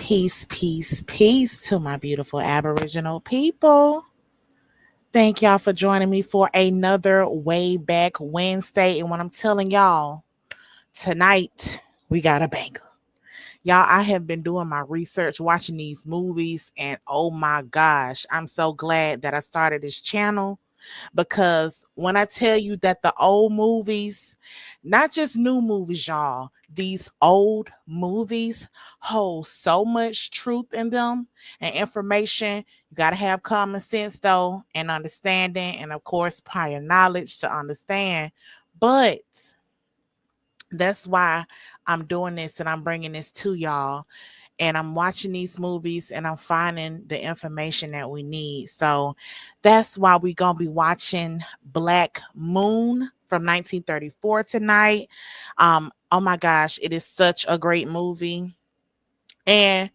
Peace, peace, peace to my beautiful Aboriginal people. Thank y'all for joining me for another Wayback Wednesday. And what I'm telling y'all, tonight we got a banger. Y'all, I have been doing my research, watching these movies, and oh my gosh, I'm so glad that I started this channel because when I tell you that the old movies, not just new movies, y'all, these old movies hold so much truth in them and information. You got to have common sense, though, and understanding, and of course, prior knowledge to understand. But that's why I'm doing this and I'm bringing this to y'all, and I'm watching these movies and I'm finding the information that we need. So that's why we're going to be watching Black Moon from 1934 tonight. Oh my gosh, it is such a great movie. And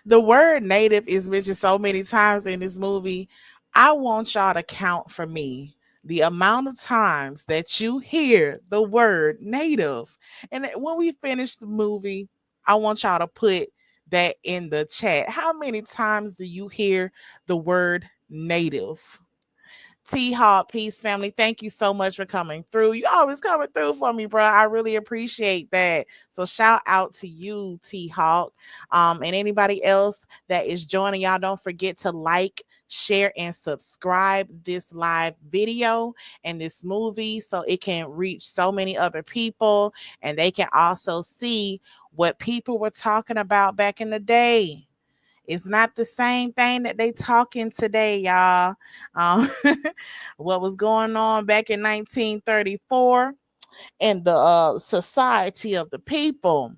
the word native is mentioned so many times in this movie. I want y'all to count for me the amount of times that you hear the word native. And when we finish the movie, I want y'all to put that in the chat. How many times do you hear the word native? T Hawk, peace family. Thank you so much for coming through. You always coming through for me, bro. I really appreciate that. So shout out to you, T Hawk. And anybody else that is joining, y'all don't forget to like, share, and subscribe this live video and this movie so it can reach so many other people and they can also see what people were talking about back in the day. It's not the same thing that they talking today, y'all. Um, what was going on back in 1934 in the society of the people,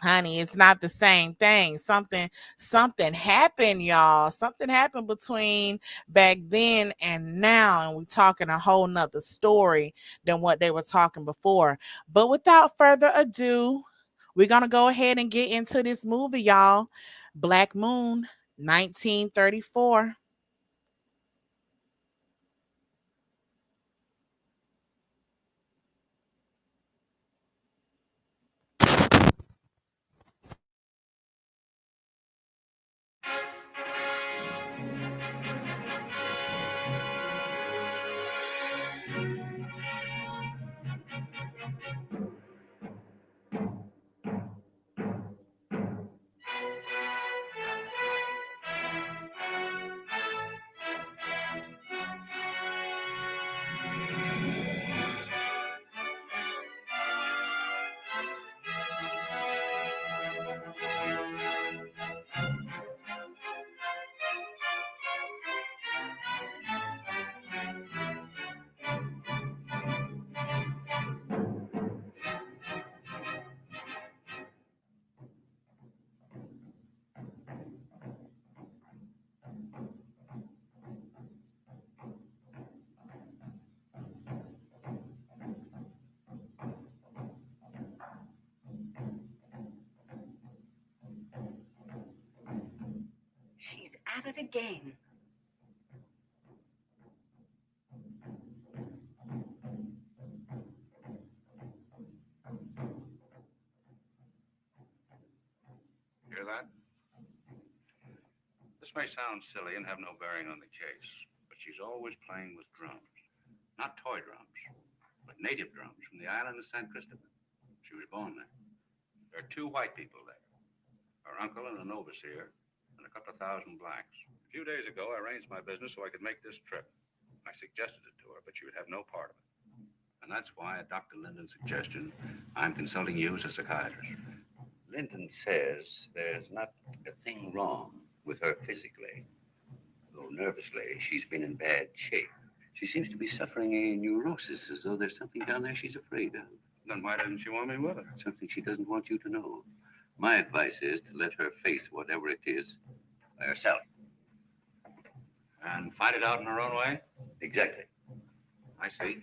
honey, it's not the same thing. Something happened, y'all. Something happened between back then and now, and we talking a whole nother story than what they were talking before. But without further ado, we're gonna go ahead and get into this movie, y'all. Black Moon, 1934. She's at it again. Hear that? This may sound silly and have no bearing on the case, but she's always playing with drums. Not toy drums, but native drums from the island of San Cristobal. She was born there. There are 2 white people there, her uncle and an overseer, and a couple of thousand blacks. A few days ago, I arranged my business so I could make this trip. I suggested it to her, but she would have no part of it. And that's why, at Dr. Linden's suggestion, I'm consulting you as a psychiatrist. Lyndon says there's not a thing wrong with her physically, though nervously she's been in bad shape. She seems to be suffering a neurosis, as though there's something down there she's afraid of. Then why doesn't she want me with her? Something she doesn't want you to know. My advice is to let her face whatever it is by herself. And find it out in her own way? Exactly. I see.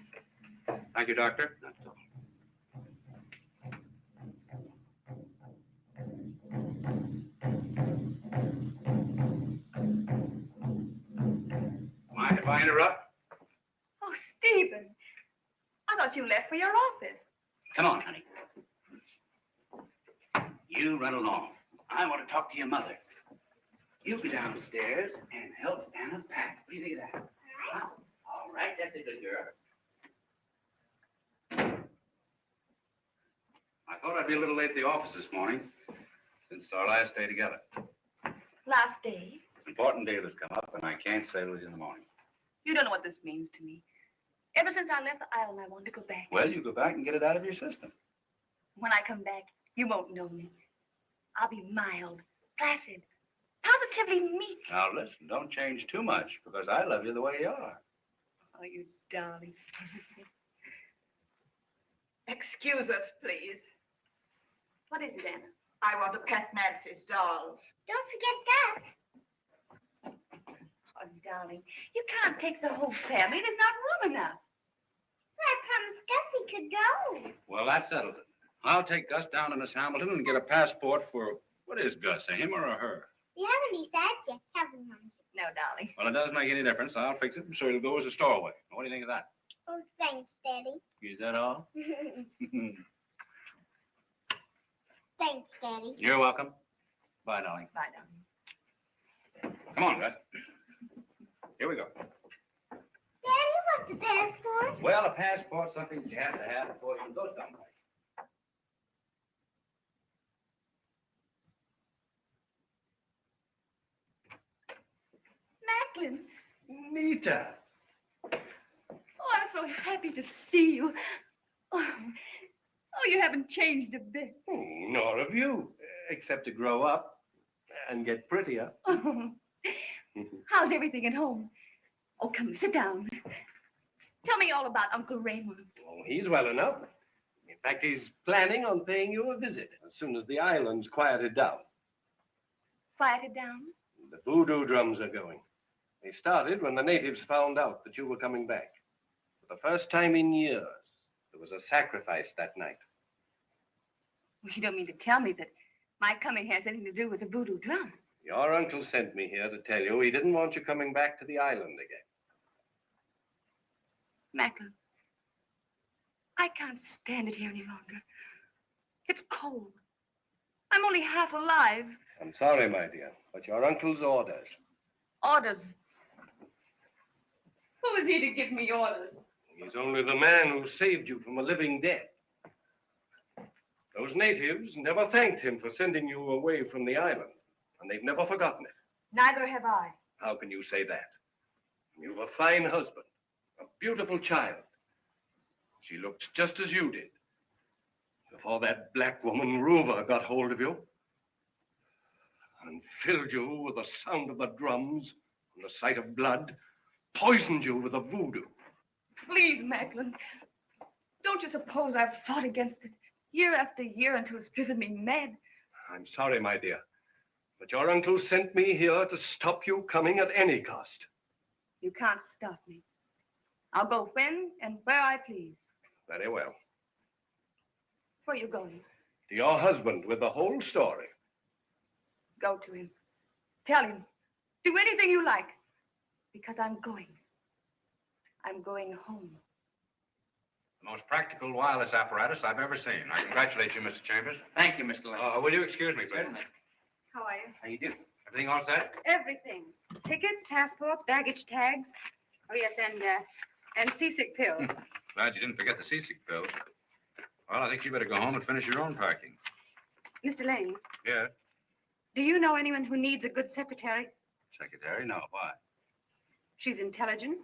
Thank you, Doctor. Not at all. Mind if I interrupt? Oh, Stephen, I thought you left for your office. Come on, honey. You run along. I want to talk to your mother. You go downstairs and help Anna pack. What do you think of that? All right, that's a good girl. I thought I'd be a little late at the office this morning, since it's our last day together. Last day? Important deal has come up, and I can't sail with you in the morning. You don't know what this means to me. Ever since I left the island, I wanted to go back. Well, you go back and get it out of your system. When I come back, you won't know me. I'll be mild, placid, positively meek. Now, listen, don't change too much, because I love you the way you are. Oh, you darling. Excuse us, please. What is it, Anna? I want to pet Nancy's dolls. Don't forget Gus. Oh, darling, you can't take the whole family. There's not room enough. I promised Gus he could go. Well, that settles it. I'll take Gus down to Miss Hamilton and get a passport for, what is Gus, a him or a her? We haven't decided yet, have we, Mumsy? No, darling. Well, it doesn't make any difference. I'll fix it so it'll go as a stowaway. What do you think of that? Oh, thanks, Daddy. Is that all? Thanks, Daddy. You're welcome. Bye, darling. Bye, darling. Come on, Gus. Here we go. Daddy, what's a passport? Well, a passport's something that you have to have before you can go somewhere. Macklin. Nita. Oh, I'm so happy to see you. Oh, you haven't changed a bit. Nor have you, except to grow up and get prettier. Oh. How's everything at home? Oh, come, sit down. Tell me all about Uncle Raymond. Oh, he's well enough. In fact, he's planning on paying you a visit as soon as the island's quieted down. Quieted down? The voodoo drums are going. They started when the natives found out that you were coming back. For the first time in years, there was a sacrifice that night. Well, you don't mean to tell me that my coming has anything to do with the voodoo drum. Your uncle sent me here to tell you he didn't want you coming back to the island again. Macklin, I can't stand it here any longer. It's cold. I'm only half alive. I'm sorry, my dear, but your uncle's orders. Orders. Who is he to give me orders? He's only the man who saved you from a living death. Those natives never thanked him for sending you away from the island, and they've never forgotten it. Neither have I. How can you say that? You've a fine husband, a beautiful child. She looks just as you did. Before that black woman, Ruva, got hold of you and filled you with the sound of the drums and the sight of blood, poisoned you with the voodoo. Please, Macklin, don't you suppose I've fought against it year after year until it's driven me mad? I'm sorry, my dear, but your uncle sent me here to stop you coming at any cost. You can't stop me. I'll go when and where I please. Very well. Where are you going? To your husband with the whole story. Go to him. Tell him. Do anything you like. Because I'm going. I'm going home. The most practical wireless apparatus I've ever seen. I congratulate you, Mr. Chambers. Thank you, Mr. Lane. Will you excuse me, please? Certainly. How are you? How you do? Everything all set? Everything. Tickets, passports, baggage tags. Oh, yes, and seasick pills. Glad you didn't forget the seasick pills. Well, I think you better go home and finish your own packing. Mr. Lane, Yeah? do you know anyone who needs a good secretary? Secretary? No. Why? She's intelligent,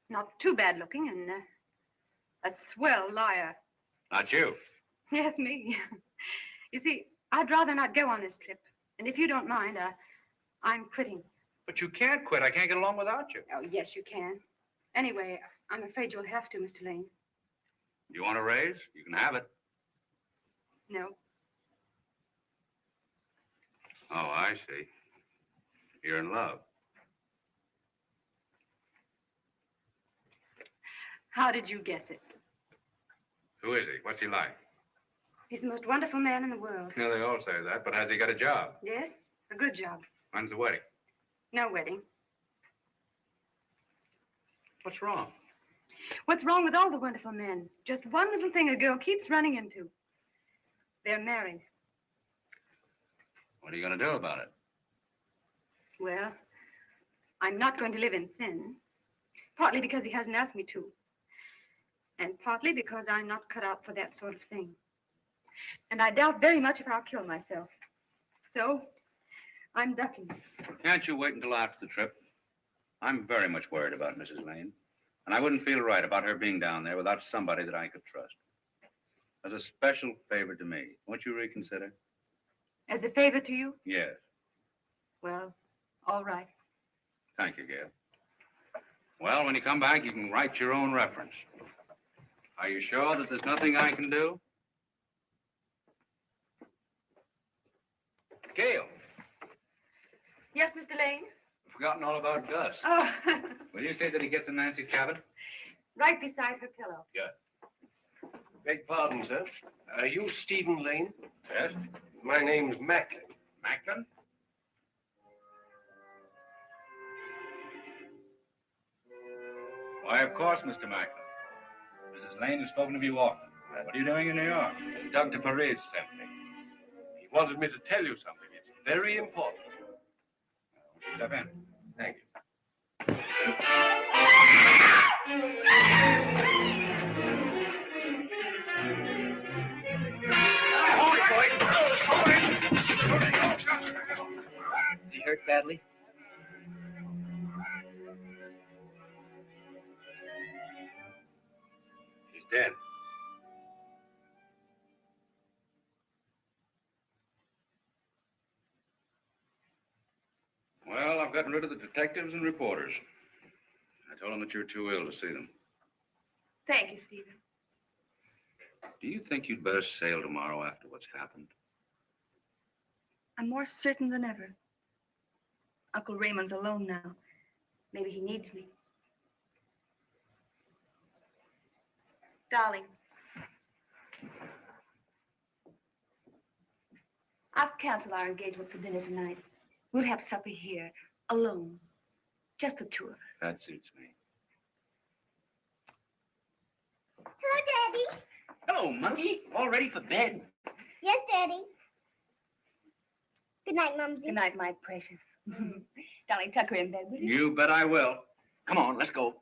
not too bad looking, and a swell liar. Not you. Yes, me. You see, I'd rather not go on this trip. And if you don't mind, I'm quitting. But you can't quit. I can't get along without you. Oh, yes, you can. Anyway, I'm afraid you'll have to, Mr. Lane. You want a raise? You can have it. No. Oh, I see. You're in love. How did you guess it? Who is he? What's he like? He's the most wonderful man in the world. Yeah, they all say that, but has he got a job? Yes, a good job. When's the wedding? No wedding. What's wrong? What's wrong with all the wonderful men? Just one little thing a girl keeps running into. They're married. What are you going to do about it? Well, I'm not going to live in sin. Partly because he hasn't asked me to. And partly because I'm not cut out for that sort of thing. And I doubt very much if I'll kill myself. So, I'm ducking. Can't you wait until after the trip? I'm very much worried about Mrs. Lane. And I wouldn't feel right about her being down there without somebody that I could trust. As a special favor to me, won't you reconsider? As a favor to you? Yes. Well, all right. Thank you, Gail. Well, when you come back, you can write your own reference. Are you sure that there's nothing I can do? Gail, Yes, Mr. Lane? I've forgotten all about Gus. Oh, Will you say that he gets in Nancy's cabin? right beside her pillow. Beg pardon, sir. Are you Stephen Lane? Yes. My name's Macklin. Macklin? Why, of course, Mr. Macklin. Mrs. Lane has spoken of you often. What are you doing in New York? Dr. Perez sent me. He wanted me to tell you something. It's very important. Step in. Thank you. Is he hurt badly? He's dead. Well, I've gotten rid of the detectives and reporters. I told them that you're too ill to see them. Thank you, Stephen. Do you think you'd better sail tomorrow after what's happened? I'm more certain than ever. Uncle Raymond's alone now. Maybe he needs me. Darling, I've canceled our engagement for dinner tonight. We'll have supper here, alone. Just the two of us. That suits me. Hello, Daddy. Hello, monkey. All ready for bed? Yes, Daddy. Good night, Mumsy. Good night, my precious. Darling, tuck her in bed, will you? You bet I will. Come on, let's go.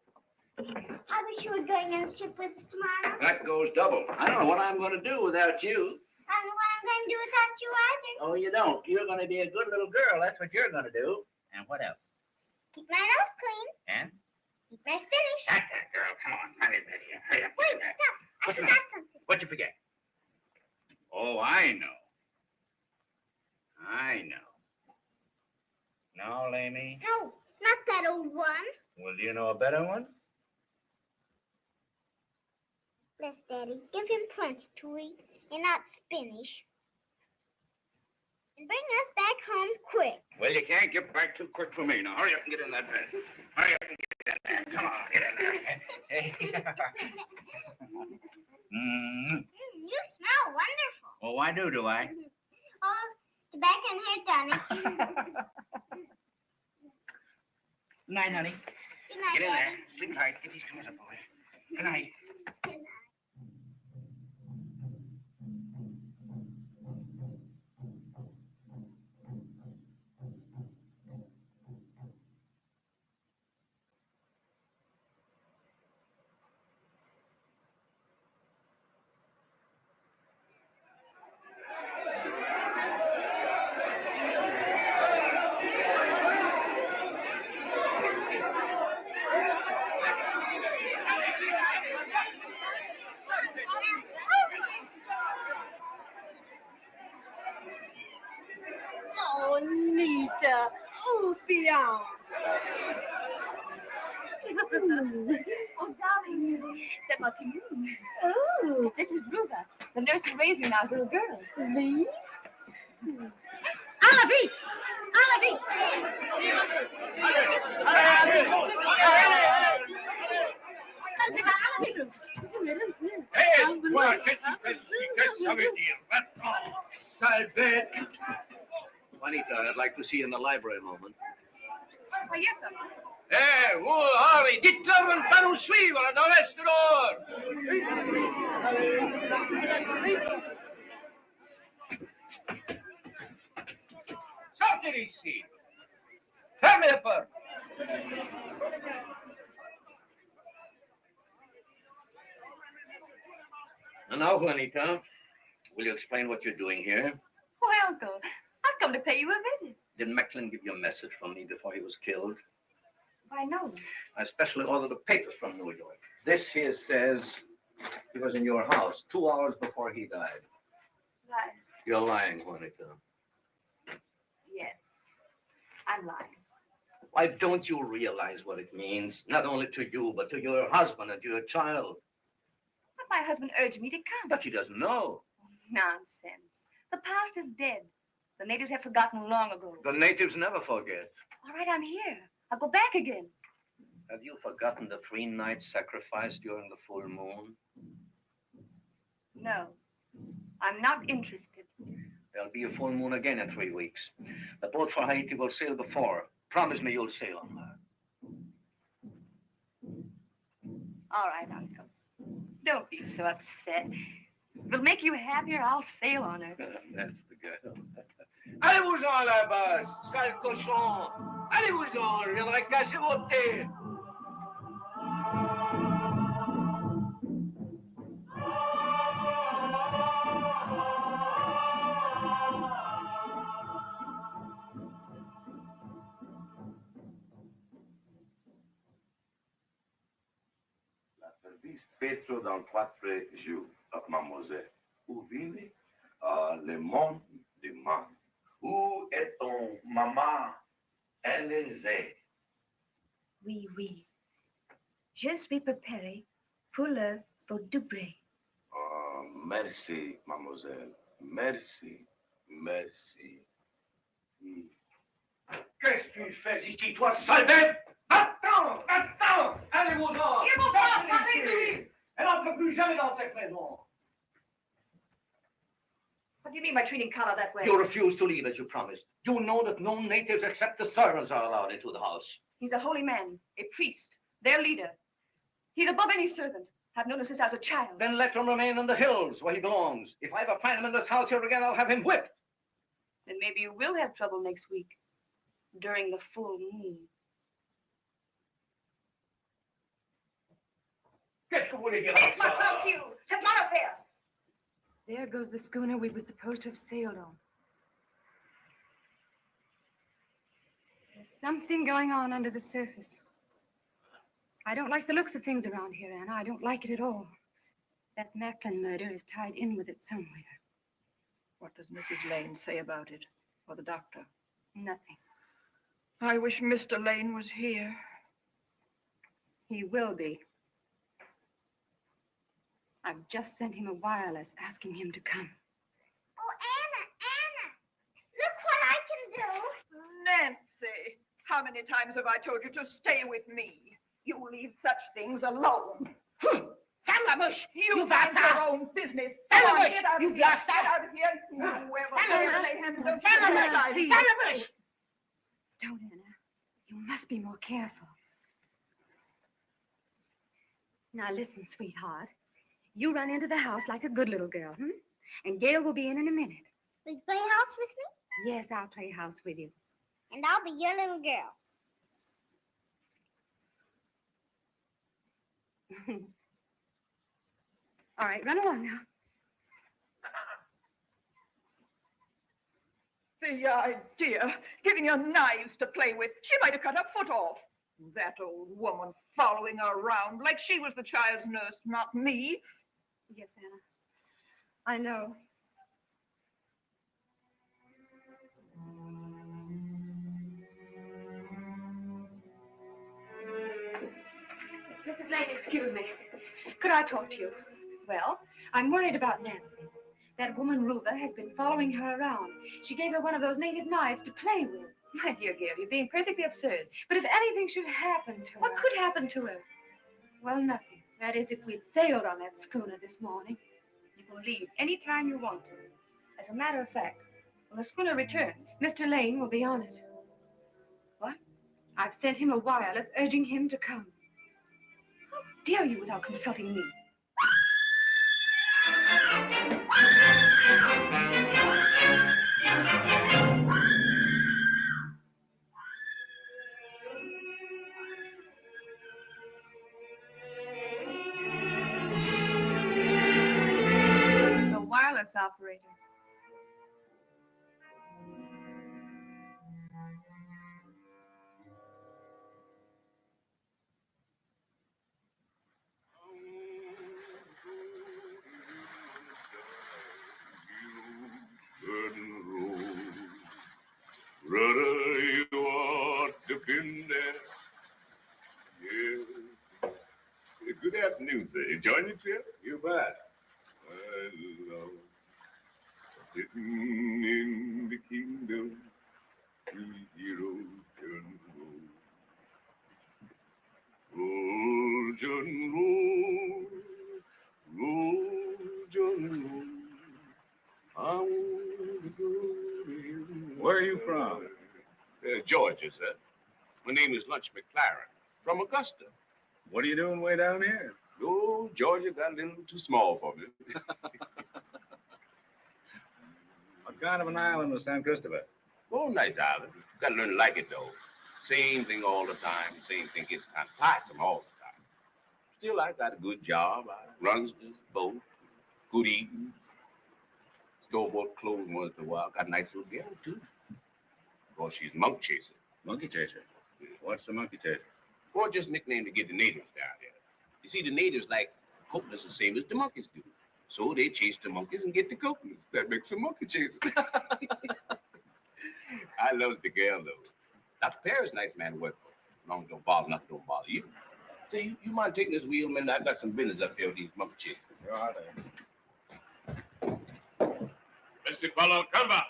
I wish you were going on the ship with us tomorrow. That goes double. I don't know what I'm going to do without you. I don't know what I'm going to do without you either. Oh, you don't. You're going to be a good little girl. That's what you're going to do. And what else? Keep my nose clean. And? Keep my Spanish. Act that, girl. Come on. Hurry, Betty. Hurry up. Wait, stop. I What's the forgot matter? something. What'd you forget? Oh, I know. I know. No, Lamy? No, not that old one. Well, do you know a better one? Bless Daddy. Give him plenty to eat and not spinach. And bring us back home quick. Well, you can't get back too quick for me. Now, hurry up and get in that bed. Hurry up and get in there. Come on, get in there. Hey. You smell wonderful. Oh, I do I? Oh, the back and hair tonic. Good night, honey. Good night, Get in there. Daddy. Sleep tight. Get these clothes up, boy. Good night. Good night. Oh, Nita. Oh, Pian. Oh, darling. Said what to you. Oh, This is Ruga. The nurse who raised me now as a little girl. Lee? Olive! Olive! Hey, well, get some Indian. That's all. Salve. Juanita, I'd like to see you in the library a moment. Oh, yes, sir. Eh, vous, Harvey, dites-leur de ne pas nous suivre dans l'Est dehors. did he see? Tell me about it. And now, Juanita, will you explain what you're doing here? Why, Uncle, I've come to pay you a visit. Did Macklin give you a message from me before he was killed? Why, no. I specially ordered the papers from New York. This here says he was in your house 2 hours before he died. Why, You're lying, Juanita. yes, I'm lying. Why don't you realize what it means? Not only to you, but to your husband and to your child. But my husband urged me to come. But he doesn't know. Nonsense. The past is dead. The natives have forgotten long ago. The natives never forget. All right, I'm here. I'll go back again. Have you forgotten the 3 nights sacrificed during the full moon? No, I'm not interested. There'll be a full moon again in 3 weeks. The boat for Haiti will sail before. Promise me you'll sail on her. All right, Uncle. Don't be so upset. If it'll make you happier, I'll sail on her. That's the girl. Allez-vous-en là-bas, sale cochon. Allez-vous-en, je viendrai casser vos thés. La service Petro dans 4 jours, mademoiselle. Où vivez? Le monde demande. Où est ton maman? Elle est. Oui, oui. Je suis préparée pour le voodoo. Merci, mademoiselle. Merci. Merci. Qu'est-ce que tu fais ici, toi, sale bête? Attends, attends! Allez-vous-en! Il faut pas parler de lui! Elle n'entre plus jamais dans cette maison. What do you mean by treating Carla that way? You refuse to leave as you promised. You know that no natives except the servants are allowed into the house. He's a holy man, a priest, their leader. He's above any servant. I've known him since I was a child. Then let him remain in the hills where he belongs. If I ever find him in this house here again, I'll have him whipped. Then maybe you will have trouble next week, during the full moon. Qu'est-ce que vous voulez dire à It's my ça? cloak, you! C'est mon affaire! There goes the schooner we were supposed to have sailed on. There's something going on under the surface. I don't like the looks of things around here, Anna. I don't like it at all. That Macklin murder is tied in with it somewhere. What does Mrs. Lane say about it? Or the doctor? Nothing. I wish Mr. Lane was here. He will be. I've just sent him a wireless asking him to come. Oh, Anna, look what I can do. Nancy, how many times have I told you to stay with me? You leave such things alone. Femme-la-bouche! You mind your own business. Femme-la-bouche! Get out of You here. blast Get out! out of here. Whoever Femme-la-bouche! lay hands on you, Femme-la-bouche! please. Femme-la-bouche! Don't, Anna. You must be more careful. Now listen, sweetheart. You run into the house like a good little girl, And Gail will be in a minute. Will you play house with me? Yes, I'll play house with you. And I'll be your little girl. All right, run along now. The idea, giving her knives to play with. She might have cut her foot off. That old woman following her around like she was the child's nurse, not me. Yes, Anna. I know. Mrs. Lane, excuse me. Could I talk to you? Well, I'm worried about Nancy. That woman, Ruba, has been following her around. She gave her one of those native knives to play with. My dear Gail, you're being perfectly absurd. But if anything should happen to her... What could happen to her? Well, nothing. That is, if we'd sailed on that schooner this morning. You can leave any time you want to. As a matter of fact, when the schooner returns, Mr. Lane will be on it. What? I've sent him a wireless urging him to come. how dare you without consulting me? nurse operator. Brother, you ought to been there. Yeah. Good afternoon, sir. Enjoying your trip? You bet. Well, sitting in the kingdom, we heroes can roll. Roll, John, roll. Roll, John, roll. I want to go to heaven. Where are you from? Georgia, sir. My name is Lunch McLaren, from Augusta. What are you doing way down here? Oh, Georgia got a little too small for me. What kind of an island was San Cristobal? Oh, nice island. Got to learn to like it, though. Same thing all the time. Same thing gets kind of tiresome all the time. Still, I got a good job. I runs this boat. Good eating. Store-bought clothes once in a while. Got a nice little girl, too. Of course, she's a monk chaser. Monkey chaser. What's the monkey chaser? Well, just nickname to get the natives down there. You see, the natives like coconuts the same as the monkeys do. So they chase the monkeys and get the coconuts. That makes them monkey chasers. I love the girl, though. Dr. Perry's a nice man to work for. As long as don't bother, nothing don't bother you. So you mind taking this wheel, man? I got some business up here with these monkey chasers. Where are they? Mr. Quello, come back.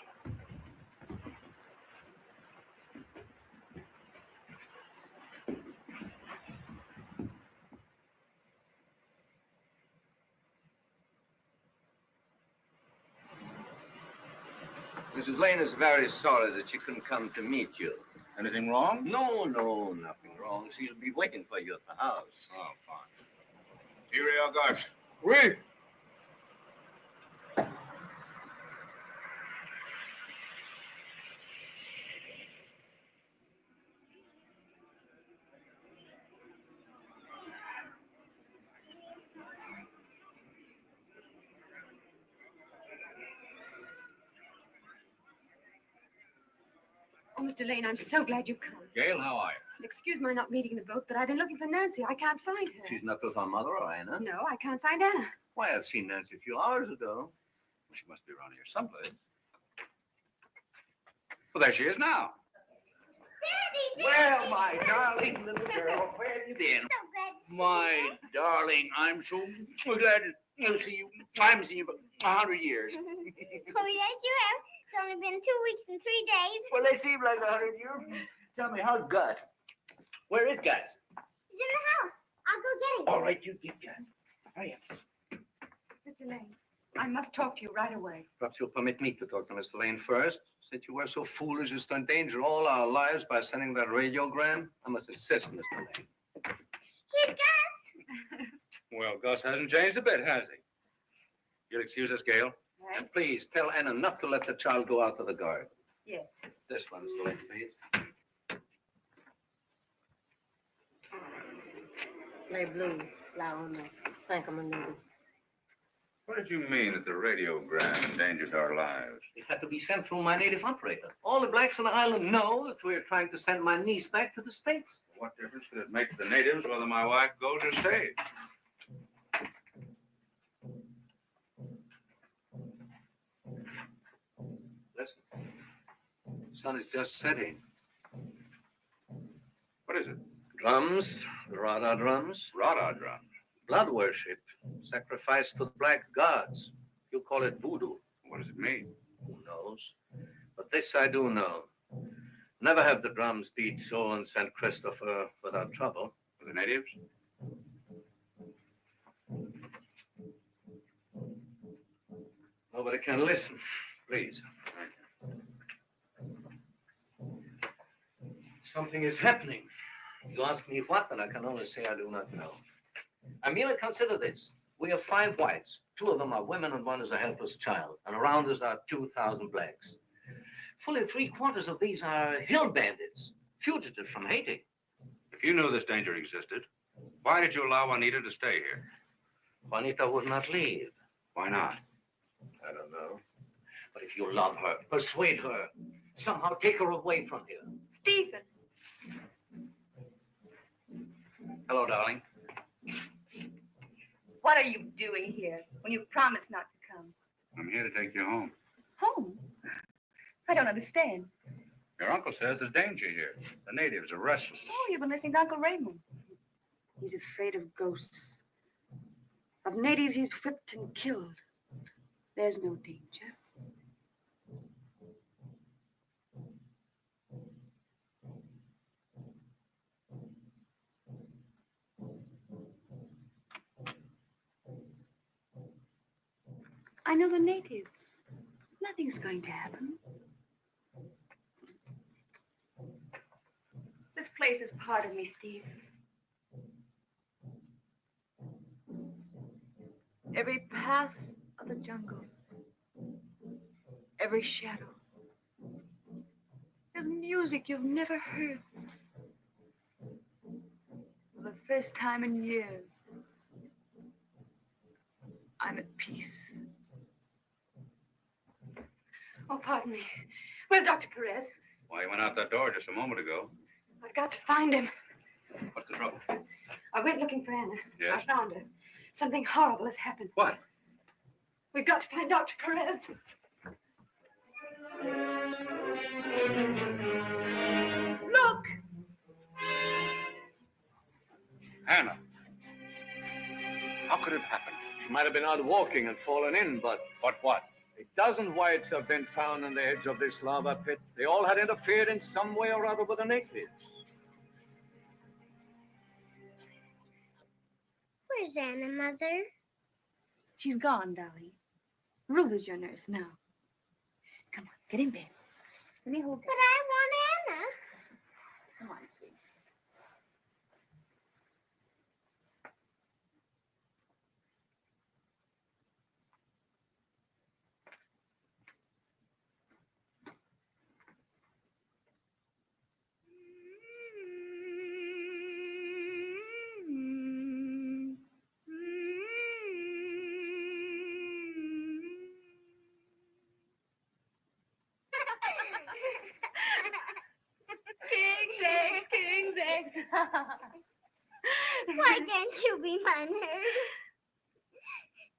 Mrs. Lane is very sorry that she couldn't come to meet you. Anything wrong? No, nothing wrong. She'll be waiting for you at the house. Oh, fine. Here we are, gosh. Oui. Oh, Mr. Lane, I'm so glad you've come. Gail, how are you? Excuse my not meeting the boat, but I've been looking for Nancy. I can't find her. She's not with her mother or Anna? No, I can't find Anna. Why, I've seen Nancy a few hours ago. She must be around here someplace. Well, there she is now. Daddy! Well, my darling little girl, where have you been? So glad to see My you. darling, I'm so glad to see you. I haven't seen you for 100 years. Oh, yes, you have. It's only been 2 weeks and 3 days. Well, they seem like 100 years. Tell me, how's Gus? Where is Gus? He's in the house. I'll go get him. All right, you get Gus. Hurry up. Mr. Lane, I must talk to you right away. Perhaps you'll permit me to talk to Mr. Lane first. Since you were so foolish as to endanger all our lives by sending that radiogram, I must insist, Mr. Lane. Here's Gus. Well, Gus hasn't changed a bit, has he? You'll excuse us, Gail? And please tell Anna not to let the child go out to the garden. Yes. This one, Mr. Lane, please. Play blue, flower on the Sankaman noodles. What did you mean that the radiogram endangered our lives? It had to be sent through my native operator. All the blacks on the island know that we're trying to send my niece back to the States. What difference could it make to the natives whether my wife goes or stays? Listen, the sun is just setting. What is it? Drums, the Rada drums, Rada drums. blood worship, sacrifice to the black gods. You call it voodoo. What does it mean? Who knows? But this I do know. Never have the drums beat so in St. Christopher without trouble. For the natives? Nobody can listen. Please. Something is happening. You ask me what, and I can only say I do not know. I merely consider this. We have 5 whites. 2 of them are women and 1 is a helpless child. And around us are 2,000 blacks. Fully 3/4 of these are hill bandits, fugitives from Haiti. If you knew this danger existed, why did you allow Juanita to stay here? Juanita would not leave. Why not? I don't know. But if you love her, persuade her. Somehow take her away from here. Stephen. Hello, darling. What are you doing here when you promised not to come? I'm here to take you home. Home? I don't understand. Your uncle says there's danger here. The natives are restless. Oh, you've been listening to Uncle Raymond. He's afraid of ghosts. Of natives he's whipped and killed. There's no danger. I know the natives. Nothing's going to happen. This place is part of me, Steve. Every path of the jungle, every shadow. There's music you've never heard. For the first time in years, I'm at peace. Oh, pardon me. Where's Dr. Perez? Why, he went out that door just a moment ago. I've got to find him. What's the trouble? I went looking for Anna. Yes? I found her. Something horrible has happened. What? We've got to find Dr. Perez. Look! Hannah. How could it happen? She might have been out walking and fallen in, but What? a dozen whites have been found on the edge of this lava pit. They all had interfered in some way or other with the natives. Where's Anna, Mother? She's gone, darling. Ruth is your nurse now. Come on, get in bed. Let me hold But I want Anna. Come on, sweet. King's eggs, king's eggs. Why can't you be my nurse?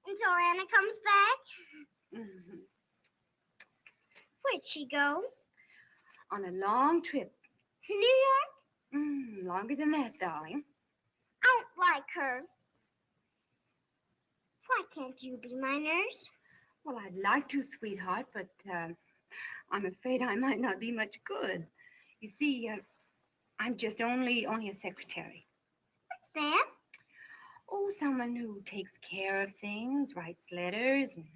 Until Anna comes back? Where'd she go? On a long trip. To New York? Longer than that, darling. I don't like her. Why can't you be my nurse? Well, I'd like to, sweetheart, but I'm afraid I might not be much good. You see, I'm just only a secretary. What's that? Oh, someone who takes care of things, writes letters, and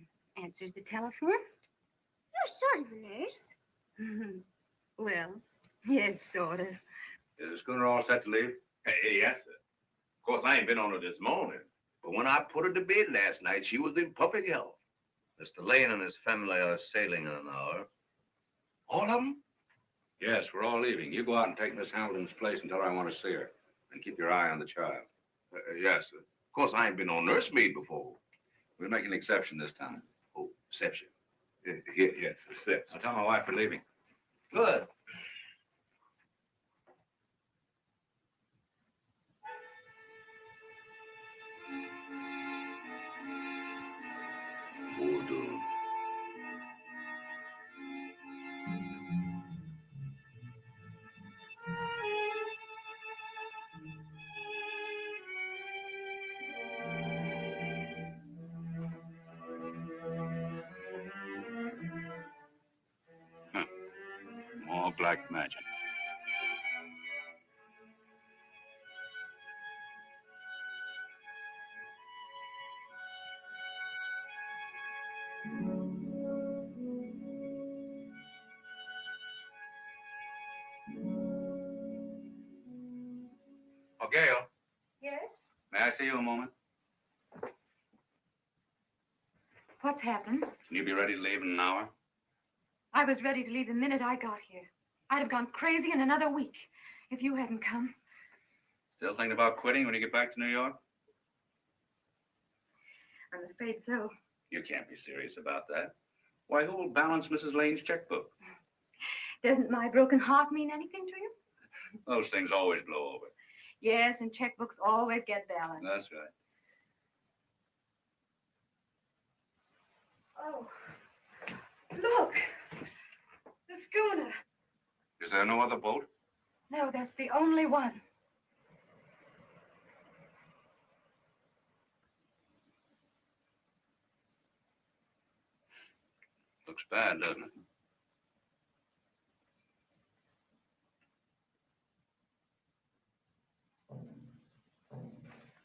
answers the telephone. You're sort of a nurse. Well, yes, sort of. Is the schooner all set to leave? Hey, yes, sir. Of course, I ain't been on her this morning. But when I put her to bed last night, she was in perfect health. Mr. Lane and his family are sailing in an hour. All of them? Yes, we're all leaving. You go out and take Miss Hamilton's place until I want to see her. And keep your eye on the child. Yes, sir. Of course, I ain't been on nursemaid before. We'll make an exception this time. Oh, exception. Yes, exception. I'll tell my wife we're leaving. Good. Voodoo. More black magic. Oh, Gail, Yes? may I see you a moment? What's happened? Can you be ready to leave in an hour? I was ready to leave the minute I got here. I'd have gone crazy in another week if you hadn't come. Still thinking about quitting when you get back to New York? I'm afraid so. You can't be serious about that. Why, who will balance Mrs. Lane's checkbook? Doesn't my broken heart mean anything to you? Those things always blow over. Yes, and checkbooks always get balanced. That's right. Oh, look! The schooner. Is there no other boat? No, that's the only one. Looks bad, doesn't it?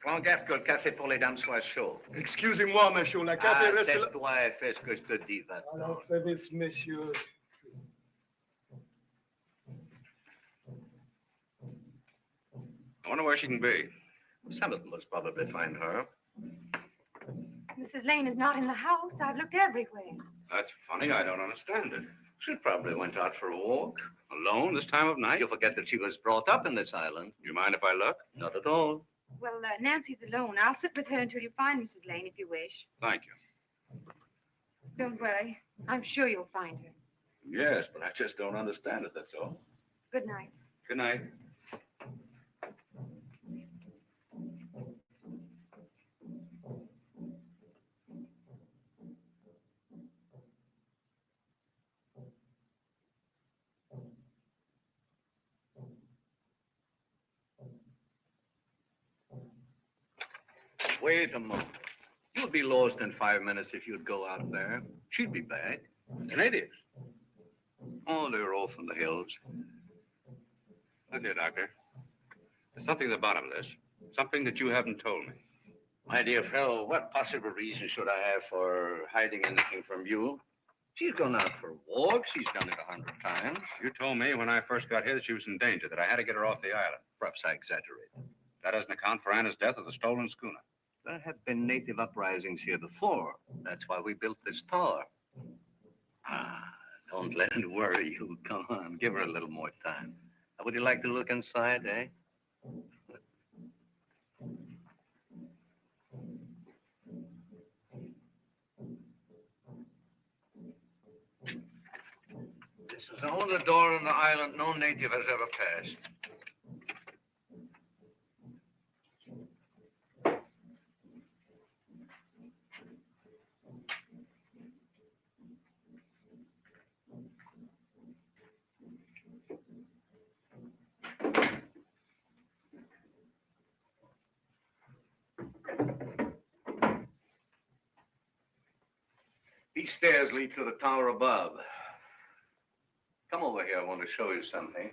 Grand Gaffe, le café pour les dames soit chaud. Excusez-moi, monsieur, la café reste là. Tais-toi et fais ce que je te dis, va. Alors, service, messieurs. I wonder where she can be. Some of them must probably find her. Mrs. Lane is not in the house. I've looked everywhere. That's funny. I don't understand it. She probably went out for a walk. Alone this time of night? You forget that she was brought up in this island. You mind if I look? Not at all. Well, Nancy's alone. I'll sit with her until you find Mrs. Lane, if you wish. Thank you. Don't worry. I'm sure you'll find her. Yes, but I just don't understand it, that's all. Good night. Good night. Wait a moment. You'd be lost in 5 minutes if you'd go out there. She'd be back. The natives? Oh, they're all from the hills. Look here, Doctor. There's something at the bottom of this. Something that you haven't told me. My dear fellow, what possible reason should I have for hiding anything from you? She's gone out for walks. She's done it 100 times. You told me when I first got here that she was in danger, that I had to get her off the island. Perhaps I exaggerate. That doesn't account for Anna's death or the stolen schooner. There have been native uprisings here before. That's why we built this tower. Don't let it worry you. Come on, give her a little more time. Would you like to look inside, eh? This is the only door on the island no native has ever passed. These stairs lead to the tower above. Come over here. I want to show you something.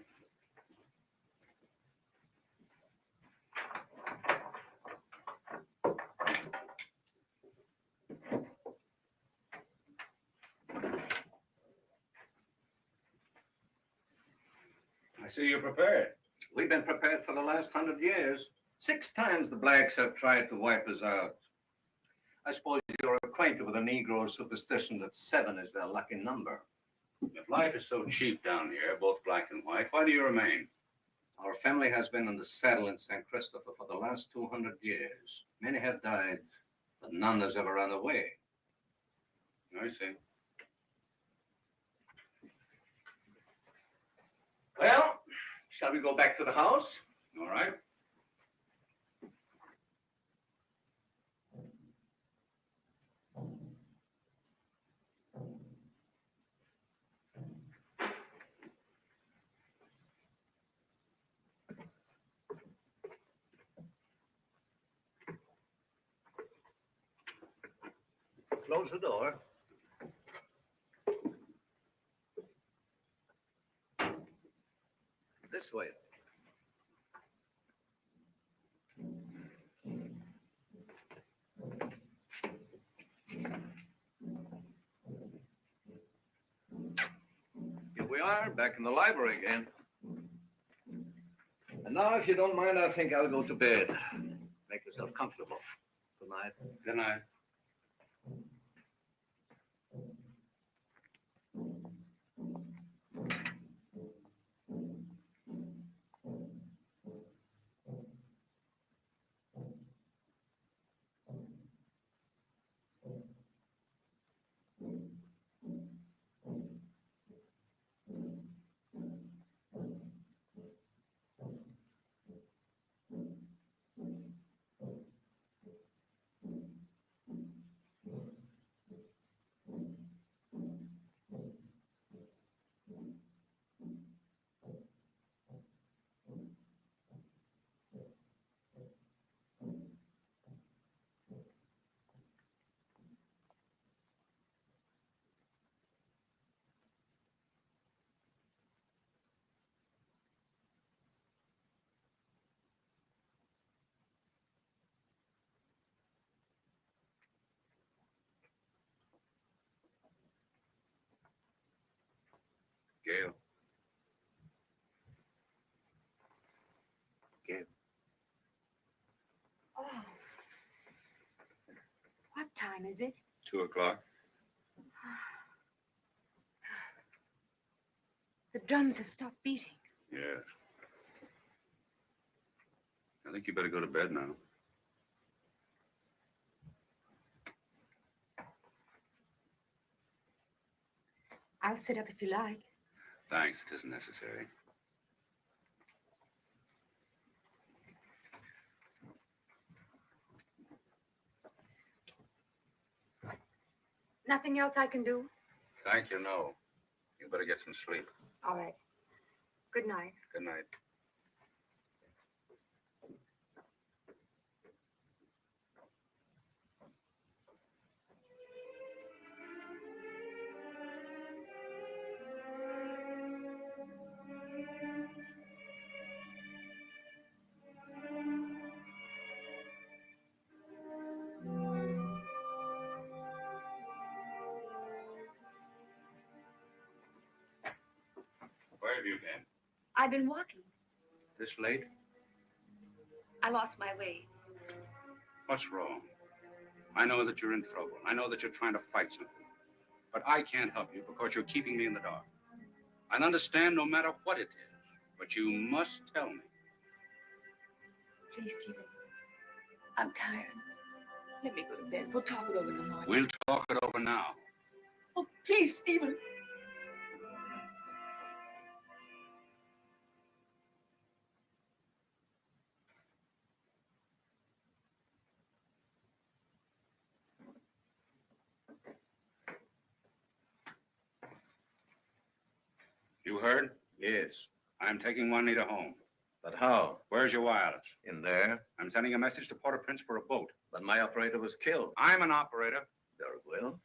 I see you're prepared. We've been prepared for the last 100 years. 6 times the blacks have tried to wipe us out. I suppose you're acquainted with the Negro superstition that 7 is their lucky number. If life is so cheap down here, both black and white, why do you remain? Our family has been in the saddle in St. Christopher for the last 200 years. Many have died, but none has ever run away. I see. Well, shall we go back to the house? All right. Close the door. This way. Here we are, back in the library again. And now, if you don't mind, I think I'll go to bed. Make yourself comfortable. Good night. Good night. Gail. Gail. Oh. What time is it? 2 o'clock. The drums have stopped beating. Yes. I think you better go to bed now. I'll sit up if you like. Thanks, it isn't necessary. Nothing else I can do? Thank you, no. You better get some sleep. All right. Good night. Good night. Where have you been? I've been walking. This late? I lost my way. What's wrong? I know that you're in trouble. I know that you're trying to fight something. But I can't help you because you're keeping me in the dark. I understand no matter what it is, but you must tell me. Please, Stephen. I'm tired. Let me go to bed. We'll talk it over in the morning. We'll talk it over now. Oh, please, Stephen. You heard? Yes. I'm taking Juanita home. But how? Where's your wireless? In there. I'm sending a message to Port-au-Prince for a boat. But my operator was killed. I'm an operator. Very well.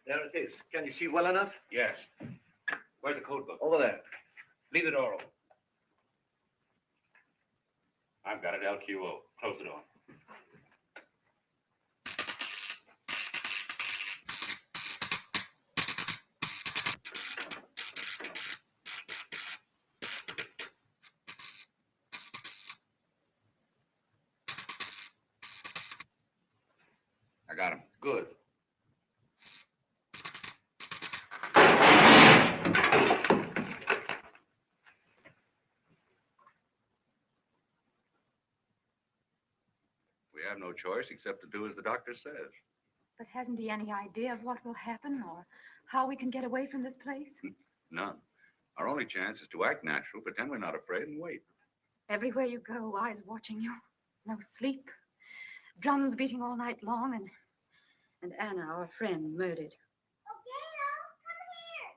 There it is. Can you see well enough? Yes. Where's the code book? Over there. Leave the door open. I've got it, LQO. Close the door. I got him. Good. We have no choice except to do as the doctor says. But hasn't he any idea of what will happen or how we can get away from this place? None. Our only chance is to act natural, pretend we're not afraid, and wait. Everywhere you go, eyes watching you. No sleep. Drums beating all night long and Anna, our friend, murdered. Oh, Gail, come here.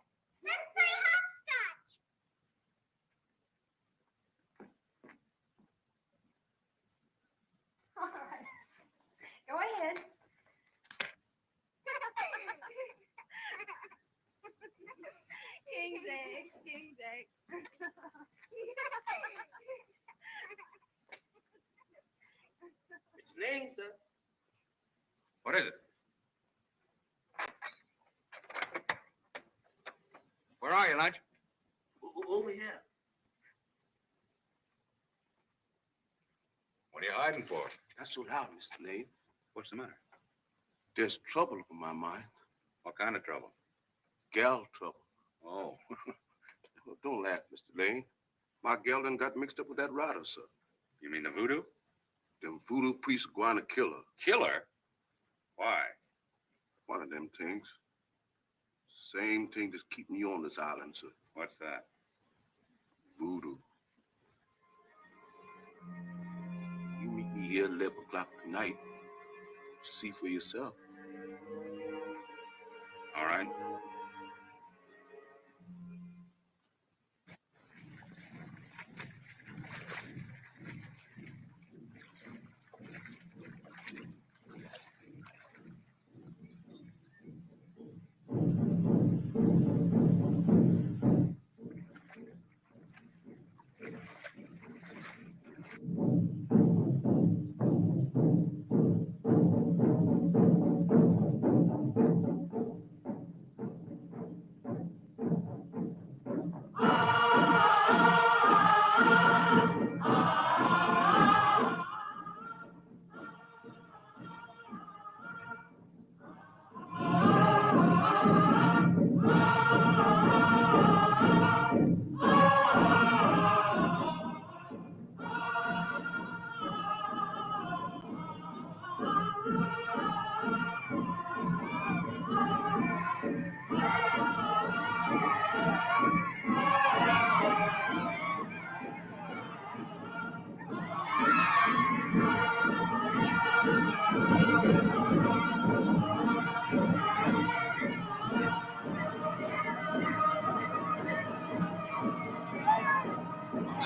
Let's play hopscotch. All right. Go ahead. King's egg, king's egg. It's Lane, sir. What is it? Where are you, Lunch? Over here. What are you hiding for? Not so loud, Mr. Lane. What's the matter? There's trouble on my mind. What kind of trouble? Gal trouble. Oh. Well, don't laugh, Mr. Lane. My gal done got mixed up with that rider, sir. You mean the voodoo? Them voodoo priests are going to kill her. Kill her? Why? One of them things. Same thing that's keeping you on this island, sir. What's that? Voodoo. You meet me here at 11 o'clock tonight. See for yourself. All right.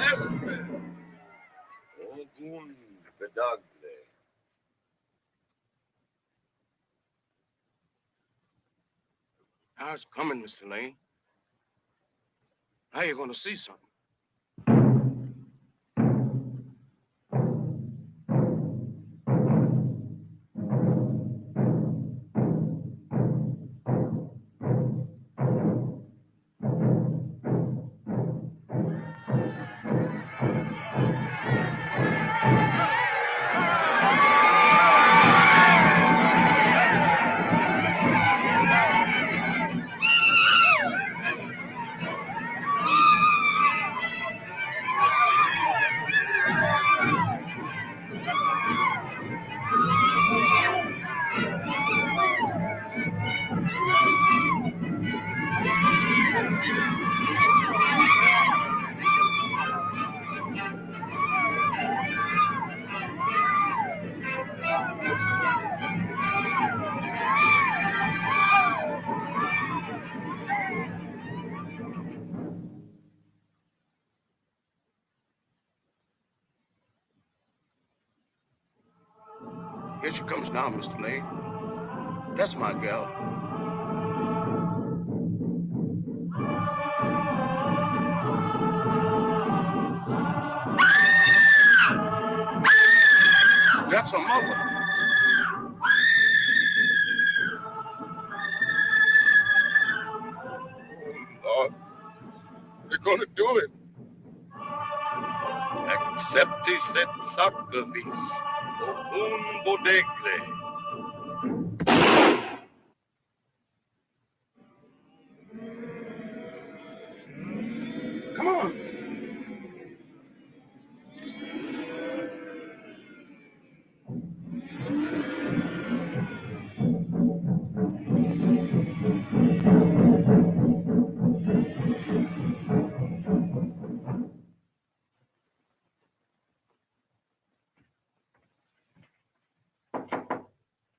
Esme. Ogun bedagle. How's it coming, Mr. Lane? Now you're going to see something. Here she comes now, Mr. Lane. That's my gal. That's her mother. Lord, they're gonna do it. Accept set sacrifice. Ogun bodegle. Come on.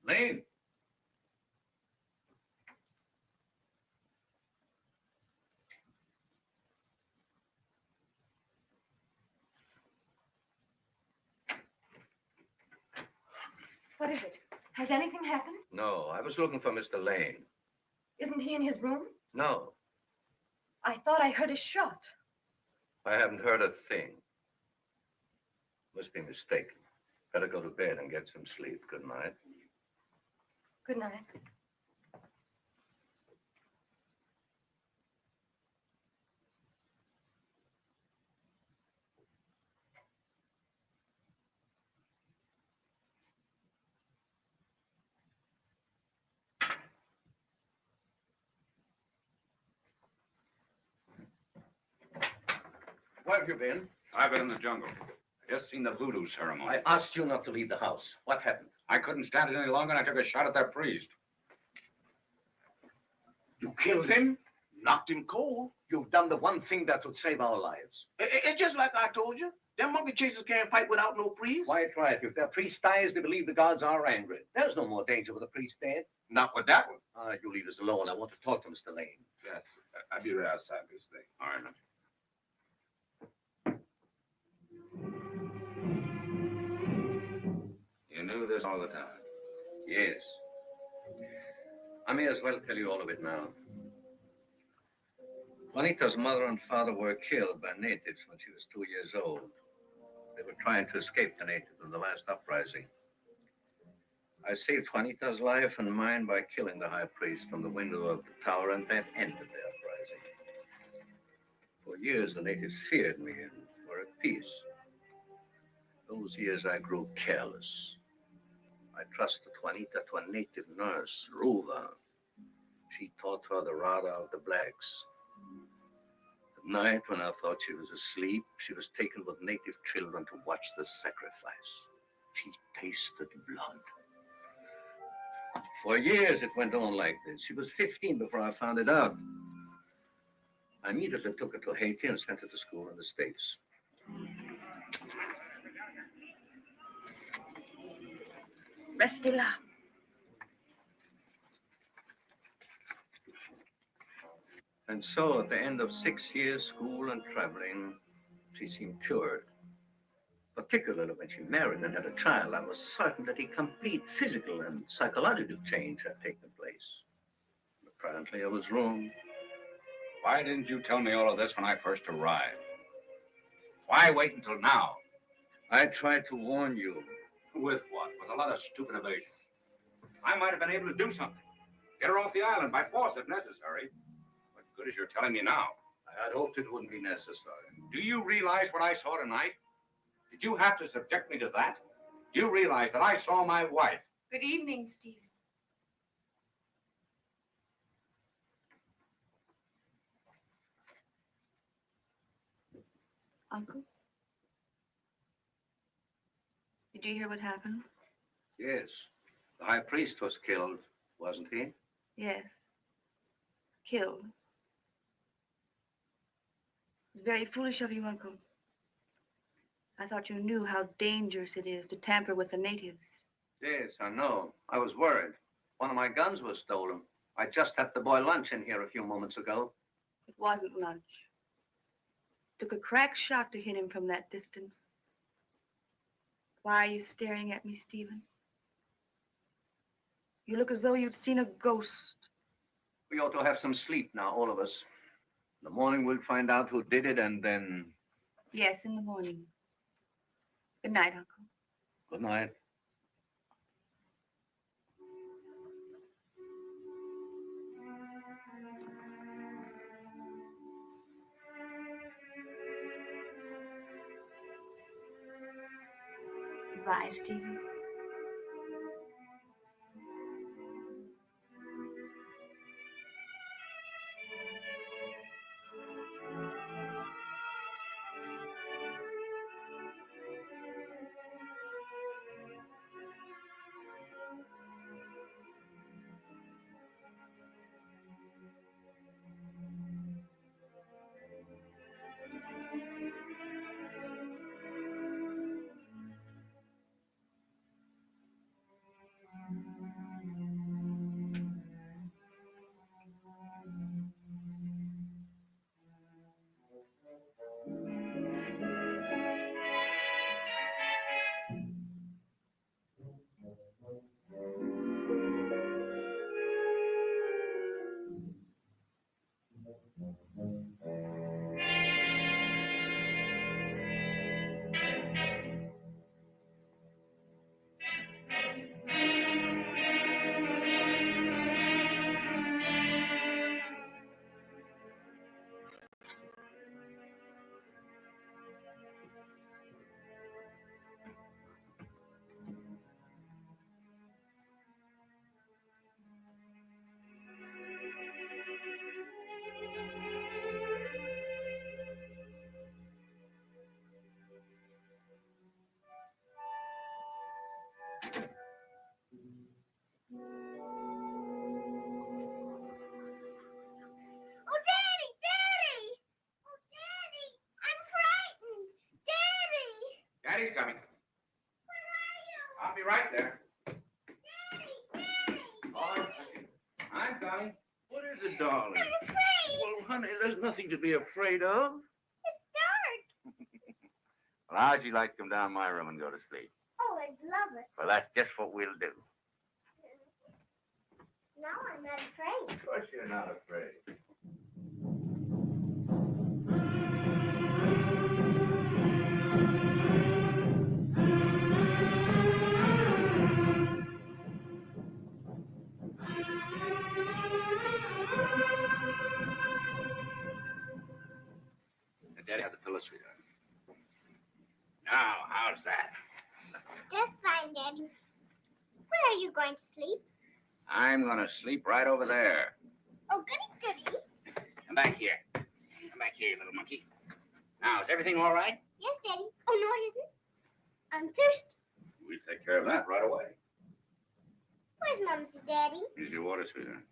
Lane. What is it? Has anything happened? No, I was looking for Mr. Lane. Isn't he in his room? No, I thought I heard a shot. I haven't heard a thing. Must be mistaken. Better go to bed and get some sleep. Good night. Good night. Where have you been? I've been in the jungle. I just seen the voodoo ceremony. I asked you not to leave the house. What happened? I couldn't stand it any longer, and I took a shot at that priest. You killed him? Knocked him cold? You've done the one thing that would save our lives. It's just like I told you. Them monkey chasers can't fight without no priest. Quite right. If their priest dies, they believe the gods are angry. There's no more danger with a priest dead. Not with that one. You leave us alone. I want to talk to Mr. Lane. Yes, I'll be right outside this thing. All right, now. You knew this all the time. Yes. I may as well tell you all of it now. Juanita's mother and father were killed by natives when she was 2 years old. They were trying to escape the natives in the last uprising. I saved Juanita's life and mine by killing the high priest from the window of the tower, and that ended the uprising. For years, the natives feared me and were at peace. Those years, I grew careless. I trusted Juanita to a native nurse, Ruva. She taught her the rada of the blacks. At night, when I thought she was asleep, she was taken with native children to watch the sacrifice. She tasted blood. For years, it went on like this. She was 15 before I found it out. I immediately took her to Haiti and sent her to school in the States. Restez là. And so, at the end of 6 years' school and traveling, She seemed cured. Particularly when she married and had a child, I was certain that a complete physical and psychological change had taken place. Apparently, I was wrong. Why didn't you tell me all of this when I first arrived? Why wait until now? I tried to warn you. With what? With a lot of stupid evasion. I might have been able to do something. Get her off the island by force if necessary. What good is you're telling me now? I had hoped it wouldn't be necessary. Do you realize what I saw tonight? Did you have to subject me to that? Do you realize that I saw my wife? Good evening, Stephen. Uncle? Did you hear what happened? Yes. The high priest was killed, wasn't he? Yes. Killed. It's very foolish of you, Uncle. I thought you knew how dangerous it is to tamper with the natives. Yes, I know. I was worried. One of my guns was stolen. I just had the boy lunch in here a few moments ago. It wasn't lunch. Took a crack shot to hit him from that distance. Why are you staring at me, Stephen? You look as though you'd seen a ghost. We ought to have some sleep now, all of us. In the morning, we'll find out who did it, and then... Yes, in the morning. Good night, Uncle. Good night. Goodbye, Stephen. Oh, Daddy! Daddy! Oh, Daddy! I'm frightened! Daddy! Daddy's coming. Where are you? I'll be right there. Daddy! Daddy! All right. I'm coming. What is it, darling? I'm afraid! Well, honey, there's nothing to be afraid of. It's dark! Well, how'd you like to come down my room and go to sleep? Oh, I'd love it. Well, that's just what we'll do. Now I'm not afraid. Of course you're not afraid. Daddy had the pillow, sweetheart. Now, how's that? It's just fine, Daddy. Where are you going to sleep? I'm gonna sleep right over there. Oh, goody, goody. Come back here. Come back here, you little monkey. Now, is everything all right? Yes, Daddy. Oh, no, it isn't. I'm thirsty. We'll take care of that right away. Where's Mumsy, Daddy? Here's your water, sweetheart.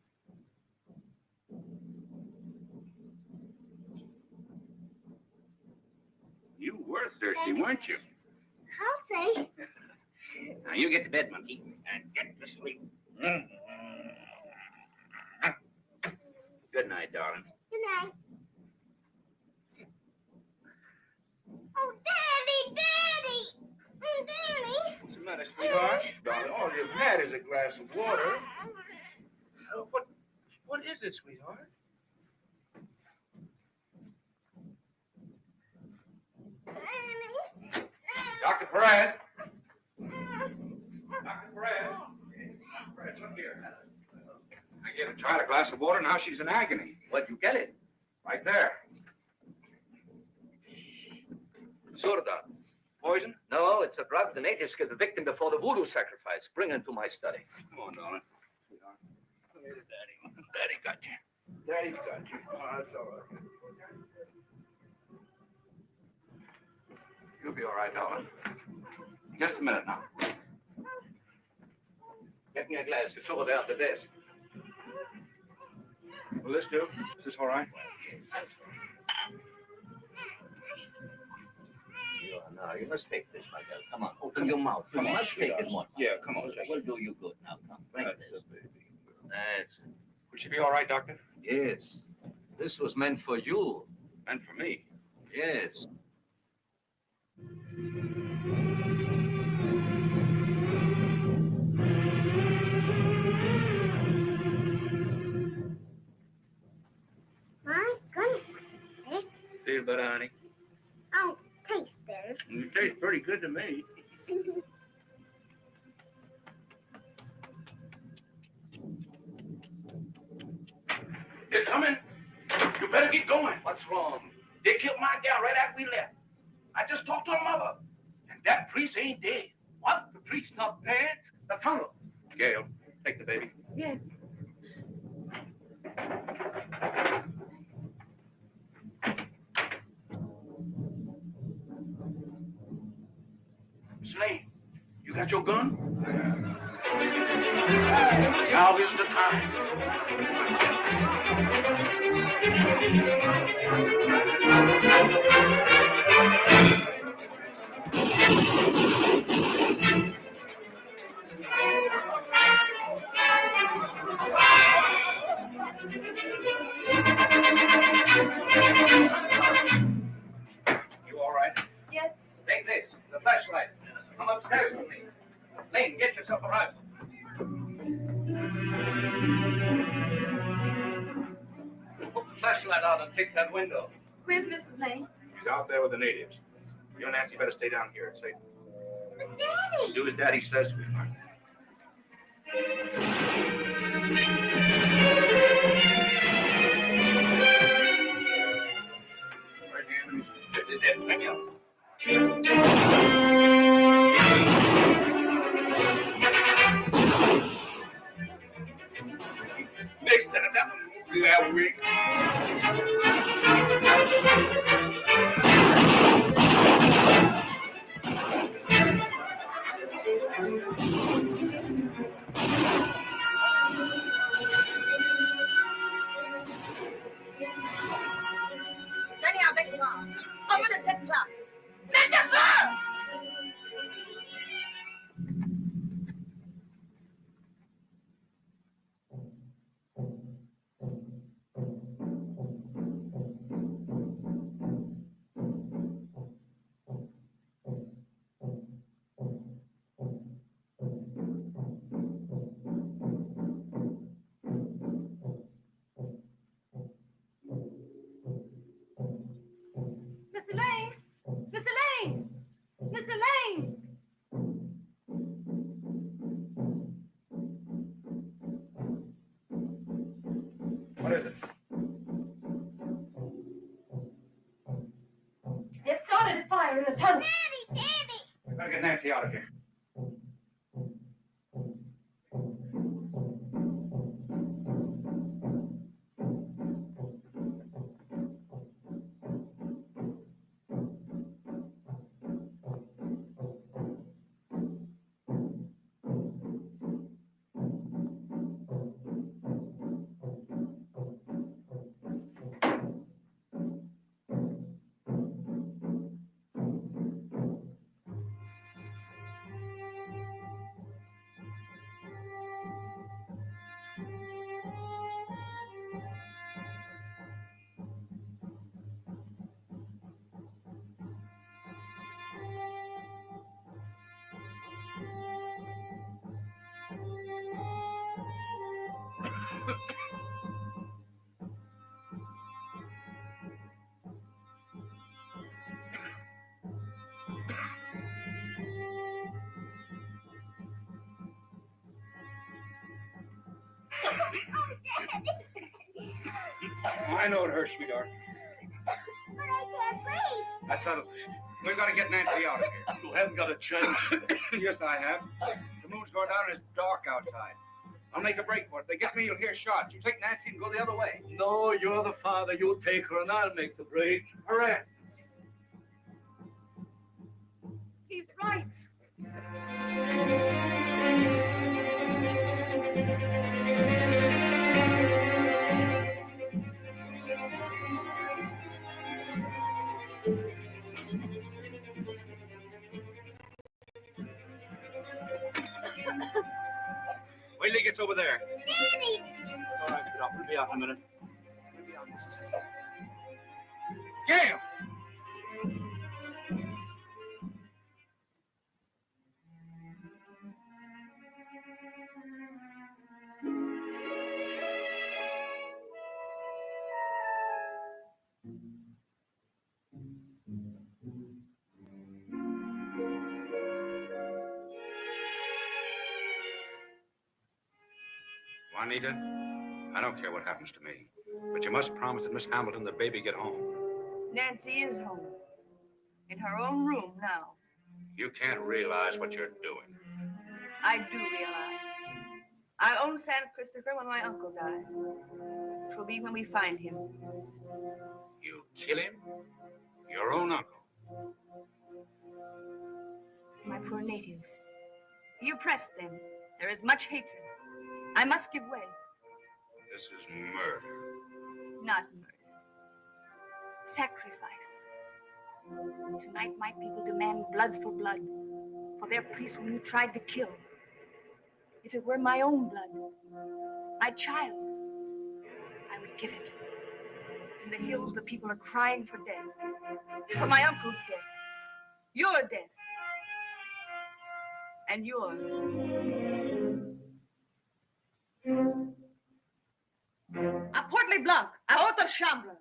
You were thirsty, Thanks. weren't you? I'll say. Now, you get to bed, monkey, and get to sleep. Good night, darling. Good night. minute, sweetheart. Darling, all you've had is a glass of water. What is it, sweetheart? Dr. Perez. Dr. Perez. Perez, look here. I gave a child a glass of water, now she's in agony. Where'd you get it? Right there. Surda. Poison? No, it's a drug the natives give the victim before the voodoo sacrifice. Bring it to my study. Come on, darling. Sweetheart. Come here to Daddy. Daddy got you. Daddy got you. Oh, that's all right. You'll be all right, darling. Just a minute now. Get me a glass. It's over there on the desk. Will this do? Is this all right? No, you must take this, my girl. Come on, open your mouth. You must take it one. Yeah, come on. We'll do you good now. Come, drink this. That's it. Will she be all right, Doctor? Yes. This was meant for you. And for me. Yes. My goodness, I'm sick. Feel better, honey? I don't taste better. You taste pretty good to me. They're coming. You better get going. What's wrong? They killed my gal right after we left. I just talked to her mother. And that priest ain't dead. What? The priest's not dead? The tunnel. Gail, take the baby. Yes. Miss Lane, you got your gun? Now is the time. You all right? Yes. Take this, the flashlight. Come upstairs with me. Lane, get yourself a rifle. Put the flashlight out and take that window. Where's Mrs. Lane? She's out there with the natives. You and Nancy better stay down here. It's safe. Daddy! Do as Daddy says, sweetheart. Where's the enemies? There's plenty of them. Next time that one moves that week. Danny, I'll take you on. Over the set plus. Let the fire! Mr. Lane! Mr. Lane! Mr. Lane! What is it? They started a fire in the tunnel. Daddy! Daddy! We better get Nancy out of here. I know it hurts, sweetheart. But I can't breathe. That settles it. We've got to get Nancy out of here. You haven't got a chance. Yes, I have. The moon's going down and it's dark outside. I'll make a break for it. If they get me, you'll hear shots. You take Nancy and go the other way. No, you're the father. You take her and I'll make the break. Hooray! He's right. Wait till he gets over there. Daddy! It's all right, sweetheart. We'll be out in a minute. We'll be out in just a second. Get him! Juanita, I don't care what happens to me, but you must promise that Miss Hamilton, the baby, get home. Nancy is home. In her own room now. You can't realize what you're doing. I do realize. I own San Christopher when my uncle dies. It will be when we find him. You kill him? Your own uncle? My poor natives. You oppress them. There is much hatred. I must give way. This is murder. Not murder. Sacrifice. Tonight my people demand blood for blood. For their priest whom you tried to kill. If it were my own blood, my child's, I would give it. In the hills, the people are crying for death. For my uncle's death. Your death. And yours. A portly blanc, a haute chambre.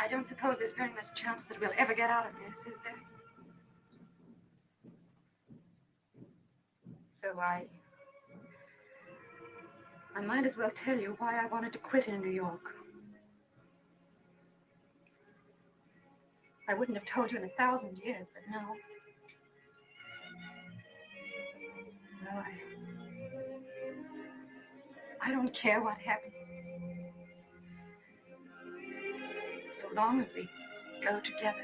I don't suppose there's very much chance that we'll ever get out of this, is there? So I might as well tell you why I wanted to quit in New York. I wouldn't have told you in 1,000 years, but now. Well, I don't care what happens. So long as we go together.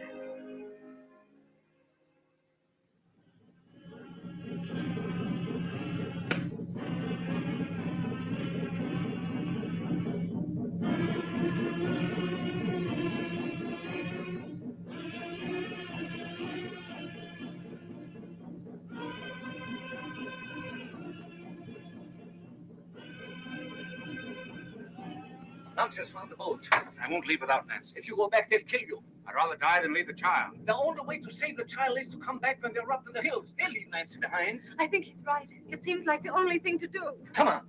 Doctors found the boat. I won't leave without Nancy. If you go back, they'll kill you. I'd rather die than leave the child. The only way to save the child is to come back when they're up in the hills. They'll leave Nancy behind. I think he's right. It seems like the only thing to do. Come on.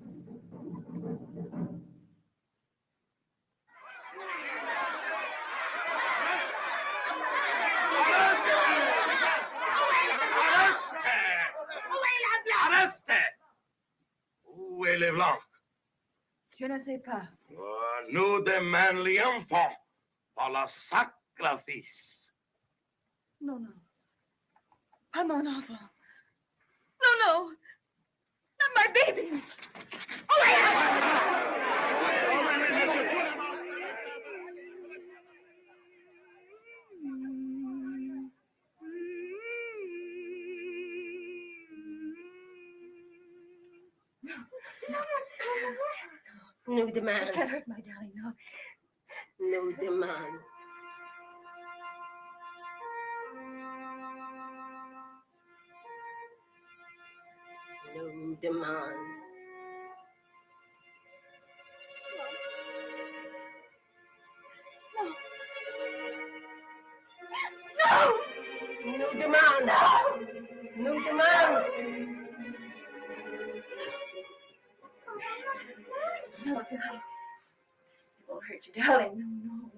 Arreste! Où est le blanc? Je ne sais pas. Nous demandons l'enfant par le sacrifice. No, no. Pas mon enfant. No, no. Not my baby. Nous demand. It can't hurt my darling, no. Nous demand. Nous demand. No! Nous demand. not, darling. It won't hurt you, darling. No, no, no.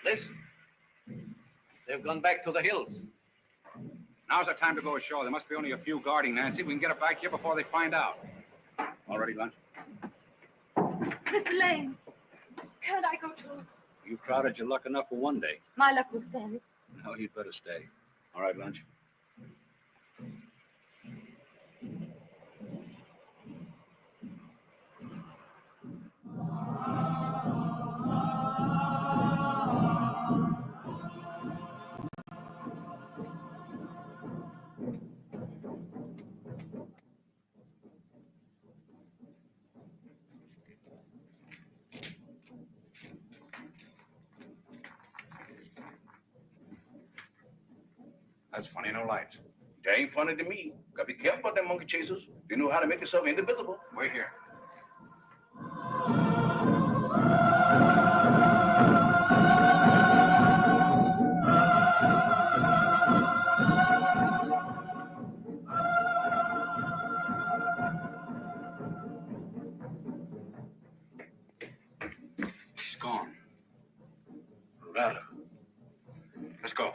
Listen. They've gone back to the hills. Now's the time to go ashore. There must be only a few guarding, Nancy. We can get it back here before they find out. All ready, lunch? Mr. Lane, can't I go too? You crowded your luck enough for one day. My luck will stand it. No, you'd better stay. All right, lunch? That's funny, no lights. That ain't funny to me. Gotta be careful about them monkey chasers. They know how to make themselves indivisible. Wait here. She's gone. Rather. Let's go.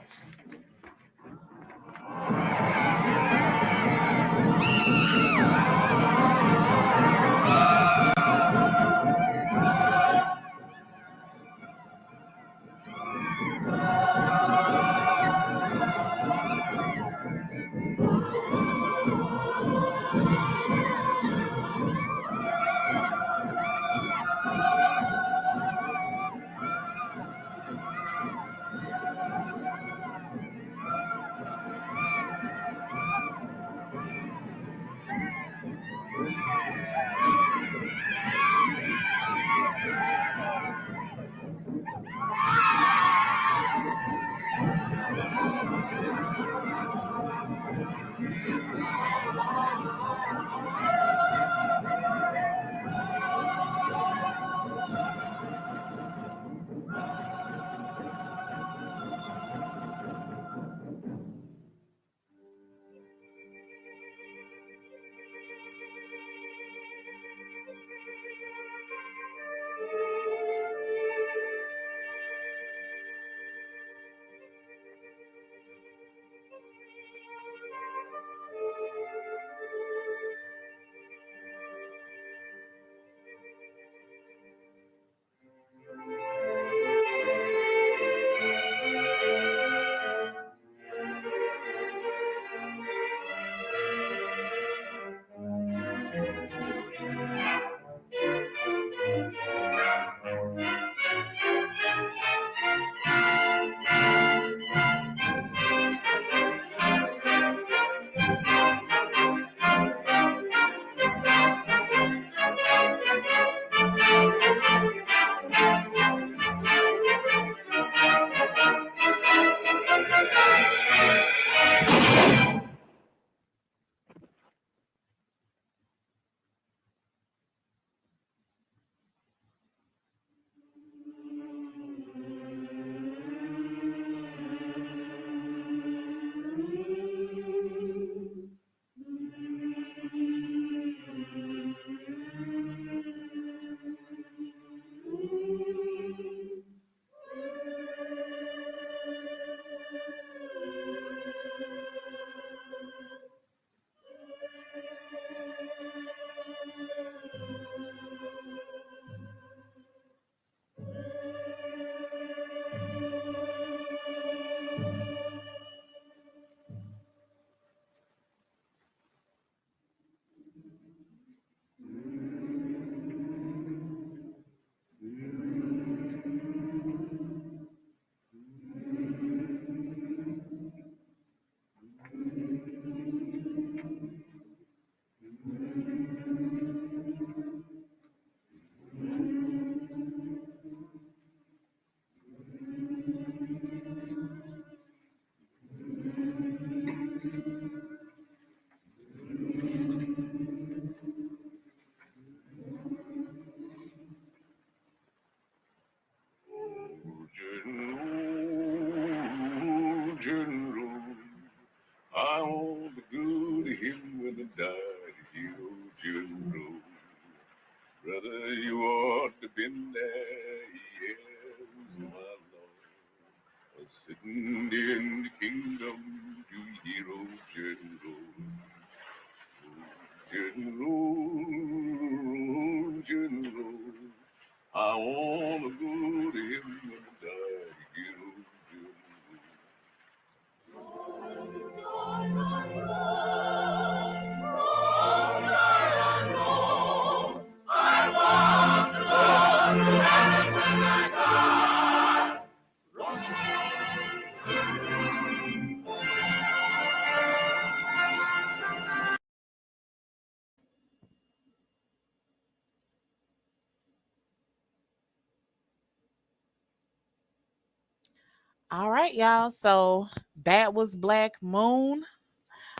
All right, y'all. So that was Black Moon.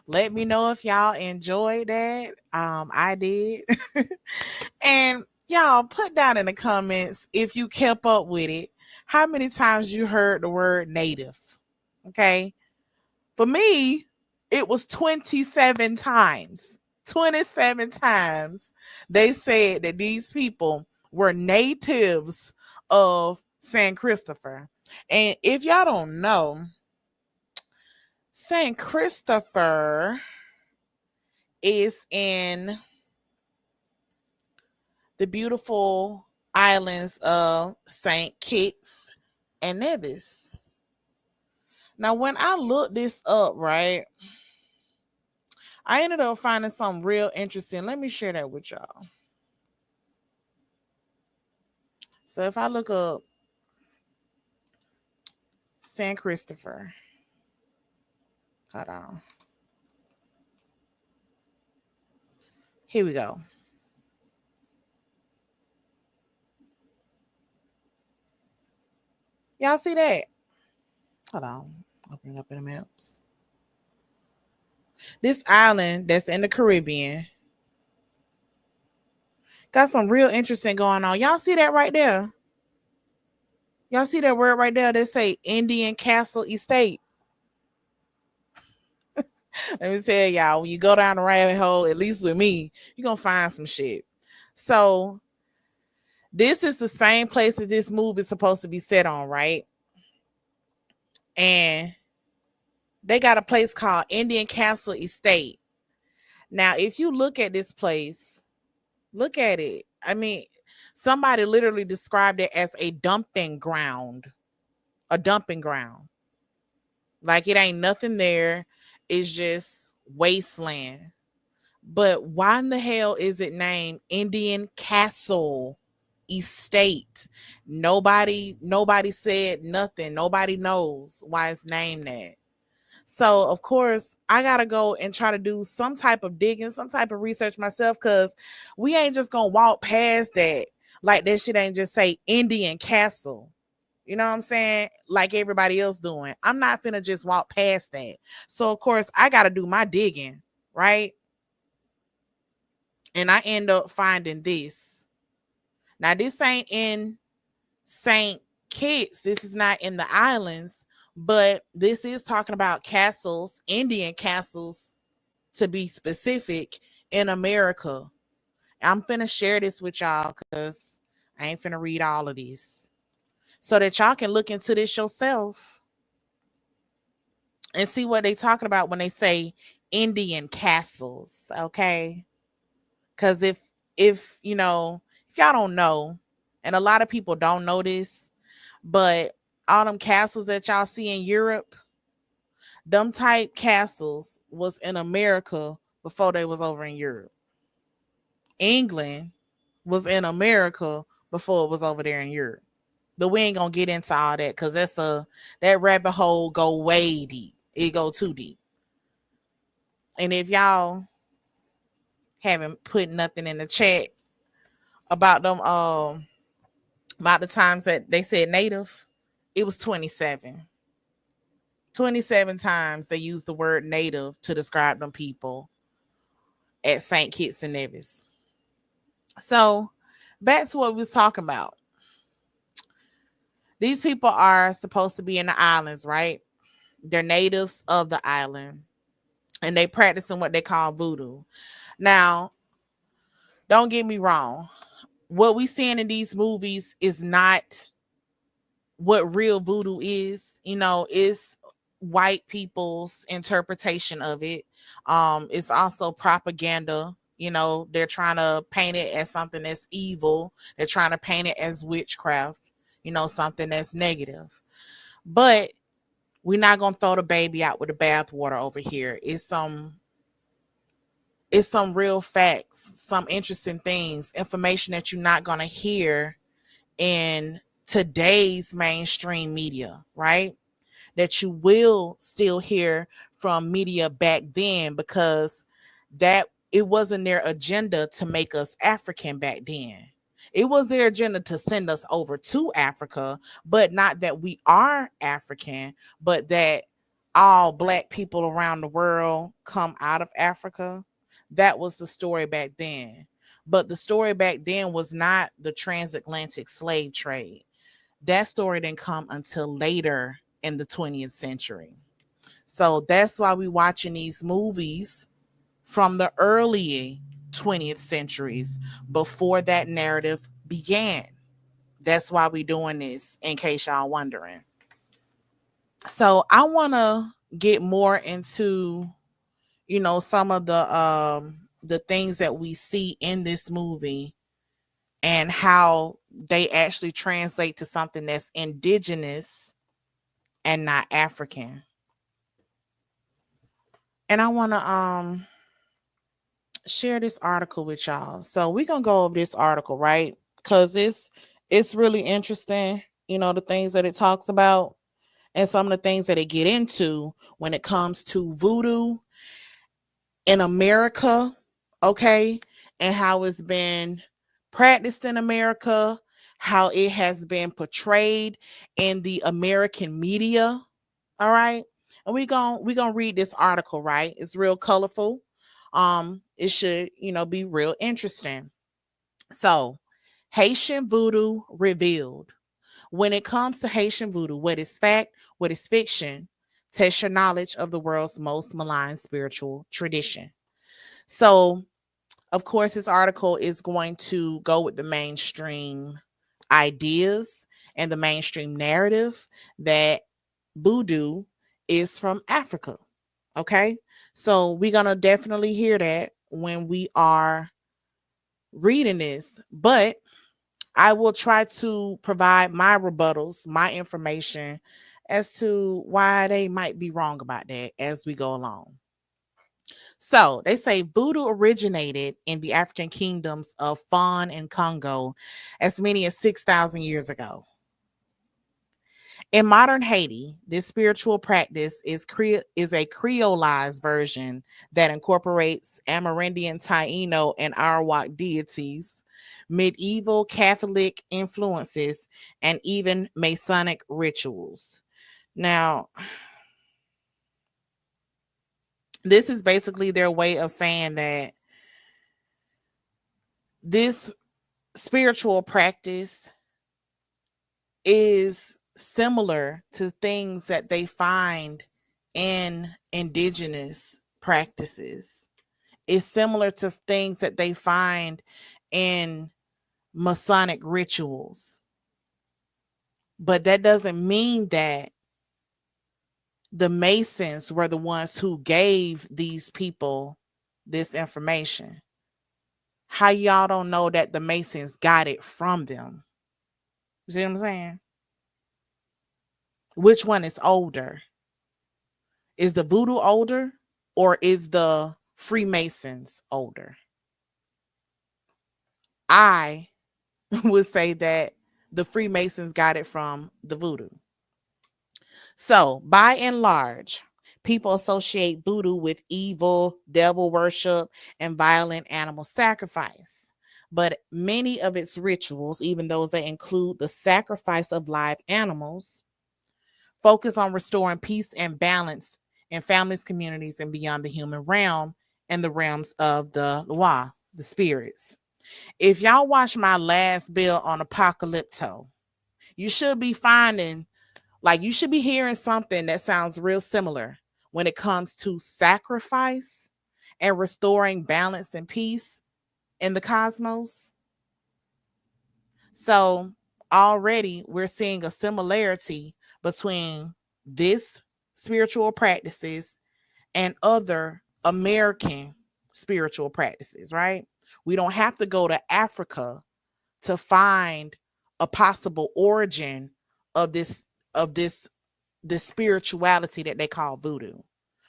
Let me know if y'all enjoyed that. I did. And y'all put down in the comments if you kept up with it. How many times you heard the word native? Okay. For me, it was 27 times. 27 times they said that these people were natives of San Christopher. And if y'all don't know, San Christopher is in the beautiful islands of St. Kitts and Nevis. Now, when I looked this up, right, I ended up finding something real interesting. Let me share that with y'all. So, if I look up San Christopher, hold on. Here we go. Y'all see that? Hold on. Open it up in the maps. This island that's in the Caribbean got some real interesting going on. Y'all see that right there? Y'all see that word right there that say Indian Castle Estate? Let me tell y'all, when you go down the rabbit hole, at least with me, you're going to find some shit. So, this is the same place that this movie is supposed to be set on, right? And they got a place called Indian Castle Estate. Now, if you look at this place, look at it. I mean, somebody literally described it as a dumping ground. A dumping ground. Like it ain't nothing there. It's just wasteland. But why in the hell is it named Indian Castle Estate? Nobody said nothing. Nobody knows why it's named that. So of course I gotta go and try to do some type of digging, some type of research myself, because we ain't just gonna walk past that. Like that shit ain't just say Indian Castle. You know what I'm saying? Like everybody else doing. I'm not finna just walk past that. So of course I gotta do my digging, right? And I end up finding this. Now, this ain't in St. Kitts. This is not in the islands, but this is talking about castles, Indian castles to be specific, in America. I'm finna share this with y'all because I ain't finna read all of these. So that y'all can look into this yourself and see what they talking about when they say Indian castles, okay? Because if you know, if y'all don't know, and a lot of people don't know this, but all them castles that y'all see in Europe, them type castles was in America before they was over in Europe. England was in America before it was over there in Europe. But we ain't gonna get into all that because that rabbit hole go way deep. It go too deep. And if y'all haven't put nothing in the chat about them about the times that they said native, it was 27. 27 times they used the word native to describe them people at St. Kitts and Nevis. So back to what we was talking about. These people are supposed to be in the islands, right? They're natives of the island and they practicing what they call voodoo. Now, don't get me wrong. What we seeing in these movies is not what real voodoo is. You know, it's white people's interpretation of it. It's also propaganda. You know, they're trying to paint it as something that's evil. They're trying to paint it as witchcraft, you know, something that's negative. But we're not gonna throw the baby out with the bathwater over here. It's some real facts, some interesting things, information that you're not gonna hear in today's mainstream media, right? That you will still hear from media back then, because that it wasn't their agenda to make us African back then. It was their agenda to send us over to Africa, but not that we are African, but that all black people around the world come out of Africa. That was the story back then. But the story back then was not the transatlantic slave trade. That story didn't come until later in the 20th century. So that's why we watching these movies from the early 20th centuries before that narrative began. That's why we doing this, in case y'all wondering. So I want to get more into, some of the things that we see in this movie and how they actually translate to something that's indigenous and not African. And I want to share this article with y'all. So we're gonna go over this article, right? Because it's really interesting, the things that it talks about and some of the things that it get into when it comes to voodoo in America, okay, and how it's been practiced in America, how it has been portrayed in the American media. All right. And we gonna read this article, right? It's real colorful. It should, be real interesting. So, Haitian voodoo revealed. When it comes to Haitian voodoo, what is fact, what is fiction, test your knowledge of the world's most maligned spiritual tradition. So, of course, this article is going to go with the mainstream ideas and the mainstream narrative that voodoo is from Africa. Okay. So we're going to definitely hear that when we are reading this, but I will try to provide my rebuttals, my information as to why they might be wrong about that as we go along. So they say voodoo originated in the African kingdoms of Fawn and Congo as many as 6,000 years ago. In modern Haiti, this spiritual practice is a creolized version that incorporates Amerindian Taino and Arawak deities, medieval Catholic influences, and even Masonic rituals. Now, this is basically their way of saying that this spiritual practice is similar to things that they find in indigenous practices. It's similar to things that they find in Masonic rituals. But that doesn't mean that the Masons were the ones who gave these people this information. How y'all don't know that the Masons got it from them? You see what I'm saying? Which one is older? Is the voodoo older or is the Freemasons older? I would say that the Freemasons got it from the voodoo. So, by and large, people associate voodoo with evil, devil worship, and violent animal sacrifice. But many of its rituals, even those that include the sacrifice of live animals, focus on restoring peace and balance in families, communities, and beyond the human realm and the realms of the Loa, the spirits. If y'all watch my last bill on Apocalypto, you should be finding, you should be hearing something that sounds real similar when it comes to sacrifice and restoring balance and peace in the cosmos. So already we're seeing a similarity between this spiritual practices and other American spiritual practices, right? We don't have to go to Africa to find a possible origin of this spirituality that they call voodoo.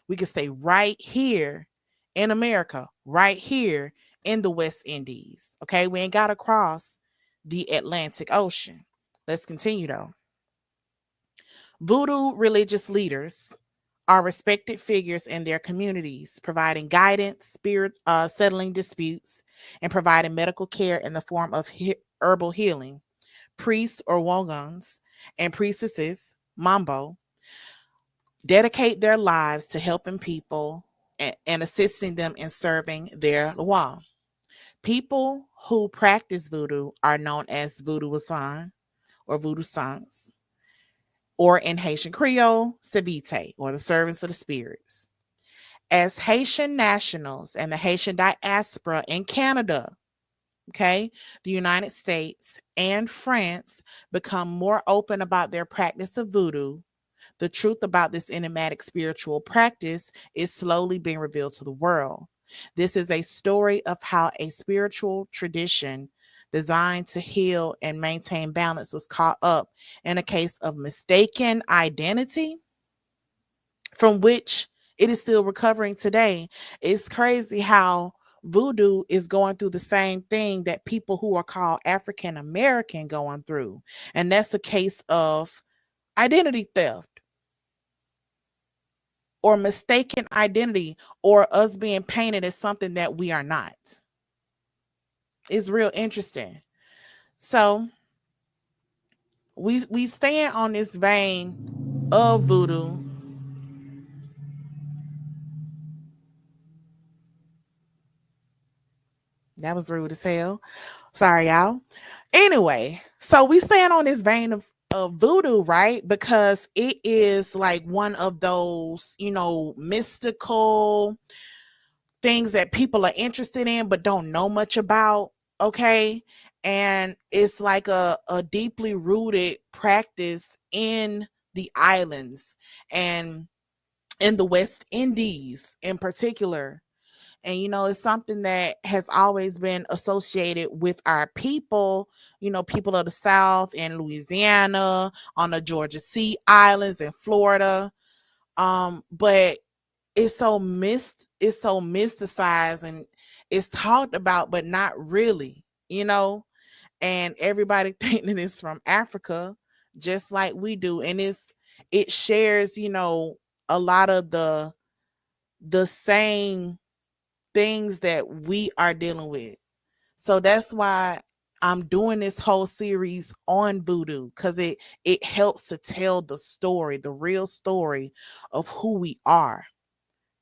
We can stay right here in America, right here in the West Indies. Okay, we ain't got to cross the Atlantic Ocean. Let's continue though. Voodoo religious leaders are respected figures in their communities, providing guidance, settling disputes, and providing medical care in the form of herbal healing. Priests or wogons and priestesses, mambo, dedicate their lives to helping people and assisting them in serving their loi. People who practice voodoo are known as voodooisans or voodoo sans, or in Haitian Creole, Savite, or the servants of the spirits. As Haitian nationals and the Haitian diaspora in Canada, okay, the United States and France become more open about their practice of voodoo, the truth about this enigmatic spiritual practice is slowly being revealed to the world. This is a story of how a spiritual tradition designed to heal and maintain balance was caught up in a case of mistaken identity from which it is still recovering today. It's crazy how voodoo is going through the same thing that people who are called African American going through. And that's a case of identity theft or mistaken identity or us being painted as something that we are not. It's real interesting. So we stand on this vein of voodoo. That was rude as hell. Sorry, y'all. Anyway, so we stand on this vein of voodoo, right? Because it is like one of those, mystical things that people are interested in but don't know much about. Okay. And it's like a deeply rooted practice in the islands and in the West Indies in particular. And, it's something that has always been associated with our people, people of the South in Louisiana, on the Georgia Sea Islands in Florida. But it's so mysticized and it's talked about, but not really, and everybody thinking it's from Africa, just like we do. And it shares, a lot of the same things that we are dealing with. So that's why I'm doing this whole series on voodoo, because it helps to tell the story, the real story of who we are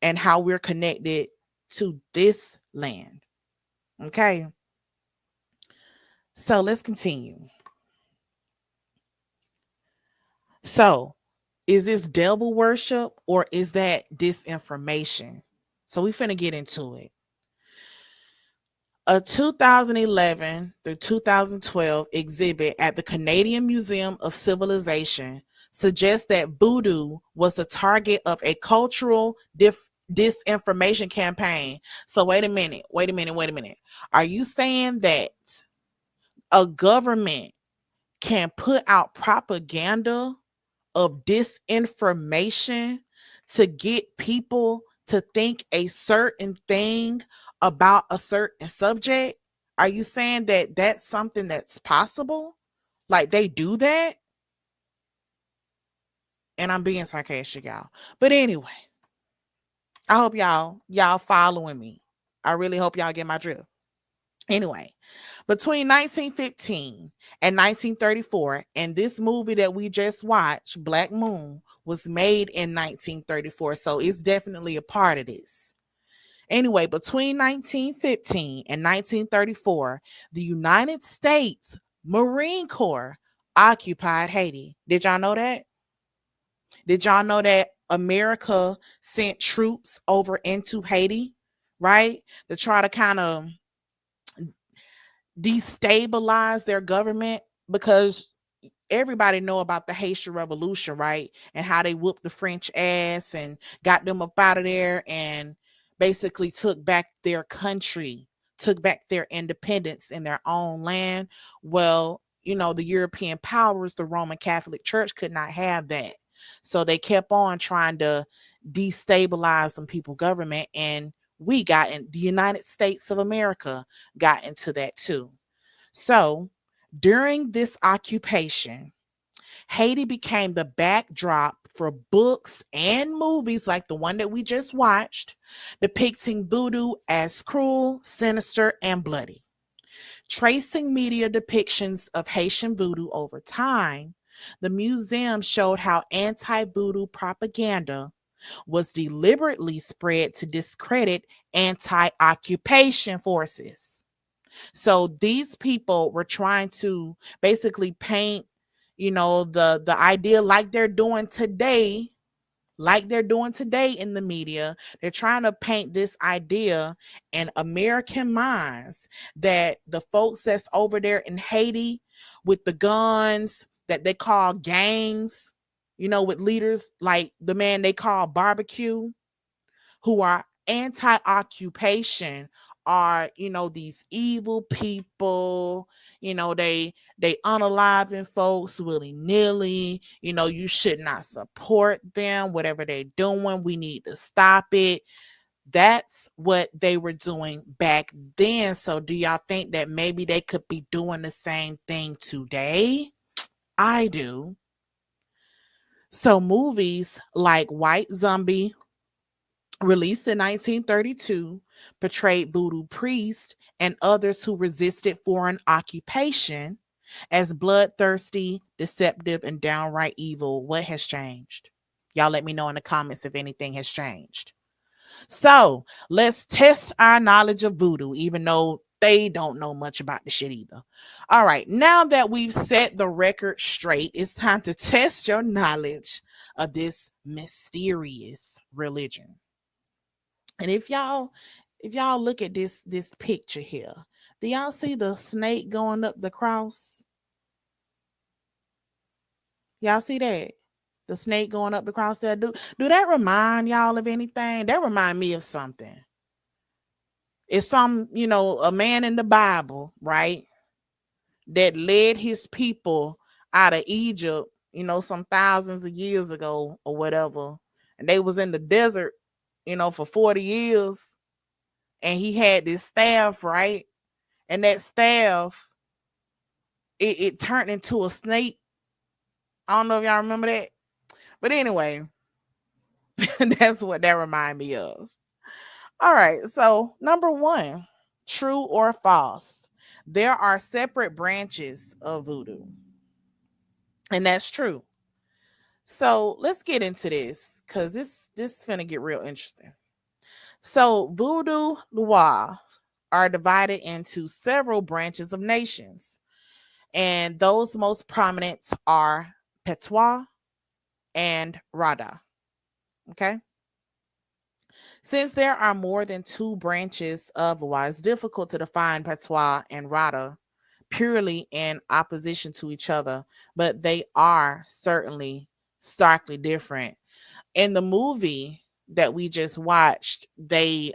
and how we're connected to this land. Okay. So let's continue. So, is this devil worship or is that disinformation? So we finna get into it. A 2011 through 2012 exhibit at the Canadian Museum of Civilization suggests that voodoo was the target of a cultural disinformation campaign. So wait a minute. Are you saying that a government can put out propaganda of disinformation to get people to think a certain thing about a certain subject? Are you saying that that's something that's possible? Like they do that? And I'm being sarcastic, y'all. But anyway, I hope y'all following me. I really hope y'all get my drift. Anyway, between 1915 and 1934, and this movie that we just watched, Black Moon, was made in 1934. So it's definitely a part of this. Anyway, between 1915 and 1934, the United States Marine Corps occupied Haiti. Did y'all know that? Did y'all know that America sent troops over into Haiti, right? To try to kind of destabilize their government, because everybody know about the Haitian Revolution, right? And how they whooped the French ass and got them up out of there and basically took back their country, took back their independence in their own land. Well, the European powers, the Roman Catholic Church, could not have that. So they kept on trying to destabilize some people's government, and we got in the United States of America got into that too. So during this occupation, Haiti became the backdrop for books and movies like the one that we just watched, depicting voodoo as cruel, sinister, and bloody. Tracing media depictions of Haitian voodoo over time, the museum showed how anti voodoo propaganda was deliberately spread to discredit anti occupation forces. So these people were trying to basically paint, the idea like they're doing today in the media. They're trying to paint this idea in American minds that the folks that's over there in Haiti with the guns that they call gangs, with leaders like the man they call barbecue, who are anti-occupation, are these evil people. They unaliving folks willy-nilly. You should not support them. Whatever they're doing, we need to stop it. That's what they were doing back then. So do y'all think that maybe they could be doing the same thing today? I do. So movies like White Zombie, released in 1932, portrayed voodoo priests and others who resisted foreign occupation as bloodthirsty, deceptive, and downright evil. What has changed? Y'all let me know in the comments if anything has changed. So let's test our knowledge of voodoo, even though they don't know much about the shit either. All right, now that we've set the record straight, it's time to test your knowledge of this mysterious religion. And if y'all look at this picture here, do y'all see the snake going up the cross? Y'all see that? The snake going up the cross there. Do that remind y'all of anything? That remind me of something. It's a man in the Bible, right? That led his people out of Egypt, some thousands of years ago or whatever. And they was in the desert, for 40 years. And he had this staff, right? And that staff, it turned into a snake. I don't know if y'all remember that. But anyway, that's what that remind me of. All right, so number one, true or false. There are separate branches of voodoo. And that's true. So let's get into this because this is gonna get real interesting. So voodoo noir are divided into several branches of nations. And those most prominent are Patois and Rada. Okay. Since there are more than two branches of Wa, it's difficult to define Patois and Rada purely in opposition to each other, but they are certainly starkly different. In the movie that we just watched, they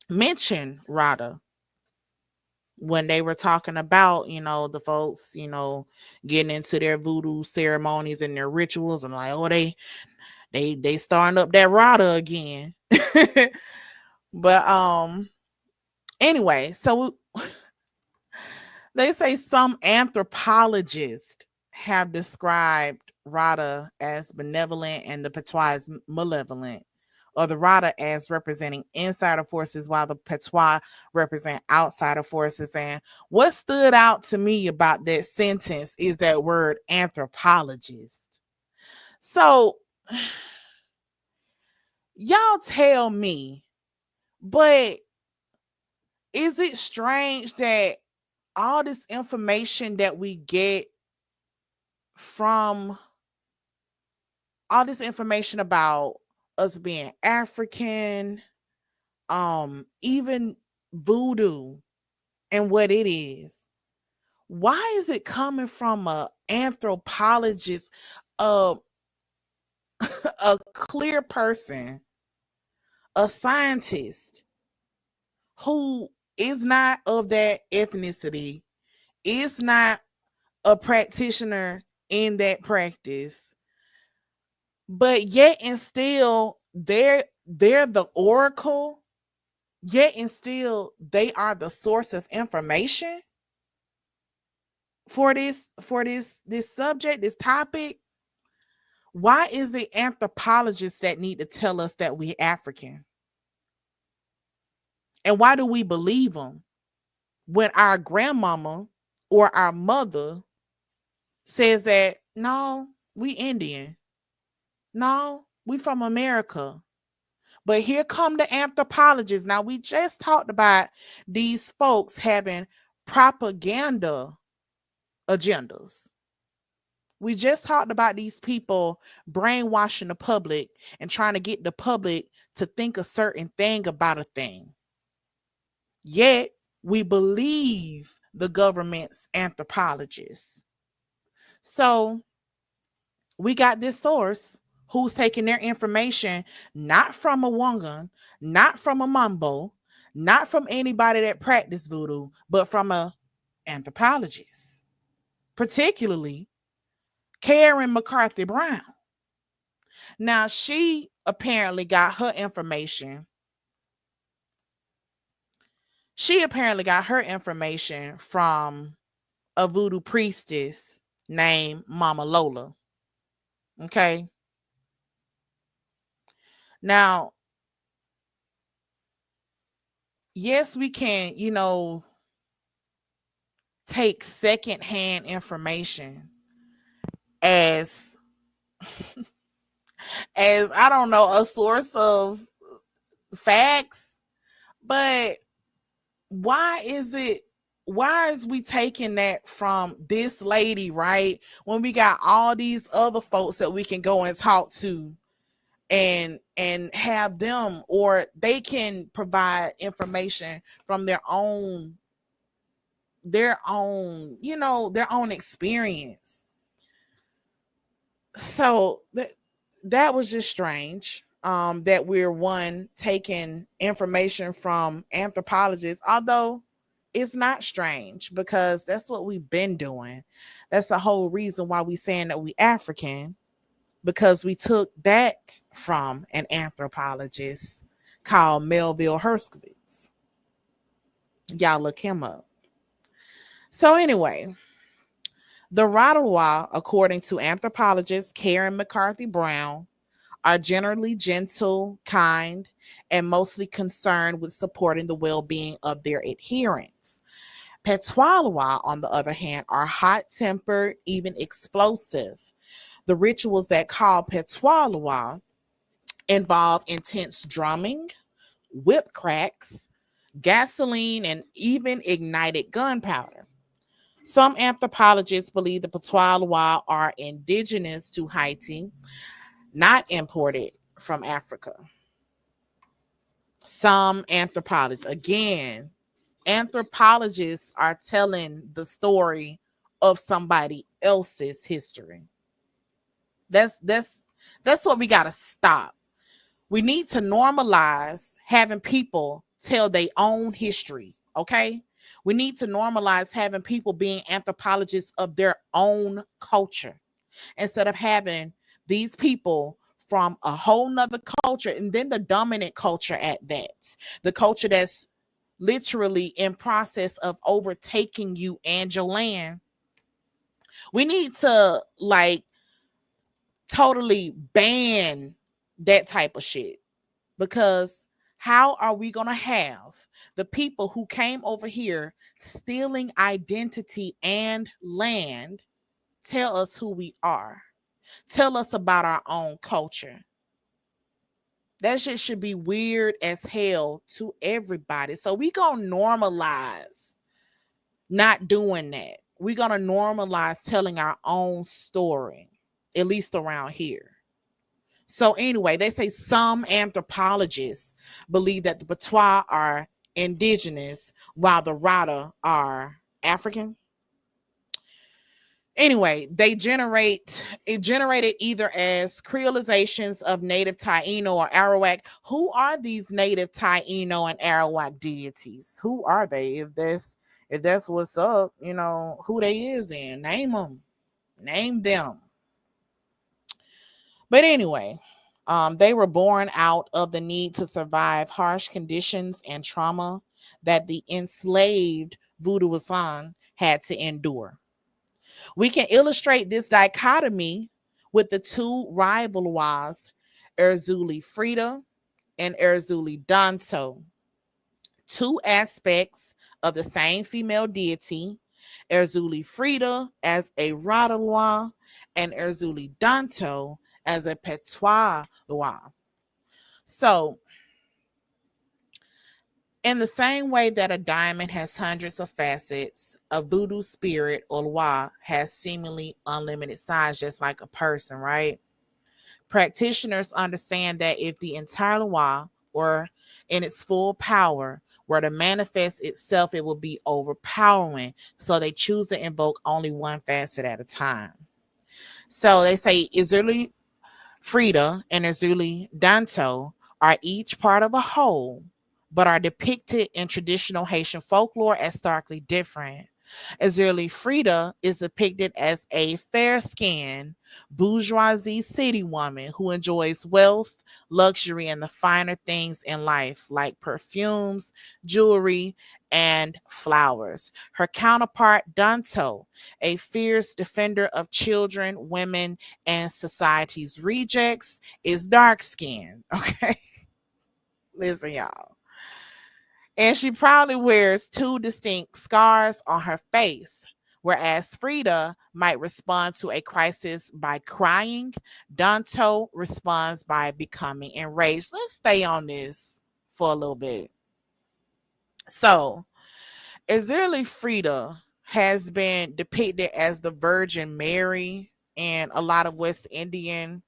mentioned Rada when they were talking about, the folks, getting into their voodoo ceremonies and their rituals, and like, oh, they starting up that Rada again. But anyway, so they say some anthropologists have described Rada as benevolent and the Patois as malevolent, or the Rada as representing insider forces while the Patois represent outsider forces. And what stood out to me about that sentence is that word anthropologist. So y'all tell me, but is it strange that all this information that we get from all this information about us being African, even voodoo and what it is, why is it coming from a anthropologist, a a clear person, a scientist who is not of that ethnicity, is not a practitioner in that practice, but yet and still they're the oracle, yet and still they are the source of information for this subject, this topic. Why is it anthropologists that need to tell us that we're African? And why do we believe them? when our grandmama or our mother says that, no, we Indian. No, we from America. But here come the anthropologists. Now, we just talked about these folks having propaganda agendas. We just talked about these people brainwashing the public and trying to get the public to think a certain thing about a thing. Yet, we believe the government's anthropologists. So, we got this source who's taking their information not from a Wongan, not from a Mumbo, not from anybody that practiced voodoo, but from a anthropologist, particularly Karen McCarthy Brown. Now, she apparently got her information. She apparently got her information from a voodoo priestess named Mama Lola. Okay. Now, yes, we can, take secondhand information as as I don't know, a source of facts, but why is we taking that from this lady, right? When we got all these other folks that we can go and talk to and have them, or they can provide information from their own experience. So that was just strange. That we're one taking information from anthropologists, although it's not strange because that's what we've been doing. That's the whole reason why we saying that we African, because we took that from an anthropologist called Melville Herskowitz. Y'all look him up. So anyway, the Radawa, according to anthropologist Karen McCarthy Brown, are generally gentle, kind, and mostly concerned with supporting the well-being of their adherents. Petwalawa, on the other hand, are hot-tempered, even explosive. The rituals that call Petwalawa involve intense drumming, whip cracks, gasoline, and even ignited gunpowder. Some anthropologists believe the Petwalawa are indigenous to Haiti, not imported from Africa. Some anthropologists, again, anthropologists are telling the story of somebody else's history. That's what we got to stop. We need to normalize having people tell their own history, okay? We need to normalize having people being anthropologists of their own culture instead of having these people from a whole nother culture, and then the dominant culture at that, the culture that's literally in process of overtaking you and your land. We need to totally ban that type of shit, because how are we going to have the people who came over here stealing identity and land tell us who we are, tell us about our own culture? That shit should be weird as hell to everybody. So we gonna normalize not doing that. We gonna normalize telling our own story, at least around here. So anyway, they say some anthropologists believe that the Patois are indigenous while the Rada are African. Anyway, it generated either as creolizations of native Taino or Arawak. Who are these native Taino and Arawak deities? Who are they? If that's what's up, who they is, then name them. Name them. But anyway, they were born out of the need to survive harsh conditions and trauma that the enslaved voodooisan had to endure. We can illustrate this dichotomy with the two rival was Erzuli Frida and Erzuli Danto. two aspects of the same female deity, Erzuli Frida as a Radalois and Erzuli Danto as a Petois Lois. So, in the same way that a diamond has hundreds of facets, a voodoo spirit or Lois has seemingly unlimited size, just like a person, right? Practitioners understand that if the entire Lois, or in its full power, were to manifest itself, it would be overpowering. So they choose to invoke only one facet at a time. So they say Izuli Frida and Izuli Danto are each part of a whole, but are depicted in traditional Haitian folklore as starkly different. Azurli Frida is depicted as a fair-skinned bourgeoisie city woman who enjoys wealth, luxury, and the finer things in life, like perfumes, jewelry, and flowers. Her counterpart, Danto, a fierce defender of children, women, and society's rejects, is dark-skinned. Okay, listen, y'all. And she probably wears two distinct scars on her face. Whereas Frida might respond to a crisis by crying, Danto responds by becoming enraged. Let's stay on this for a little bit. So, Azurli Frida has been depicted as the Virgin Mary in a lot of West Indian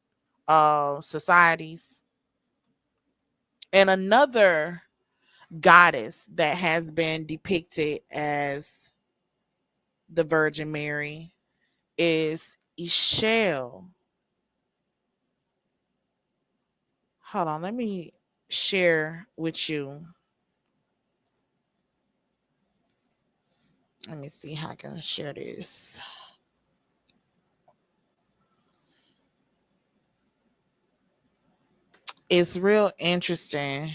societies. And another goddess that has been depicted as the Virgin Mary is Ishel. Hold on, let me share with you. Let me see how I can share this. It's real interesting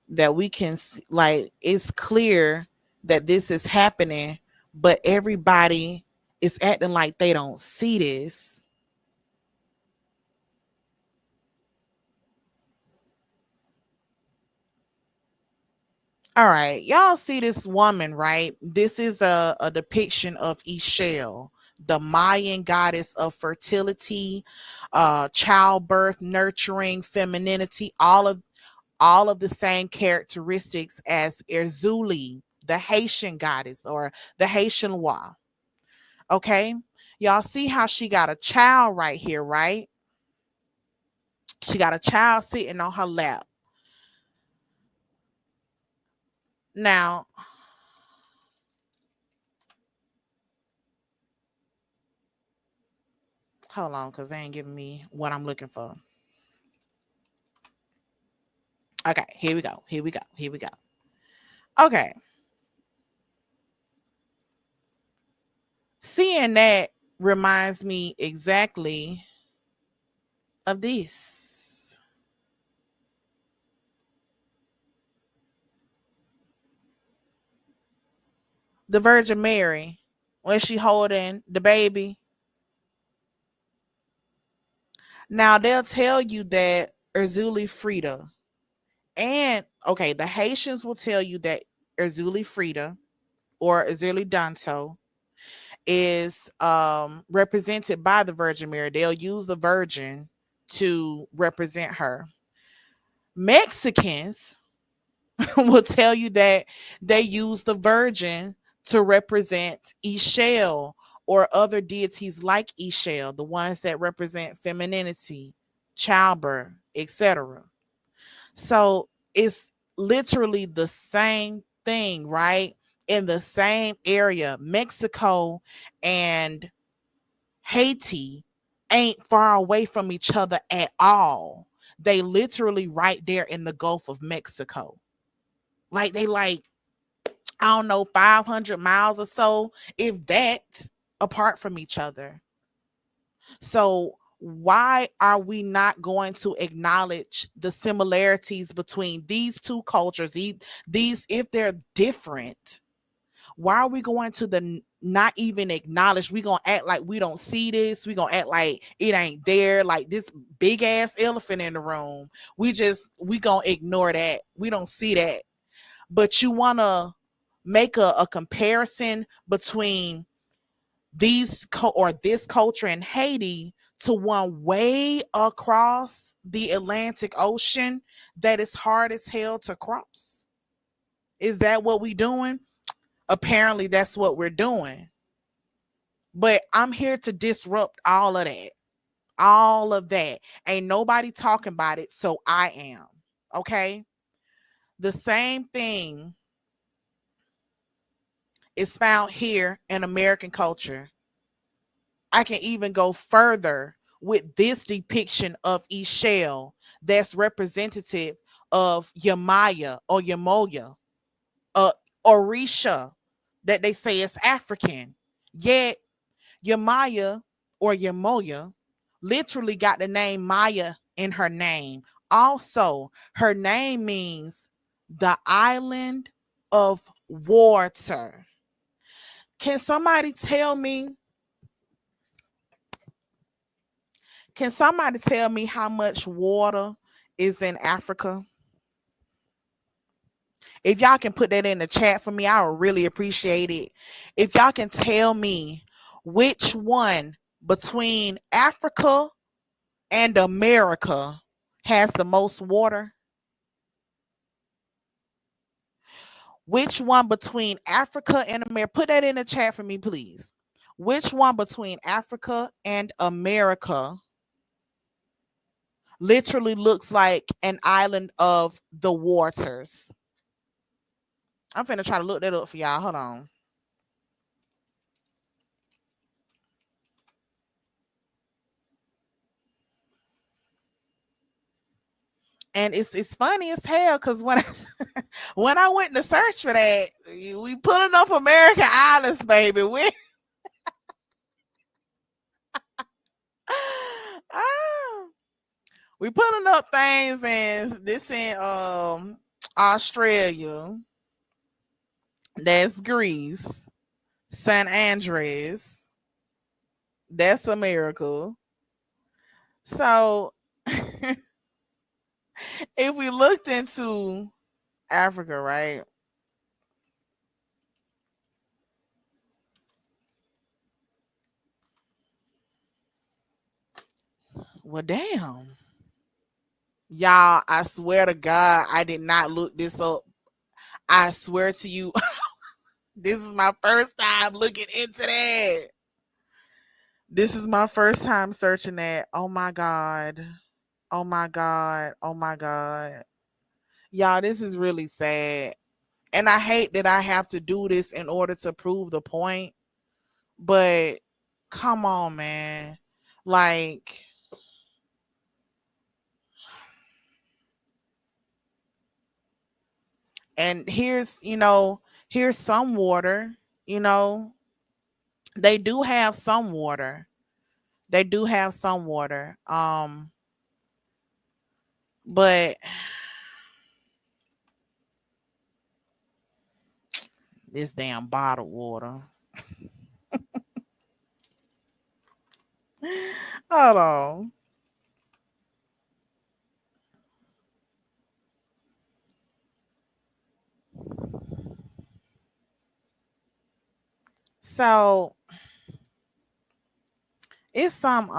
that we can like it's clear that this is happening, but everybody is acting like they don't see this. All right, y'all see this woman, right? This is a depiction of Ishel, the Mayan goddess of fertility, childbirth, nurturing, femininity, all of the same characteristics as Erzuli, the Haitian goddess or the Haitian Loa. Okay, y'all see how she got a child right here, right? She got a child sitting on her lap. Now, hold on, because they ain't giving me what I'm looking for. Okay, here we go. Here we go. Here we go. Okay. Seeing that reminds me exactly of this. The Virgin Mary, when she holding the baby. Now they'll tell you that Erzuli Frida and okay, the Haitians will tell you that Erzuli Frida or Erzuli Danto is represented by the Virgin Mary. They'll use the Virgin to represent her. Mexicans will tell you that they use the Virgin to represent Ishel or other deities like Ishel, the ones that represent femininity, childbirth, etc. So it's literally the same thing, right? In the same area, Mexico and Haiti ain't far away from each other at all. They literally right there in the Gulf of Mexico. Like they like, I don't know, 500 miles or so, if that, apart from each other. So why are we not going to acknowledge the similarities between these two cultures? These if they're different, why are we going to the not even acknowledge? We gonna act like we don't see this. We gonna act like it ain't there, like this big ass elephant in the room. We gonna ignore that. We don't see that. but you want to make a comparison between or this culture in Haiti to one way across the Atlantic Ocean that is hard as hell to cross. Is that what we doing? Apparently that's what we're doing. But I'm here to disrupt all of that. All of that. Ain't nobody talking about it, so I am. Okay? The same thing is found here in American culture. I can even go further with this depiction of Ishel that's representative of Yamaya or Yamoya, uh, Orisha, that they say is African. Yet Yamaya or Yamoya literally got the name Maya in her name. Also, her name means the island of water. Can somebody tell me? Can somebody tell me how much water is in Africa? If y'all can put that in the chat for me, I would really appreciate it. If y'all can tell me which one between Africa and America has the most water? Which one between Africa and America? Put that in the chat for me, please. Which one between Africa and America literally looks like an island of the waters? I'm finna try to look that up for y'all. Hold on. And it's funny as hell because when when I went to search for that, we pulling up American Islands, baby. Ah, we pulling up things, and this in Australia. That's Greece. St. Andreas. That's America. So if we looked into Africa, right? Well, damn. Y'all, I swear to God, I did not look this up. I swear to you, this is my first time looking into that. This is my first time searching that. Oh my God. Oh my God. Oh my God. Y'all, this is really sad. And I hate that I have to do this in order to prove the point. But come on, man. Like, and here's some water, you know. They do have some water. They do have some water. But this damn bottled water. Hold on. So it's some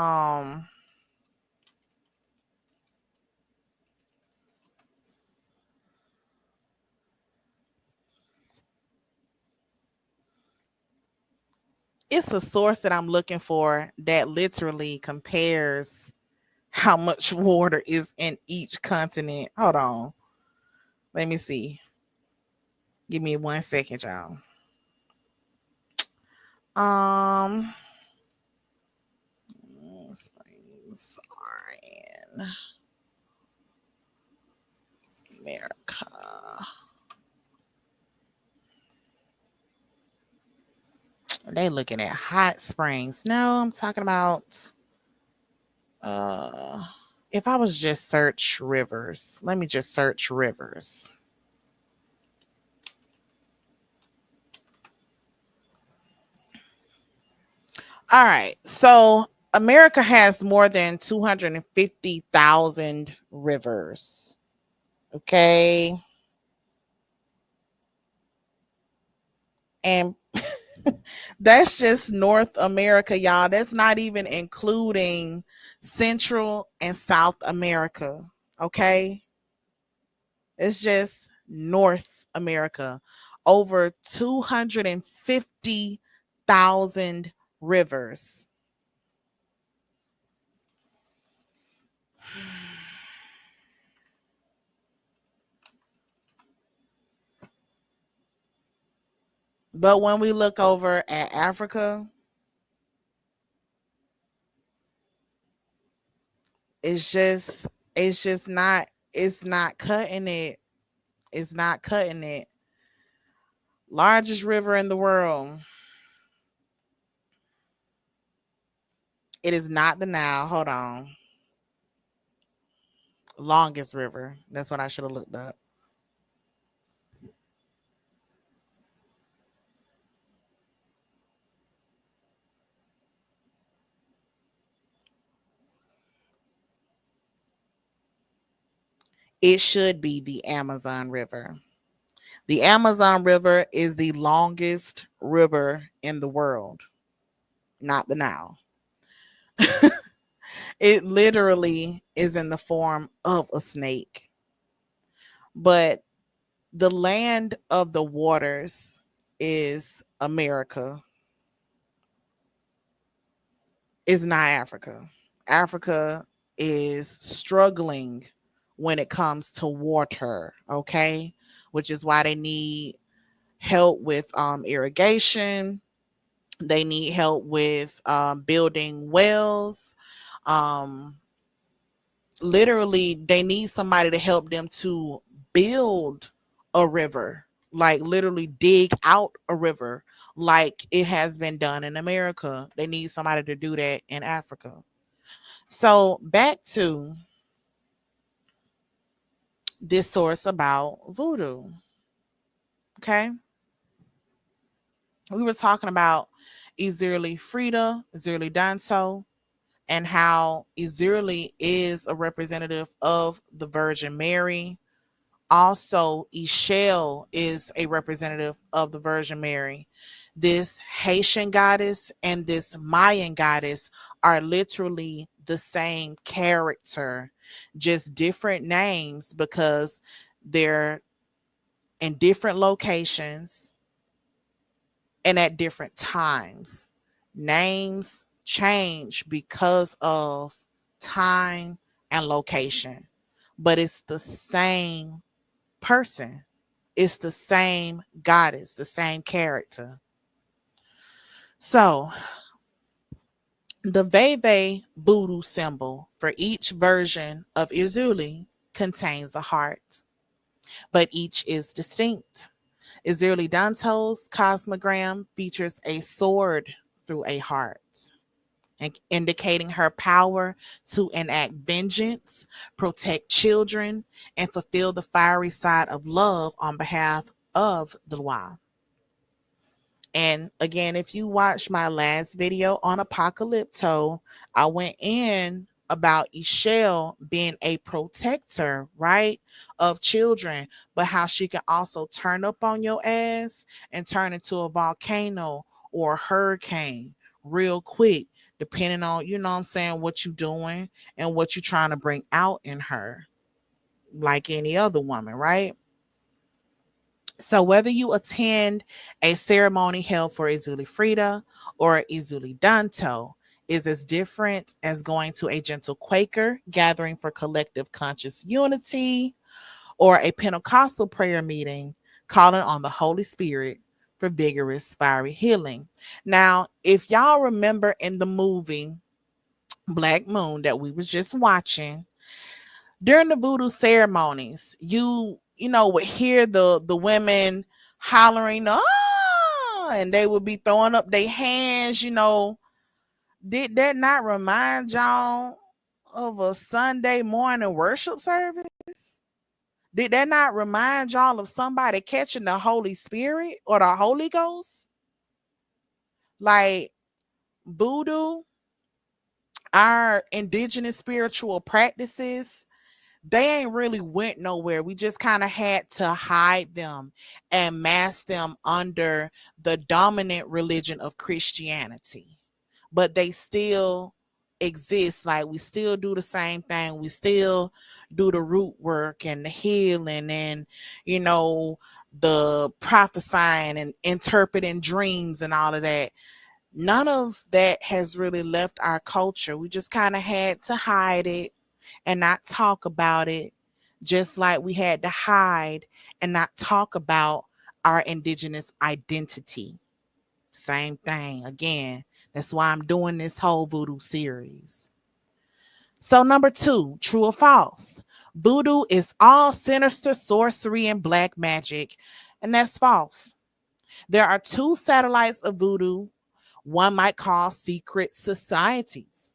it's a source that I'm looking for that literally compares how much water is in each continent. Hold on. Let me see. Give me 1 second, y'all. Um Springs are in America. They looking at hot springs. No, I'm talking about uh if I was just search rivers. Let me just search rivers. All right. So America has more than 250,000 rivers. Okay. And that's just North America, y'all. That's not even including Central and South America. Okay. It's just North America. Over 250,000 rivers. But when we look over at Africa, it's just not it's not cutting it. It's not cutting it. Largest river in the world. It is not the Nile. Hold on. Longest river. That's what I should have looked up. It should be the Amazon River. The Amazon River is the longest river in the world, not the Nile. It literally is in the form of a snake. But the land of the waters is America, is not Africa. Africa is struggling when it comes to water, okay? Which is why they need help with irrigation. They need help with building wells. Um, Literally, they need somebody to help them to build a river, like literally dig out a river, like it has been done in America. They need somebody to do that in Africa. So, back to this source about voodoo. Okay. We were talking about Ezerli Frida, Ezerli Danto, and how Ezerli is a representative of the Virgin Mary. Also, Ishel is a representative of the Virgin Mary. This Haitian goddess and this Mayan goddess are literally the same character, just different names because they're in different locations and at different times. Names change because of time and location, but it's the same person. It's the same goddess, the same character. So, the Veve voodoo symbol for each version of Izuli contains a heart, but each is distinct. Izuli Danto's cosmogram features a sword through a heart, indicating her power to enact vengeance, protect children, and fulfill the fiery side of love on behalf of the Loa. And again, if you watched my last video on Apocalypto, I went in about Ishel being a protector, right, of children, but how she can also turn up on your ass and turn into a volcano or a hurricane real quick, depending on, you know what I'm saying, what you doing and what you trying to bring out in her, like any other woman, right? So whether you attend a ceremony held for Izuli Frida or Izuli Danto is as different as going to a gentle Quaker gathering for collective conscious unity or a Pentecostal prayer meeting calling on the Holy Spirit for vigorous fiery healing. Now, if y'all remember in the movie Black Moon that we was just watching, during the voodoo ceremonies, you know would hear the women hollering, ah, and they would be throwing up their hands, you know. Did that not remind y'all of a Sunday morning worship service? Did that not remind y'all of somebody catching the Holy Spirit or the Holy Ghost? Like voodoo, our indigenous spiritual practices, they ain't really went nowhere. We just kind of had to hide them and mask them under the dominant religion of Christianity. But they still exist. Like we still do the same thing. We still do the root work and the healing and, you know, the prophesying and interpreting dreams and all of that. None of that has really left our culture. We just kind of had to hide it and not talk about it, just like we had to hide and not talk about our indigenous identity. Same thing. Again, that's why I'm doing this whole voodoo series. So, number two, true or false? Voodoo is all sinister sorcery and black magic, and that's false. There are two satellites of voodoo, one might call secret societies.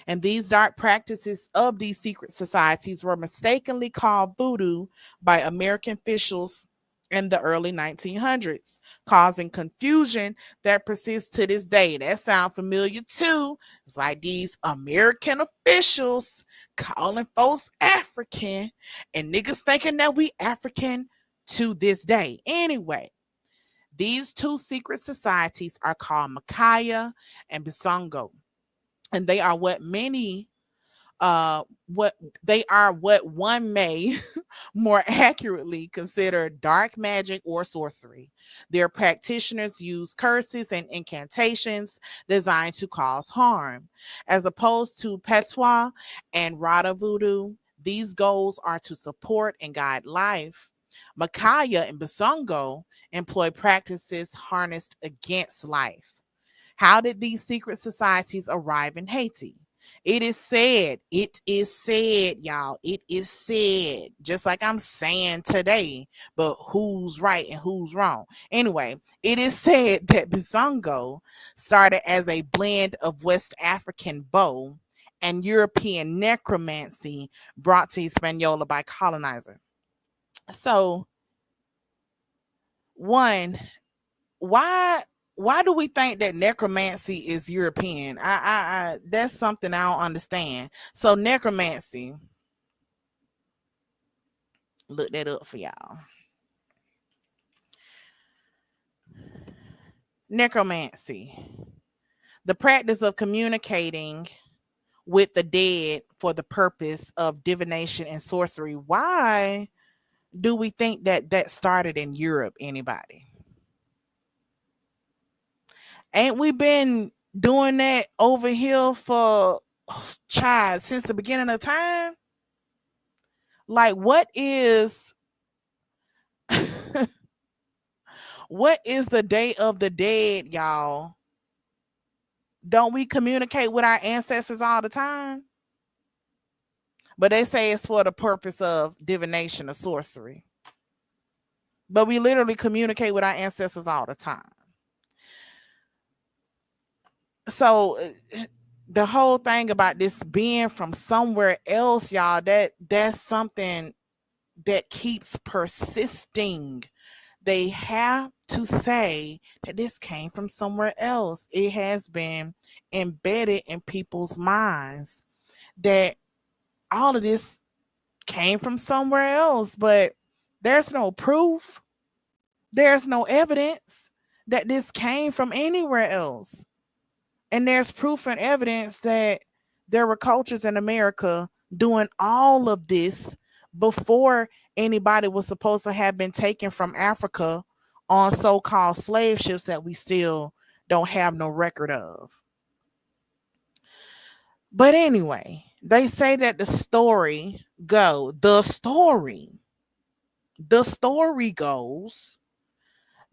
And these dark practices of these secret societies were mistakenly called voodoo by American officials in the early 1900s, causing confusion that persists to this day. That sounds familiar too. It's like these American officials calling folks African and niggas thinking that we African to this day. Anyway, these two secret societies are called Makaya and Bisongo, and they are what what one may more accurately consider dark magic or sorcery. Their practitioners use curses and incantations designed to cause harm. As opposed to patois and rata voodoo, these goals are to support and guide life. Makaya and Basongo employ practices harnessed against life. How did these secret societies arrive in Haiti? Y'all, it is said, just like I'm saying today, but who's right and who's wrong? Anyway, it is said that Bizongo started as a blend of West African bow and European necromancy brought to Hispaniola by colonizer. So, one, why why do we think that necromancy is European? I that's something I don't understand. So necromancy, look that up for y'all. Necromancy, the practice of communicating with the dead for the purpose of divination and sorcery. Why do we think that that started in Europe? Anybody? Ain't we been doing that over here for child since the beginning of time? Like what is the Day of the Dead, y'all? Don't we communicate with our ancestors all the time? But they say it's for the purpose of divination or sorcery. But we literally communicate with our ancestors all the time. So the whole thing about this being from somewhere else, y'all, that's something that keeps persisting. They have to say that this came from somewhere else. It has been embedded in people's minds that all of this came from somewhere else, but there's no proof. There's no evidence that this came from anywhere else. And there's proof and evidence that there were cultures in America doing all of this before anybody was supposed to have been taken from Africa on so-called slave ships that we still don't have no record of. But anyway, they say that the story goes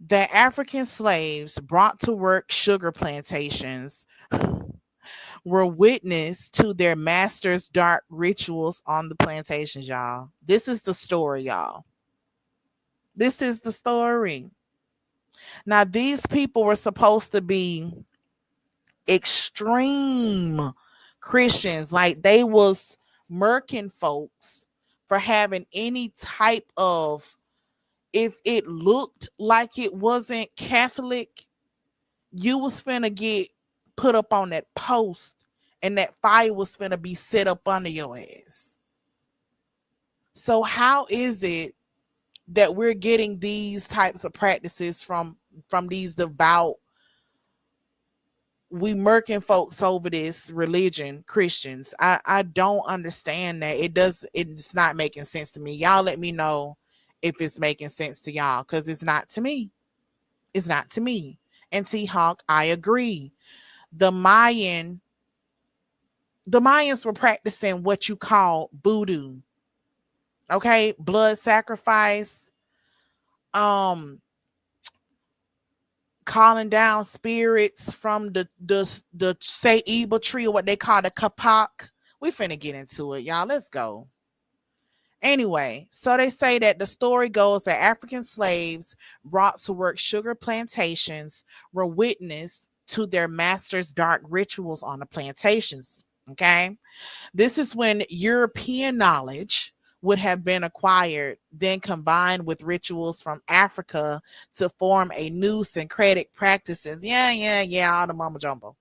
that African slaves brought to work sugar plantations were witness to their master's dark rituals on the plantations, y'all. This is the story, y'all. This is the story. Now, these people were supposed to be extreme Christians, like they was murking folks for having any type of, if it looked like it wasn't Catholic, you was finna get put up on that post and that fire was finna be set up under your ass. So how is it that we're getting these types of practices from these devout, we murking folks over this religion, Christians? I don't understand that. It's not making sense to me. Y'all let me know if it's making sense to y'all, because it's not to me. It's not to me. And T Hawk, I agree. The Mayan the Mayans were practicing what you call voodoo. Okay? Blood sacrifice, um, calling down spirits from the say evil tree, or what they call the kapak. We finna get into it, y'all. Let's go. Anyway, so they say that the story goes that African slaves brought to work sugar plantations were witness to their masters' dark rituals on the plantations. Okay. This is when European knowledge would have been acquired, then combined with rituals from Africa to form a new syncretic practices. Yeah, all the mama jumbo.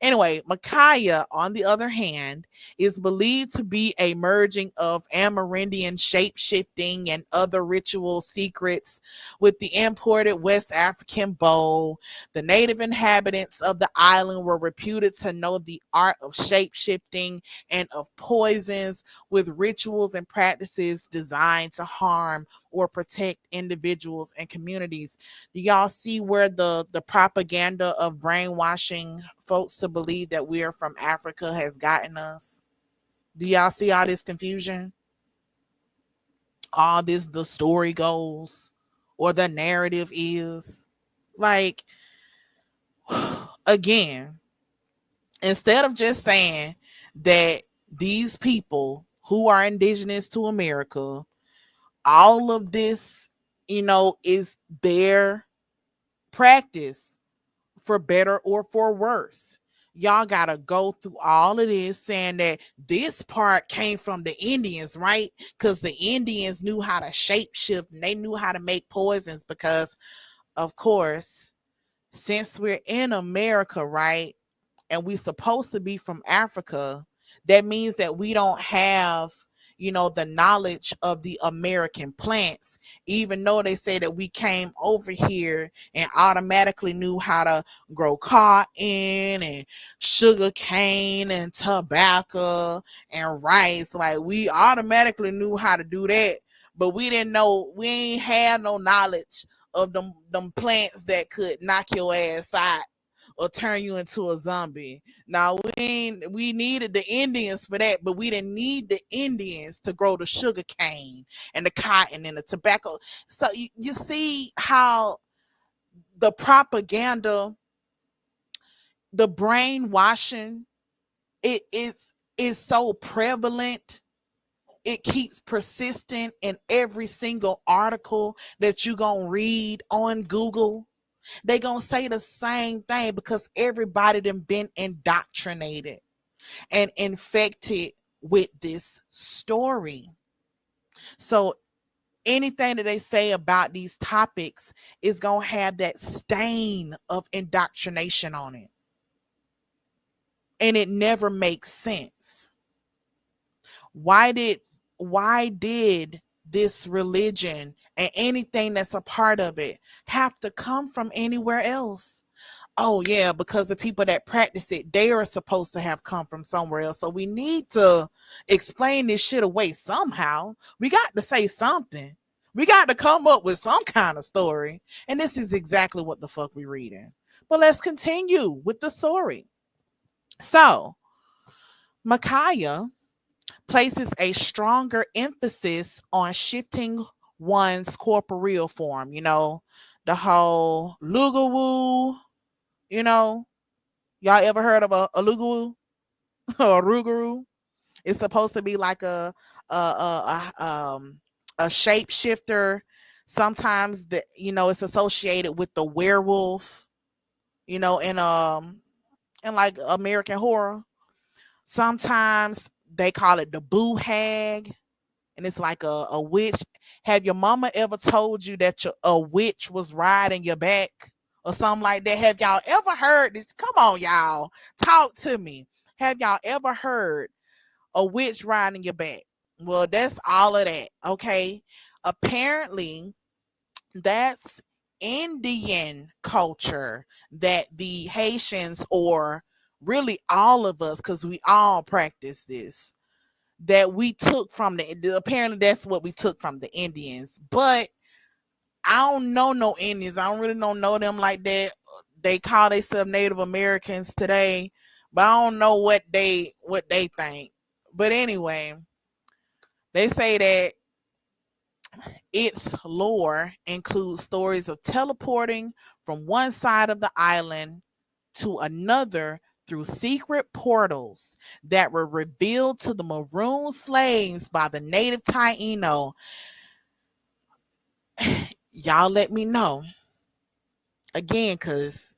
Anyway, Micaiah, on the other hand, is believed to be a merging of Amerindian shape shifting and other ritual secrets with the imported West African bowl. The native inhabitants of the island were reputed to know the art of shape shifting and of poisons, with rituals and practices designed to harm or protect individuals and communities. Do y'all see where the propaganda of brainwashing folks to believe that we are from Africa has gotten us? Do y'all see all this confusion? All this, the story goes, or the narrative is like, again, instead of just saying that these people who are indigenous to America, all of this, is their practice, for better or for worse. Y'all gotta go through all of this saying that this part came from the Indians, right? Because the Indians knew how to shapeshift and they knew how to make poisons. Because, of course, since we're in America, right? And we supposed to be from Africa, that means that we don't have, the knowledge of the American plants, even though they say that we came over here and automatically knew how to grow cotton and sugar cane and tobacco and rice. Like, we automatically knew how to do that, but we didn't know, we ain't had no knowledge of them plants that could knock your ass out or turn you into a zombie. Now, we needed the Indians for that, but we didn't need the Indians to grow the sugar cane and the cotton and the tobacco. So you see how the propaganda, the brainwashing, it is so prevalent. It keeps persistent in every single article that you gonna read on Google. They gonna say the same thing because everybody done been indoctrinated and infected with this story. So anything that they say about these topics is gonna have that stain of indoctrination on it. And it never makes sense. Why did this religion and anything that's a part of it have to come from anywhere else? Oh yeah, because the people that practice it, they are supposed to have come from somewhere else. So we need to explain this shit away somehow. We got to say something. We got to come up with some kind of story. And this is exactly what the fuck we reading. But let's continue with the story. So Micaiah places a stronger emphasis on shifting one's corporeal form, the whole Lugawoo, you know, y'all ever heard of a Lugawoo or a Rougarou? It's supposed to be like a shapeshifter. Sometimes it's associated with the werewolf, in like American horror. Sometimes they call it the boo hag, and it's like a witch. Have your mama ever told you that a witch was riding your back or something like that? Have y'all ever heard this? Come on, y'all. Talk to me. Have y'all ever heard a witch riding your back? Well, that's all of that. Okay. Apparently, that's Indian culture that the Haitians, or really all of us, because we all practice this, that we took from apparently that's what we took from the Indians. But I don't know no Indians. I don't really don't know them like that. They call themselves Native Americans today, but I don't know what they think. But anyway, they say that its lore includes stories of teleporting from one side of the island to another through secret portals that were revealed to the maroon slaves by the native Taino. Y'all let me know again, because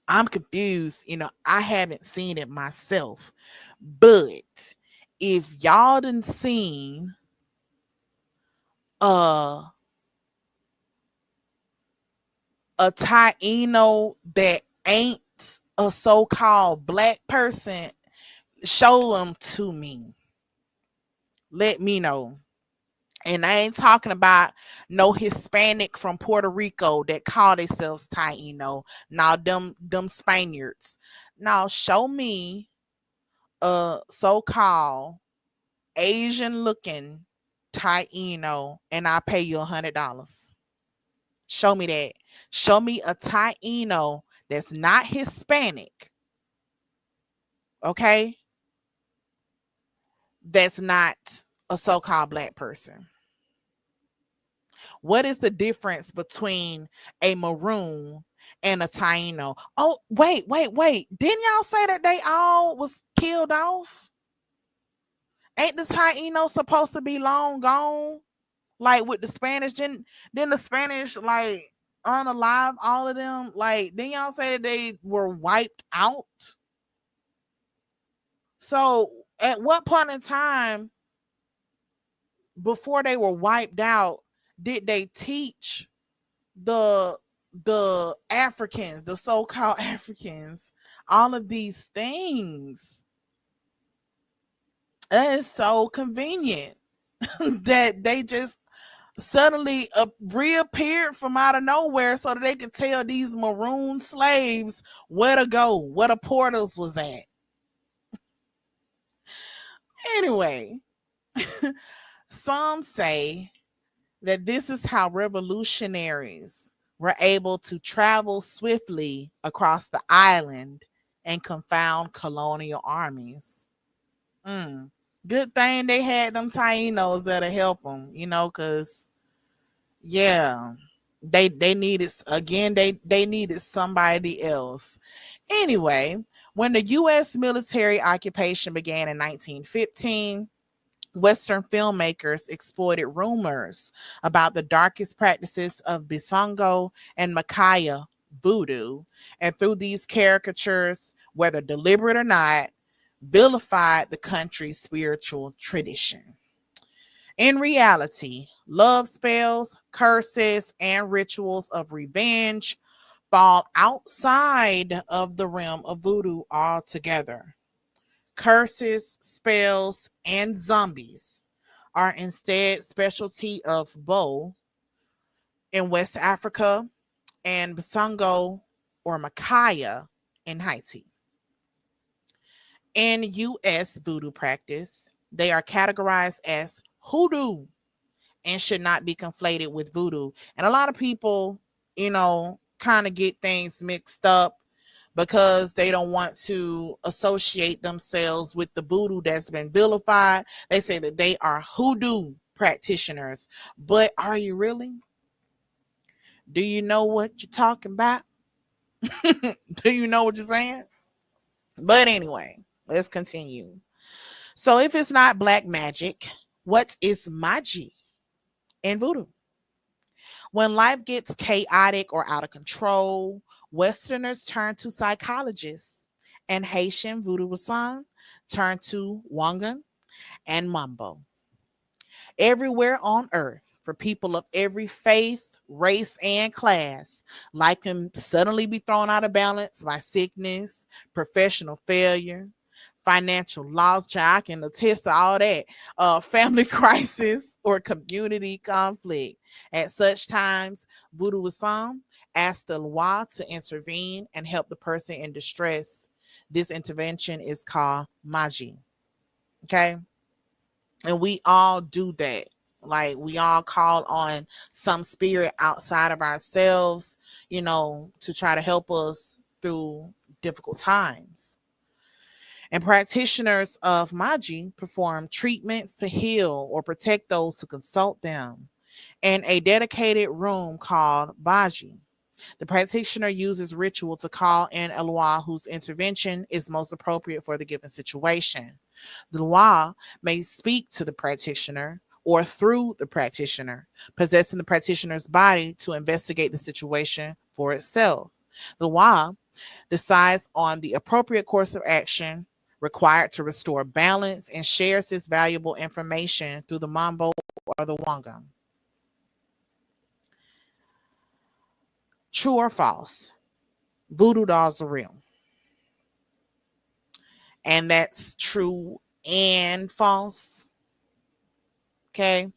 I'm confused. I haven't seen it myself. But if y'all done seen uh a Taino that ain't a so-called black person, show them to me. Let me know. And I ain't talking about no Hispanic from Puerto Rico that call themselves Taino. Now them Spaniards. Now show me a so-called Asian looking Taino and I'll pay you $100. Show me that. Show me a Taino that's not Hispanic. Okay? That's not a so-called black person. What is the difference between a maroon and a Taino? Oh, wait. Didn't y'all say that they all was killed off? Ain't the Taino supposed to be long gone? Like with the Spanish, then the Spanish like unalive all of them. Like, didn't y'all say that they were wiped out? So at what point in time before they were wiped out did they teach the Africans, the so-called Africans, all of these things? That is so convenient that they just suddenly reappeared from out of nowhere so that they could tell these maroon slaves where to go, where the portals was at. Anyway, some say that this is how revolutionaries were able to travel swiftly across the island and confound colonial armies. Mm. Good thing they had them Tainos that'll help them, because yeah, they needed, again, they needed somebody else. Anyway, when the U.S. military occupation began in 1915, Western filmmakers exploited rumors about the darkest practices of Bisongo and Makaya voodoo, and through these caricatures, whether deliberate or not, vilified the country's spiritual tradition. In reality, love spells, curses, and rituals of revenge fall outside of the realm of voodoo altogether. Curses, spells, and zombies are instead specialty of Bo in West Africa and Basango or Makaya in Haiti. In U.S. voodoo practice, they are categorized as hoodoo and should not be conflated with voodoo. And a lot of people, kind of get things mixed up because they don't want to associate themselves with the voodoo that's been vilified. They say that they are hoodoo practitioners. But are you really? Do you know what you're talking about? Do you know what you're saying? But anyway, let's continue. So if it's not black magic, what is magie in voodoo? When life gets chaotic or out of control, Westerners turn to psychologists, and Haitian voodoo wasan turn to Wangan and Mambo. Everywhere on earth, for people of every faith, race, and class, life can suddenly be thrown out of balance by sickness, professional failure, financial loss, child. I can attest to all that. Family crisis or community conflict. At such times, voodoo Wassam asks the Lwa to intervene and help the person in distress. This intervention is called Maji. Okay. And we all do that. Like we all call on some spirit outside of ourselves, to try to help us through difficult times. And practitioners of Maji perform treatments to heal or protect those who consult them in a dedicated room called Baji. The practitioner uses ritual to call in a Lwa whose intervention is most appropriate for the given situation. The Lwa may speak to the practitioner or through the practitioner, possessing the practitioner's body to investigate the situation for itself. The Lwa decides on the appropriate course of action required to restore balance and shares this valuable information through the Mambo or the Wanga. True or false? Voodoo dolls are real. And that's true and false. Okay.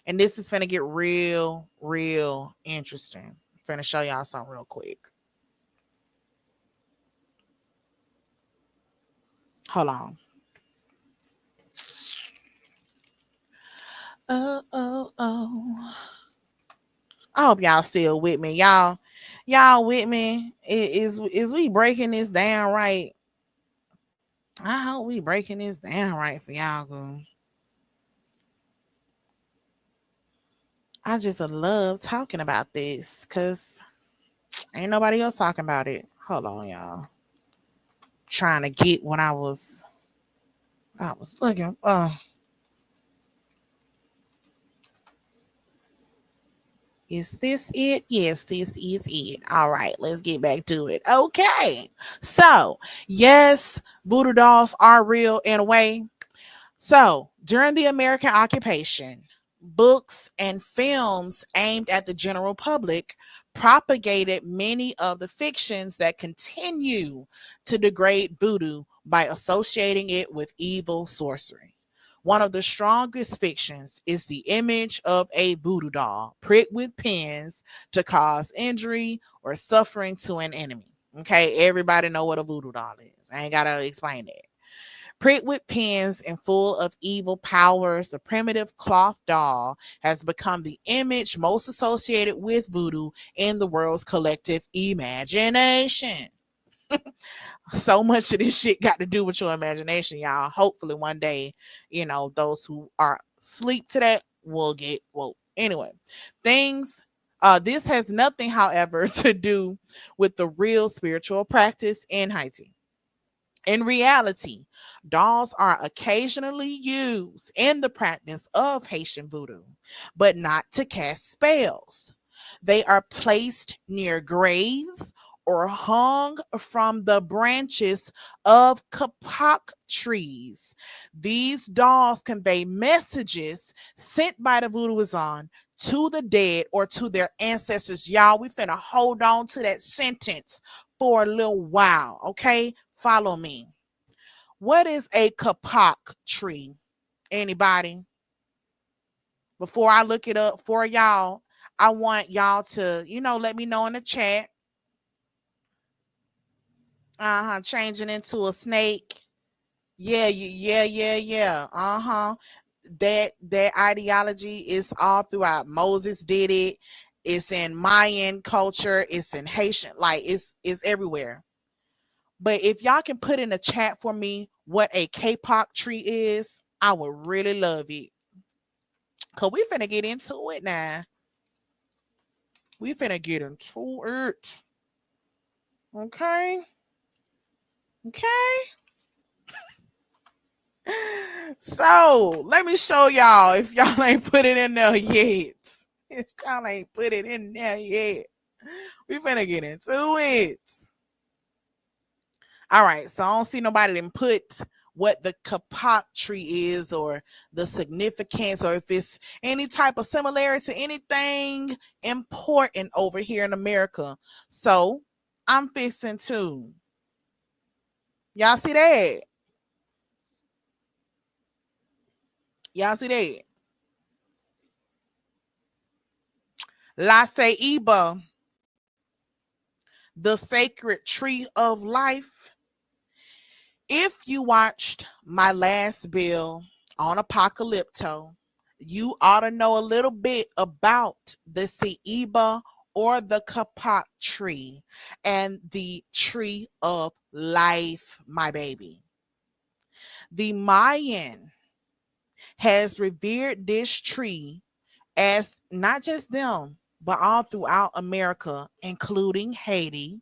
And this is finna get real, real interesting. I'm finna show y'all something real quick. Hold on. Oh. I hope y'all still with me. Y'all with me? Is we breaking this down right? I hope we breaking this down right for y'all, girl. I just love talking about this because ain't nobody else talking about it. Hold on, y'all. Trying to get what I was looking. Is this it? Yes, this is it. All right, let's get back to it. Okay. So, yes, voodoo dolls are real in a way. So, during the American occupation, books and films aimed at the general public propagated many of the fictions that continue to degrade voodoo by associating it with evil sorcery. One of the strongest fictions is the image of a voodoo doll pricked with pins to cause injury or suffering to an enemy. Okay, everybody know what a voodoo doll is. I ain't gotta explain that. Pricked with pins and full of evil powers, the primitive cloth doll has become the image most associated with voodoo in the world's collective imagination. So much of this shit got to do with your imagination, y'all. Hopefully, one day, those who are asleep to that will get woke. Anyway, things. This has nothing, however, to do with the real spiritual practice in Haiti. In reality, dolls are occasionally used in the practice of Haitian voodoo, but not to cast spells. They are placed near graves or hung from the branches of kapok trees. These dolls convey messages sent by the voodooism to the dead or to their ancestors. Y'all, we finna hold on to that sentence for a little while, okay? Follow me. What is a kapok tree? Anybody? Before I look it up for y'all, I want y'all to, let me know in the chat. Changing into a snake. Yeah, yeah. That ideology is all throughout. Moses did it. It's in Mayan culture. It's in Haitian. Like it's everywhere. But if y'all can put in the chat for me what a K-pop tree is, I would really love it. Cause we finna get into it now. We finna get into it. Okay. Okay. So let me show y'all if y'all ain't put it in there yet. If y'all ain't put it in there yet. We finna get into it. All right, so I don't see nobody that put what the kapok tree is or the significance or if it's any type of similarity to anything important over here in America. So I'm fixing to. Y'all see that? Y'all see that? La Ceiba, the sacred tree of life. If you watched my last bill on Apocalypto, you ought to know a little bit about the Ceiba or the Kapak tree and the tree of life, my baby. The Mayan has revered this tree as not just them, but all throughout America, including Haiti,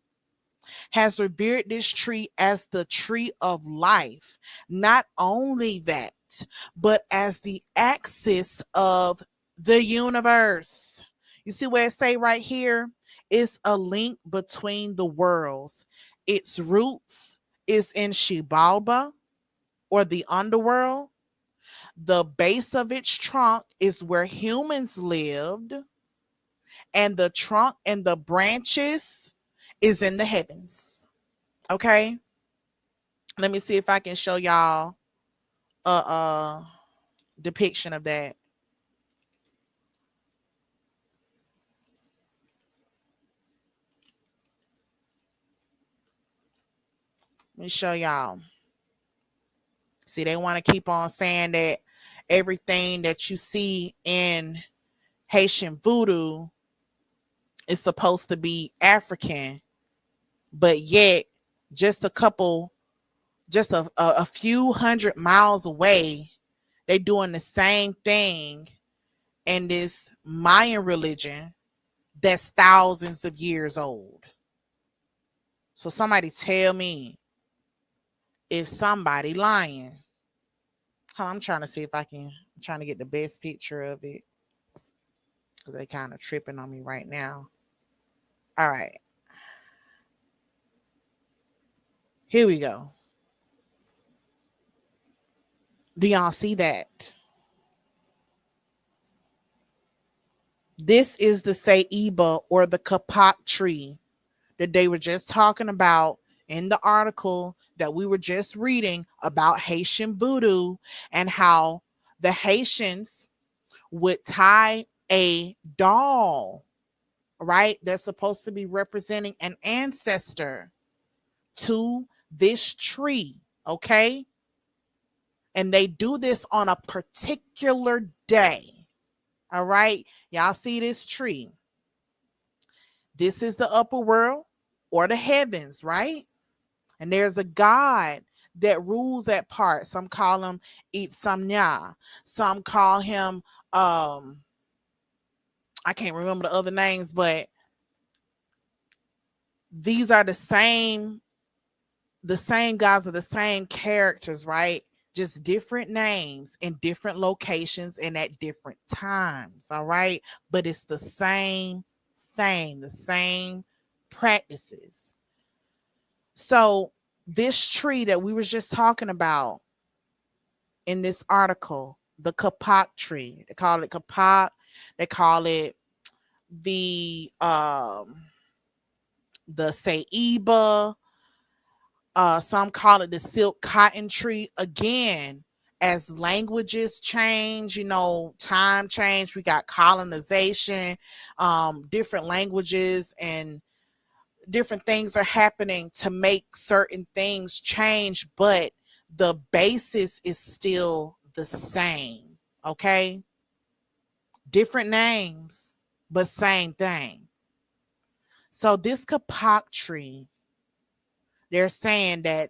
has revered this tree as the tree of life. Not only that, but as the axis of the universe. You see where it say right here? It's a link between the worlds. Its roots is in Shibalba or the underworld. The base of its trunk is where humans lived, and the trunk and the branches is in the heavens. Okay? Let me see if I can show y'all a depiction of that. Let me show y'all. See, they want to keep on saying that everything that you see in Haitian voodoo is supposed to be African, but yet just a few hundred miles away, they doing the same thing in this Mayan religion that's thousands of years old. So somebody tell me if somebody lying. I'm trying to see if I'm trying to get the best picture of it because they kind of tripping on me right now. All right, here we go. Do y'all see that? This is the Ceiba or the Kapak tree that they were just talking about in the article that we were just reading about Haitian voodoo and how the Haitians would tie a doll, right? That's supposed to be representing an ancestor to this tree, okay? And they do this on a particular day, all right? Y'all see this tree? This is the upper world or the heavens, right? And there's a God that rules that part. Some call him Itzamnya. Some call him I can't remember the other names, but these are the same guys are the same characters, right? Just different names in different locations and at different times, all right? But it's the same thing, the same practices. So this tree that we were just talking about in this article, the kapak tree, they call it kapak, they call it the Ceiba, some call it the silk cotton tree. Again, as languages change, time change, we got colonization, different languages and different things are happening to make certain things change, but the basis is still the same. Okay, different names, but same thing. So this kapak tree, they're saying that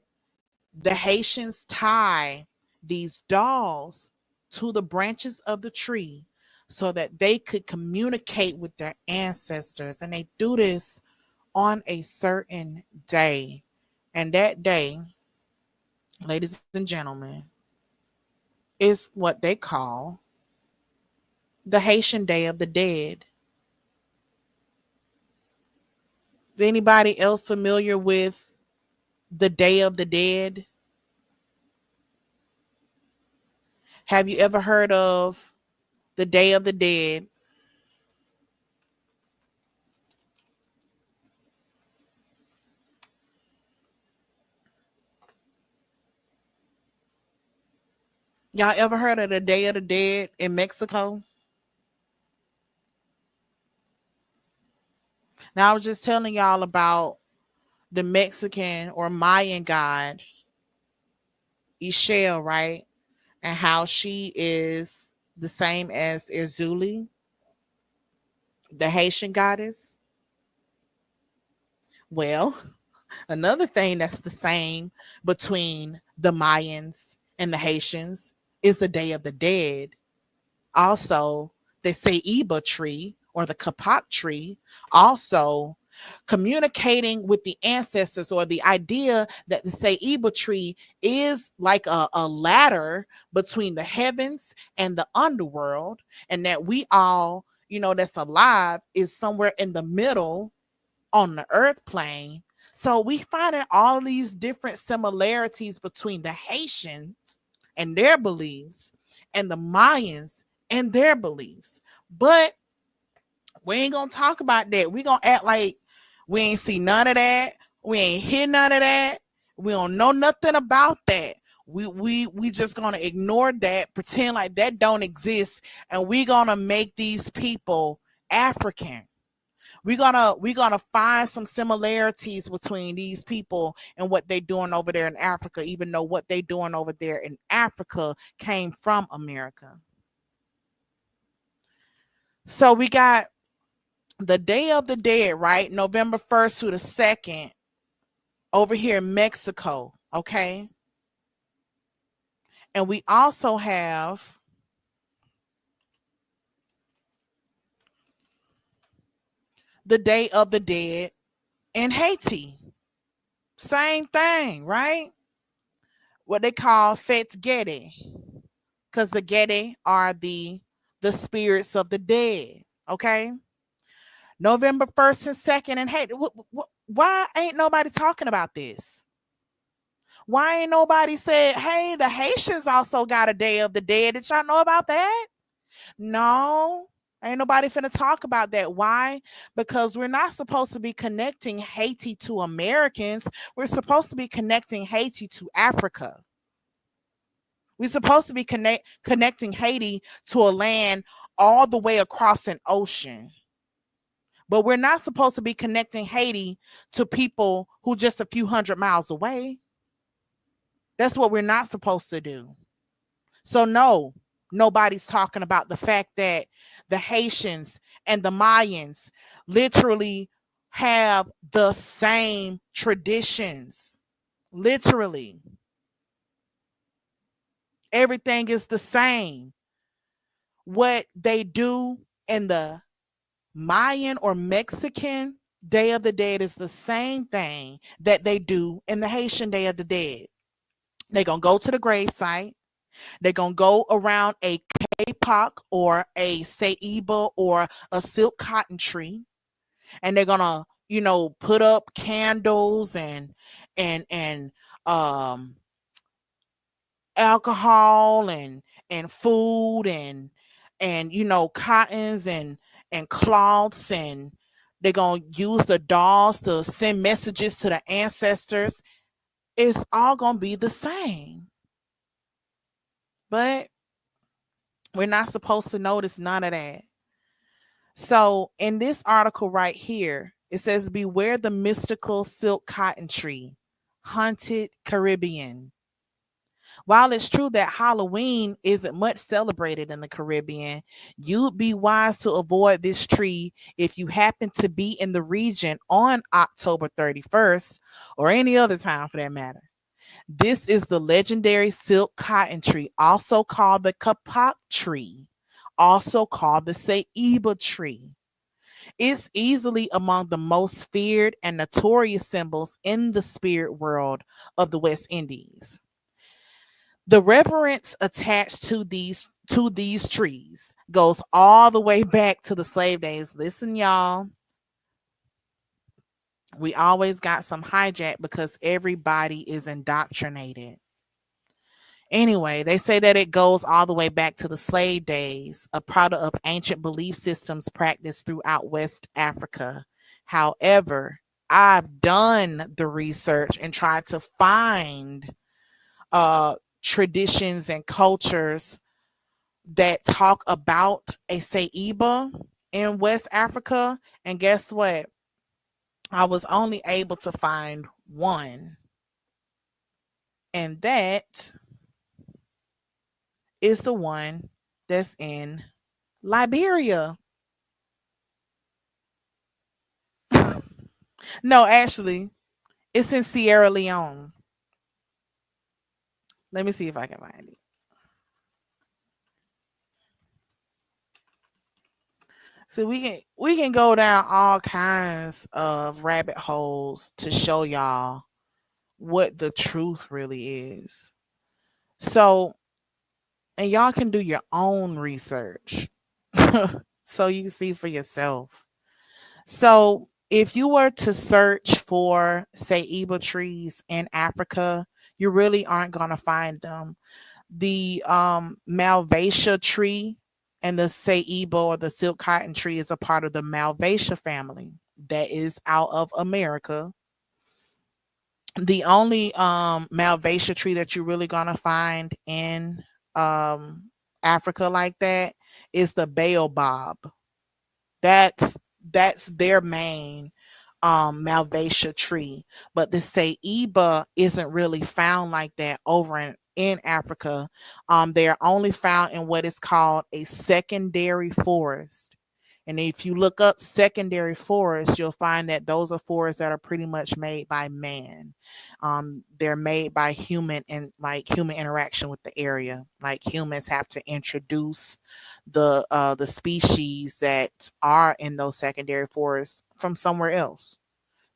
the Haitians tie these dolls to the branches of the tree so that they could communicate with their ancestors. And they do this on a certain day. And that day, ladies and gentlemen, is what they call the Haitian Day of the Dead. Is anybody else familiar with the Day of the Dead? Have you ever heard of the Day of the Dead? Y'all ever heard of the Day of the Dead in Mexico? Now I was just telling y'all about the Mexican or Mayan god Ishel, right? And how she is the same as Erzuli, the Haitian goddess. Well, another thing that's the same between the Mayans and the Haitians is the Day of the Dead. Also, the Ceiba tree or the Kapak tree, also communicating with the ancestors, or the idea that the Ceiba tree is like a ladder between the heavens and the underworld, and that we all, that's alive is somewhere in the middle on the earth plane. So we finding all these different similarities between the Haitians and their beliefs and the Mayans and their beliefs. But we ain't gonna talk about that. We gonna act like we ain't see none of that. We ain't hear none of that. We don't know nothing about that. We just gonna ignore that, pretend like that don't exist, and we gonna make these people African. We're gonna find some similarities between these people and what they doing over there in Africa, even though what they doing over there in Africa came from America. So we got the Day of the Dead, right? November 1st to the 2nd over here in Mexico, okay? And we also have the Day of the Dead in Haiti. Same thing, right? What they call Fete Gede, because the Gede are the spirits of the dead, okay? November 1st and 2nd in Haiti. Why ain't nobody talking about this? Why ain't nobody said, hey, the Haitians also got a Day of the Dead? Did y'all know about that? No. Ain't nobody finna talk about that. Why? Because we're not supposed to be connecting Haiti to Americans. We're supposed to be connecting Haiti to Africa. We're supposed to be connecting Haiti to a land all the way across an ocean. But we're not supposed to be connecting Haiti to people who just a few hundred miles away. That's what we're not supposed to do. So no, nobody's talking about the fact that the Haitians and the Mayans literally have the same traditions. Literally. Everything is the same. What they do in the Mayan or Mexican Day of the Dead is the same thing that they do in the Haitian Day of the Dead. They're going to go to the grave site. They're going to go around a kapok or a ceiba or a silk cotton tree. And they're going to, put up candles and alcohol and food and cottons and cloths, and they're going to use the dolls to send messages to the ancestors. It's all going to be the same. But we're not supposed to notice none of that. So in this article right here, it says, beware the mystical silk cotton tree, haunted Caribbean. While it's true that Halloween isn't much celebrated in the Caribbean, you'd be wise to avoid this tree if you happen to be in the region on October 31st or any other time for that matter. This is the legendary silk cotton tree, also called the kapak tree, also called the ceiba tree. It's easily among the most feared and notorious symbols in the spirit world of the West Indies. The reverence attached to these trees goes all the way back to the slave days. Listen, y'all, we always got some hijack because everybody is indoctrinated. Anyway, they say that it goes all the way back to the slave days, a product of ancient belief systems practiced throughout West Africa. However, I've done the research and tried to find traditions and cultures that talk about a Saiba in West Africa. And guess what? I was only able to find one, and that is the one that's in Liberia. No, actually, it's in Sierra Leone. Let me see if I can find it. So we can go down all kinds of rabbit holes to show y'all what the truth really is. So, and y'all can do your own research so you can see for yourself. So, if you were to search for, say, Eba trees in Africa, you really aren't going to find them. The Malvasia tree and the Saiba or the silk cotton tree is a part of the Malvasia family that is out of America. The only Malvasia tree that you're really gonna find in um Africa like that is the baobab. That's that's their main Malvasia tree. But the Saiba isn't really found like that over in Africa. They're only found in what is called a secondary forest. And if you look up secondary forests, you'll find that those are forests that are pretty much made by man. They're made by human and like human interaction with the area. Like humans have to introduce the species that are in those secondary forests from somewhere else.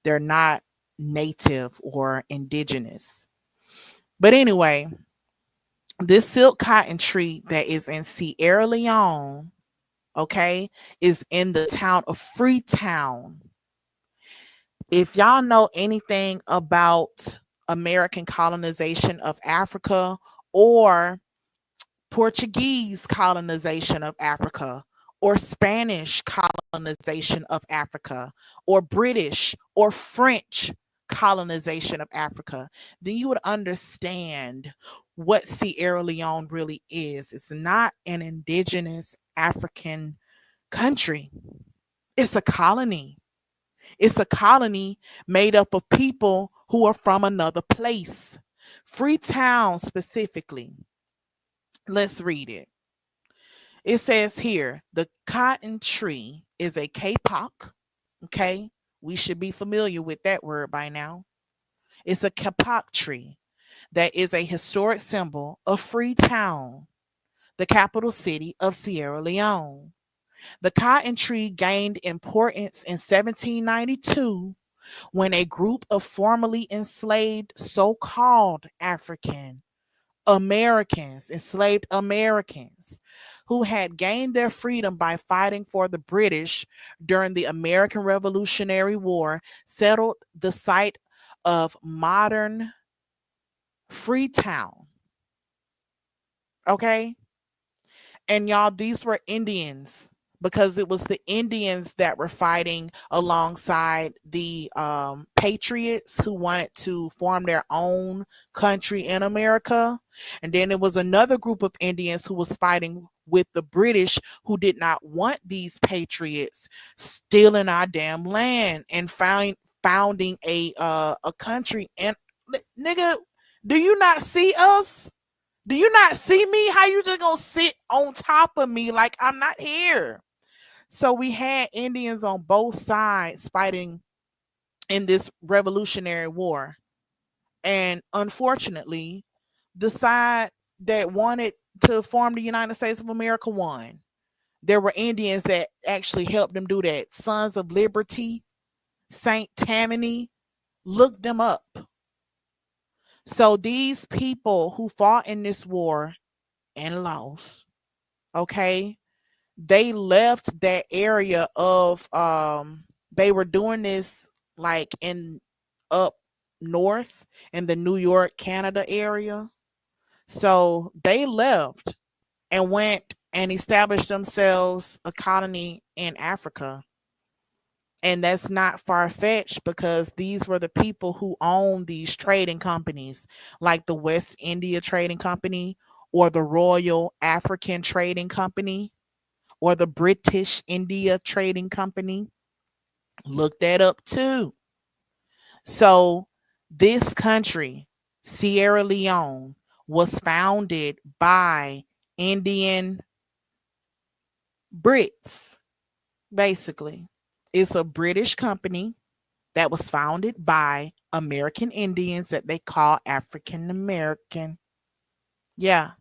They're not native or indigenous. But anyway, this silk cotton tree that is in Sierra Leone, okay, is in the town of Freetown. If y'all know anything about American colonization of Africa or Portuguese colonization of Africa or Spanish colonization of Africa or British or French colonization of Africa, then you would understand what Sierra Leone really is. It's not an indigenous African country, it's a colony. It's a colony made up of people who are from another place. Freetown specifically. Let's read it. It says here the cotton tree is a kapok. Okay. We should be familiar with that word by now. It's a kapok tree that is a historic symbol of Freetown, the capital city of Sierra Leone. The cotton tree gained importance in 1792 when a group of formerly enslaved so called African Americans, enslaved Americans, who had gained their freedom by fighting for the British during the American Revolutionary War, settled the site of modern Freetown. Okay. And y'all, these were Indians because it was the Indians that were fighting alongside the patriots who wanted to form their own country in America. And then there was another group of Indians who was fighting with the British who did not want these patriots stealing our damn land and founding a country. And nigga, do you not see us? Do you not see me? How you just gonna sit on top of me like I'm not here? So we had Indians on both sides fighting in this Revolutionary War. And unfortunately, the side that wanted to form the United States of America won. There were Indians that actually helped them do that. Sons of Liberty, Saint Tammany, look them up. So these people who fought in this war and lost, okay, they left that area of they were doing this like in up north in the New York, Canada area. So they left and went and established themselves a colony in Africa. And that's not far fetched because these were the people who owned these trading companies, like the West India Trading Company or the Royal African Trading Company or the British India Trading Company. Look that up too. So, this country, Sierra Leone, was founded by Indian Brits, basically. It's a British company that was founded by American Indians that they call African American. Yeah.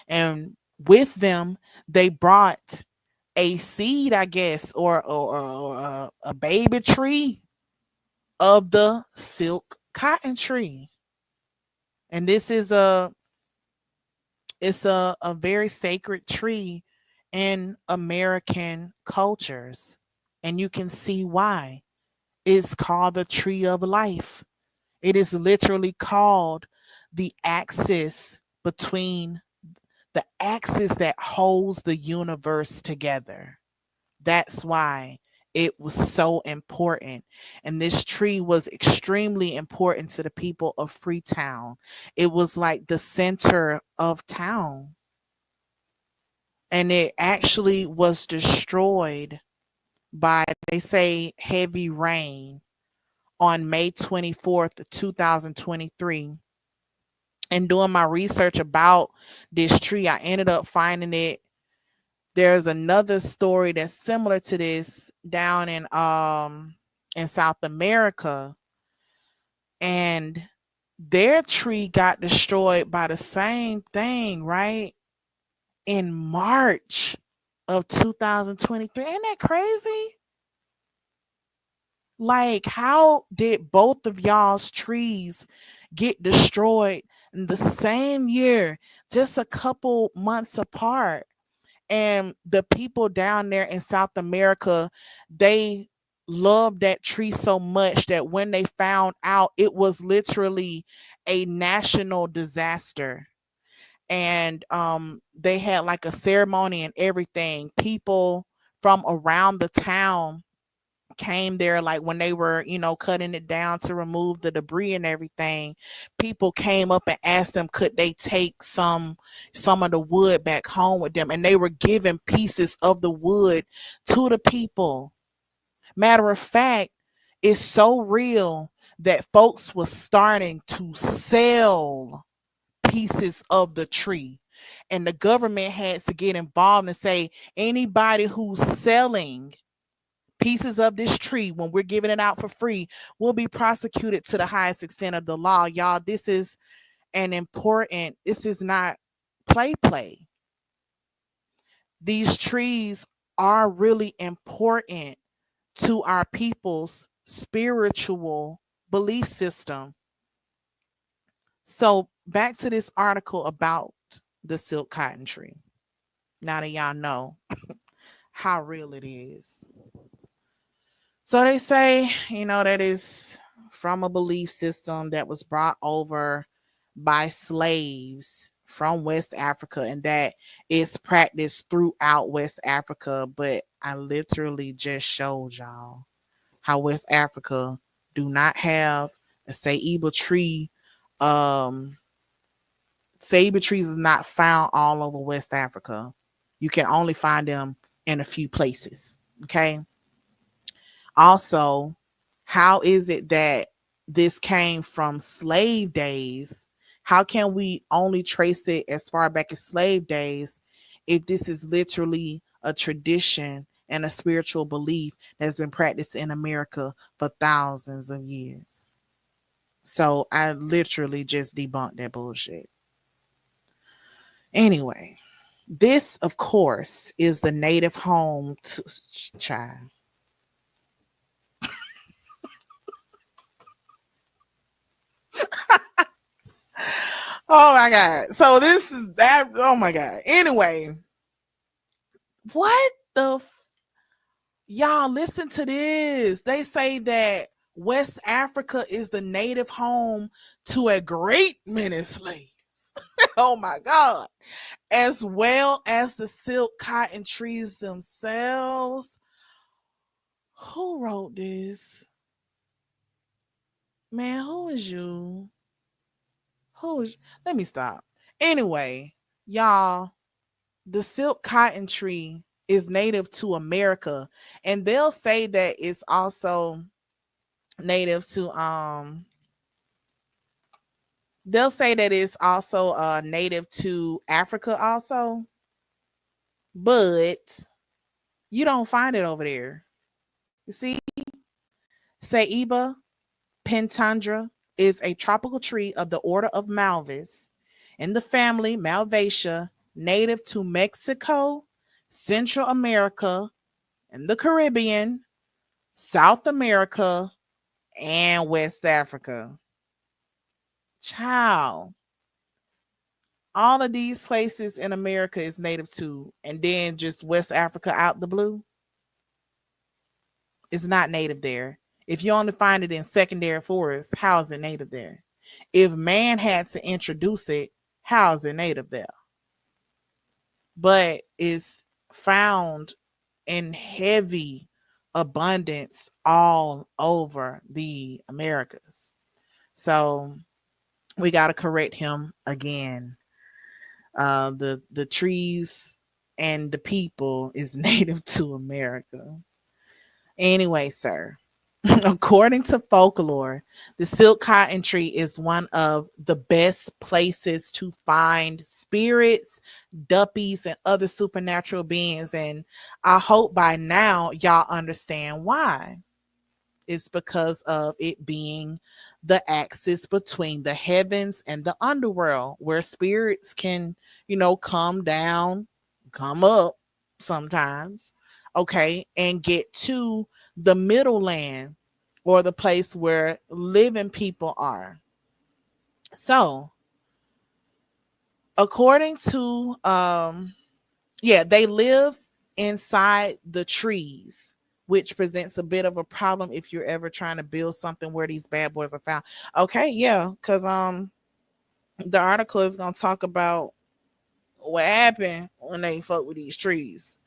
And with them, they brought a seed, I guess, or a baby tree of the silk cotton tree. And this is a very sacred tree in American cultures. And you can see why. It's called the tree of life. It is literally called the axis between the axis that holds the universe together. That's why it was so important. And this tree was extremely important to the people of Freetown. It was like the center of town. And it actually was destroyed by, they say, heavy rain on May 24th, 2023. And doing my research about this tree, I ended up finding it. There's another story that's similar to this down in South America, and their tree got destroyed by the same thing, right? In March of 2023. Ain't that crazy? Like, how did both of y'all's trees get destroyed in the same year, just a couple months apart? And the people down there in South America, they loved that tree so much that when they found out, it was literally a national disaster. And they had like a ceremony and everything. People from around the town came there, like when they were, cutting it down to remove the debris and everything. People came up and asked them could they take some of the wood back home with them, and they were giving pieces of the wood to the people. Matter of fact, it's so real that folks was starting to sell pieces of the tree, and the government had to get involved and say anybody who's selling pieces of this tree, when we're giving it out for free, will be prosecuted to the highest extent of the law. Y'all, this is not play. These trees are really important to our people's spiritual belief system. So back to this article about the silk cotton tree. Now that y'all know how real it is. So they say, that is from a belief system that was brought over by slaves from West Africa, and that is practiced throughout West Africa. But I literally just showed y'all how West Africa do not have a Ceiba tree. Um, Ceiba trees is not found all over West Africa. You can only find them in a few places. Okay. Also, how is it that this came from slave days? How can we only trace it as far back as slave days if this is literally a tradition and a spiritual belief that's been practiced in America for thousands of years? So I literally just debunked that bullshit. Anyway, this, of course, is the native home to child. Oh my god. So this is that. Oh my god. Anyway, what the y'all listen to this. They say that West Africa is the native home to a great many slaves. Oh my god. As well as the silk cotton trees themselves. Who wrote this? Man, who is you? Who's Let me stop. Anyway, y'all, the silk cotton tree is native to America, and they'll say that it's also native to they'll say that it's also native to Africa also, but you don't find it over there. You see, Ceiba pentandra is a tropical tree of the order of Malvis in the family Malvaceae, native to Mexico, Central America, and the Caribbean, South America, and West Africa. Child, all of these places in America is native to, and then just West Africa out the blue is not native there. If you only find it in secondary forests, how is it native there? If man had to introduce it, how is it native there? But it's found in heavy abundance all over the Americas. So we got to correct him again. The trees and the people is native to America. Anyway, sir, according to folklore, the silk cotton tree is one of the best places to find spirits, duppies, and other supernatural beings. And I hope by now y'all understand why. It's because of it being the axis between the heavens and the underworld, where spirits can, come down, come up sometimes, okay, and get to the middle land or the place where living people are. So, according to yeah, they live inside the trees, which presents a bit of a problem if you're ever trying to build something where these bad boys are found. Okay, yeah, because the article is gonna talk about what happened when they fuck with these trees.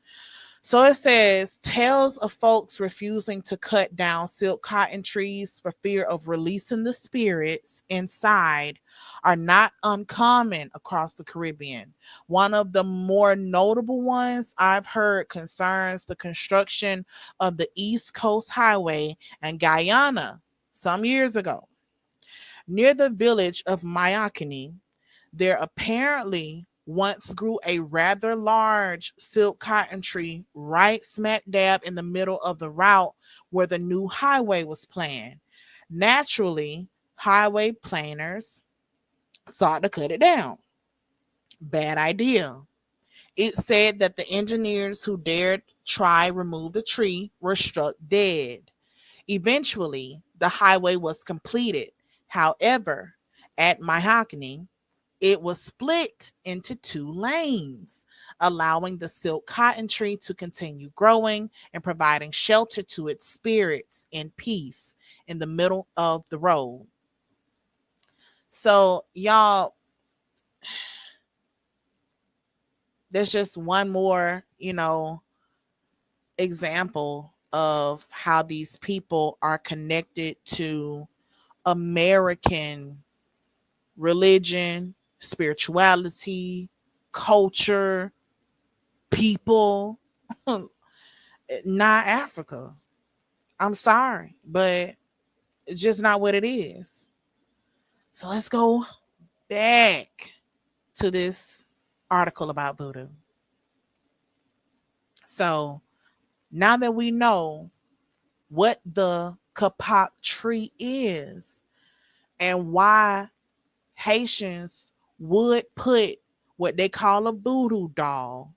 So it says tales of folks refusing to cut down silk cotton trees for fear of releasing the spirits inside are not uncommon across the Caribbean. One of the more notable ones I've heard concerns the construction of the East Coast Highway in Guyana some years ago. Near the village of Mayakini, there apparently once grew a rather large silk cotton tree right smack dab in the middle of the route where the new highway was planned. Naturally, highway planners sought to cut it down. Bad idea. It said that the engineers who dared try remove the tree were struck dead. Eventually, the highway was completed. However, at Mahogany, it was split into two lanes, allowing the silk cotton tree to continue growing and providing shelter to its spirits in peace in the middle of the road. So, y'all, there's just one more, example of how these people are connected to American religion, spirituality, culture, people, not Africa. I'm sorry, but it's just not what it is. So let's go back to this article about voodoo. So now that we know what the kapok tree is and why Haitians would put what they call a voodoo doll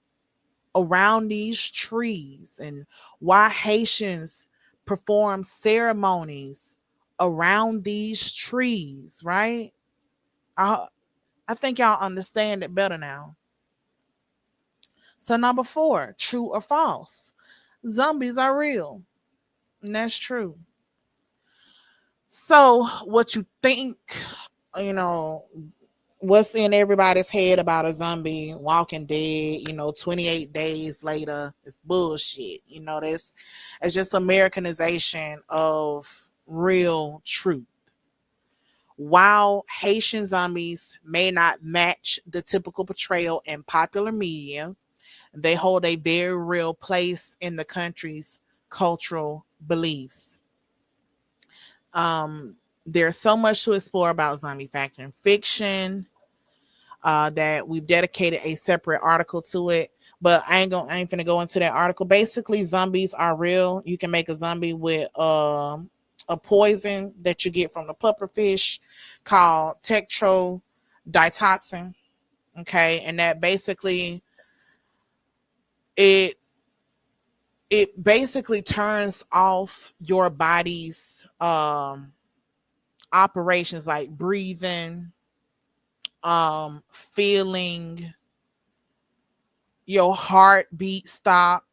around these trees and why Haitians perform ceremonies around these trees, right? I I think y'all understand it better now. So number 4, true or false? Zombies are real. And that's true. So what you think, you know, what's in everybody's head about a zombie walking dead, 28 days later, is bullshit. That's it's just Americanization of real truth. While Haitian zombies may not match the typical portrayal in popular media, they hold a very real place in the country's cultural beliefs. Um, there's so much to explore about zombie factor in fiction, that we've dedicated a separate article to it. But I ain't finna go into that article. Basically, zombies are real. You can make a zombie with a poison that you get from the pufferfish called tetrodotoxin. Okay, and that basically it it basically turns off your body's operations like breathing, feeling your heartbeat stop,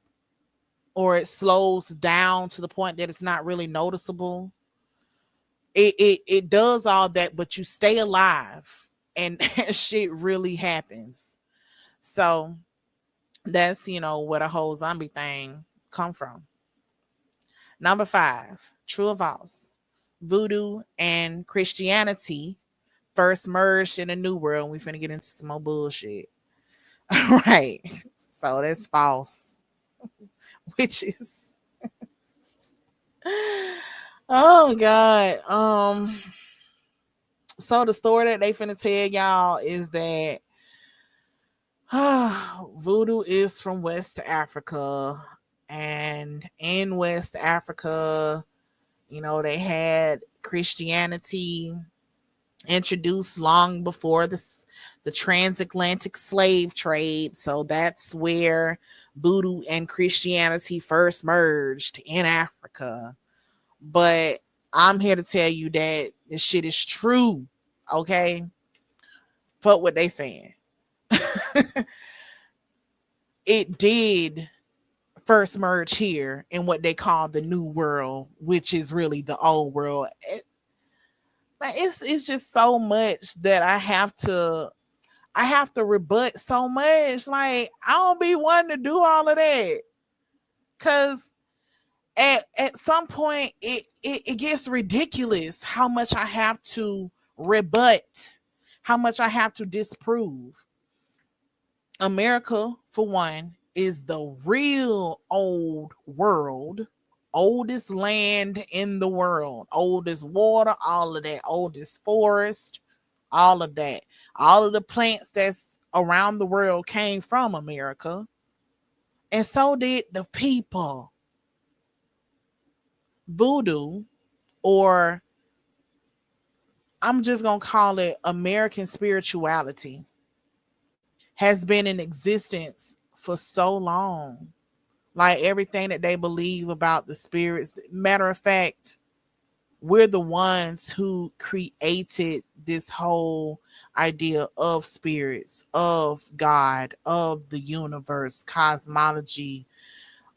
or it slows down to the point that it's not really noticeable. It does all that, but you stay alive, and shit really happens. So that's where the whole zombie thing come from. Number 5, true or false? Voodoo and Christianity first merged in a new world. We finna get into some more bullshit. Right. So that's false. Which is oh god. So the story that they finna tell y'all is that voodoo is from West Africa, and in West Africa, they had Christianity introduced long before the transatlantic slave trade. So that's where voodoo and Christianity first merged in Africa. But I'm here to tell you that this shit is true. Okay? Fuck what they saying. It did first merge here in what they call the new world, which is really the old world. It's just so much that I have to rebut so much. Like, I don't be wanting to do all of that. Cause at some point it gets ridiculous how much I have to rebut, how much I have to disprove. America, for one, is the real old world, oldest land in the world, oldest water, all of that, oldest forest, all of that. All of the plants that's around the world came from America. And so did the people. Voodoo, or I'm just going to call it American spirituality, has been in existence for so long. Like everything that they believe about the spirits. Matter of fact, we're the ones who created this whole idea of spirits, of God, of the universe, cosmology.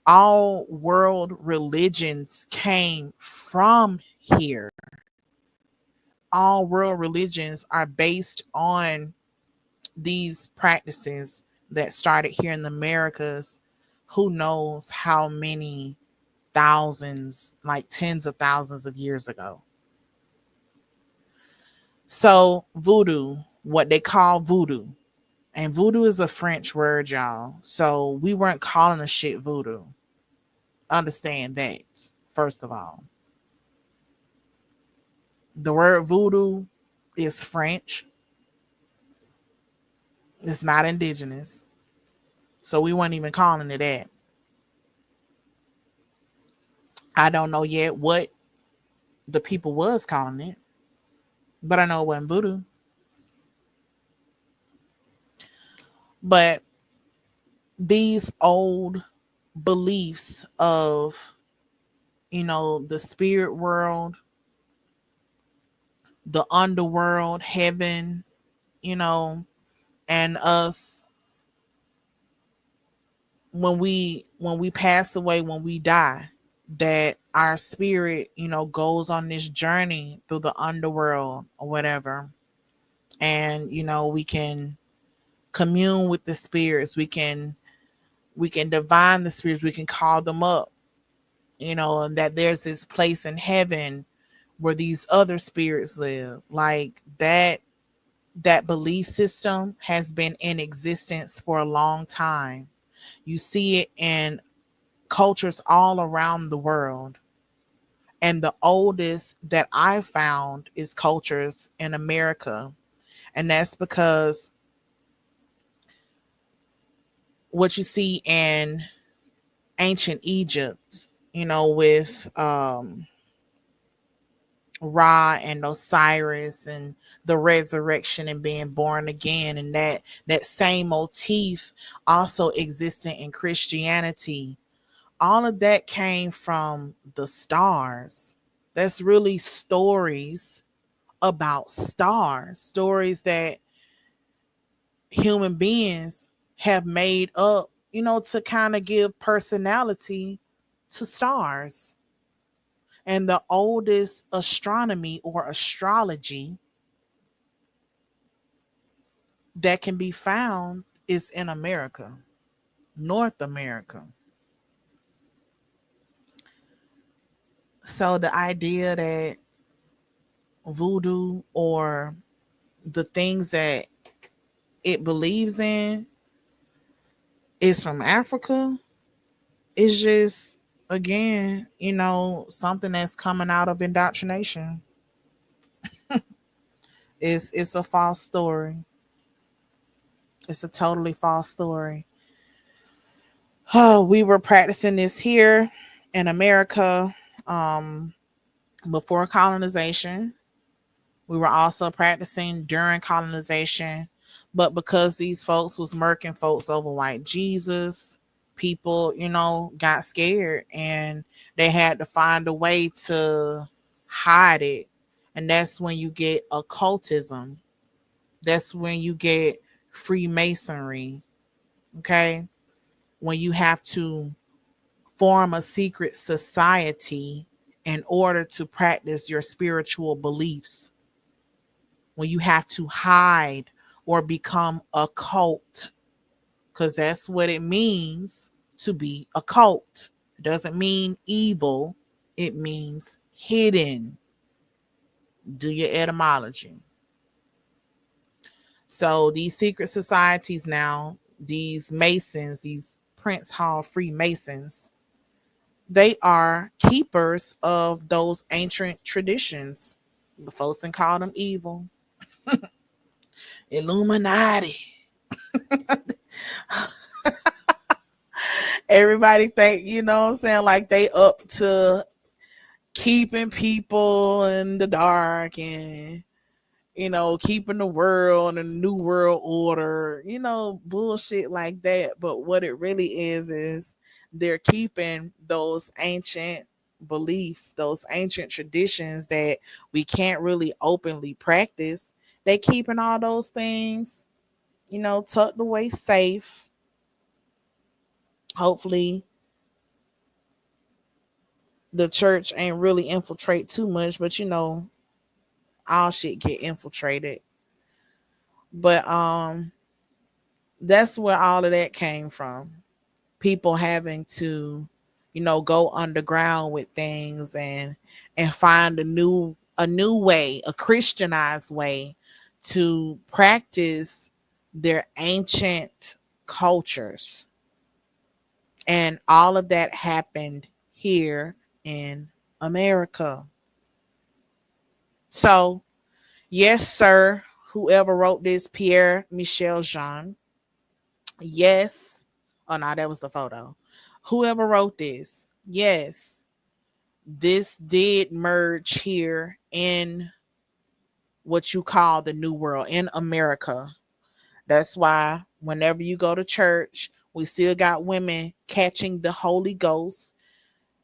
All world religions came from here. All world religions are based on these practices that started here in the Americas. Who knows how many thousands, like tens of thousands of years ago. So, voodoo, what they call voodoo, and voodoo is a French word, y'all. So, we weren't calling the shit voodoo. Understand that, first of all. The word voodoo is French, it's not indigenous. So, we weren't even calling it that. I don't know yet what the people was calling it, but I know it wasn't voodoo. But these old beliefs of, the spirit world, the underworld, heaven, you know, and us, when we pass away, when we die, that our spirit, goes on this journey through the underworld or whatever. and we can commune with the spirits. We can divine the spirits. We can call them up, and that there's this place in heaven where these other spirits live. Like that belief system has been in existence for a long time. You see it in cultures all around the world. And the oldest that I found is cultures in America. And that's because what you see in ancient Egypt, with Ra and Osiris and the resurrection and being born again, and that same motif also existed in Christianity. All of that came from the stars. That's really stories about stars, stories that human beings have made up, to kind of give personality to stars. And the oldest astronomy or astrology that can be found is in America, North America. So the idea that voodoo or the things that it believes in is from Africa is just, again, something that's coming out of indoctrination. It's a false story. It's a totally false story. Oh, we were practicing this here in America um, before colonization. We were also practicing during colonization, but because these folks was murking folks over white Jesus, people, got scared and they had to find a way to hide it. And that's when you get occultism. That's when you get Freemasonry. Okay? When you have to form a secret society in order to practice your spiritual beliefs, when you have to hide or become a cult, because that's what it means to be a cult. It doesn't mean evil, it means hidden. Do your etymology. So these secret societies now, these Masons, these Prince Hall Freemasons, they are keepers of those ancient traditions. The folks can call them evil. Illuminati. Everybody think, what I'm saying, like they up to keeping people in the dark and keeping the world and the new world order, bullshit like that. But what it really is they're keeping those ancient beliefs, those ancient traditions that we can't really openly practice. They keeping all those things, tucked away safe. Hopefully the church ain't really infiltrate too much, but all shit get infiltrated. But that's where all of that came from. People having to, go underground with things and find a new way, a Christianized way to practice their ancient cultures. And all of that happened here in America. So, yes, sir, whoever wrote this, Pierre Michel Jean. Yes. Oh, no, that was the photo. Whoever wrote this, yes, this did merge here in what you call the New World in America. That's why whenever you go to church, we still got women catching the Holy Ghost.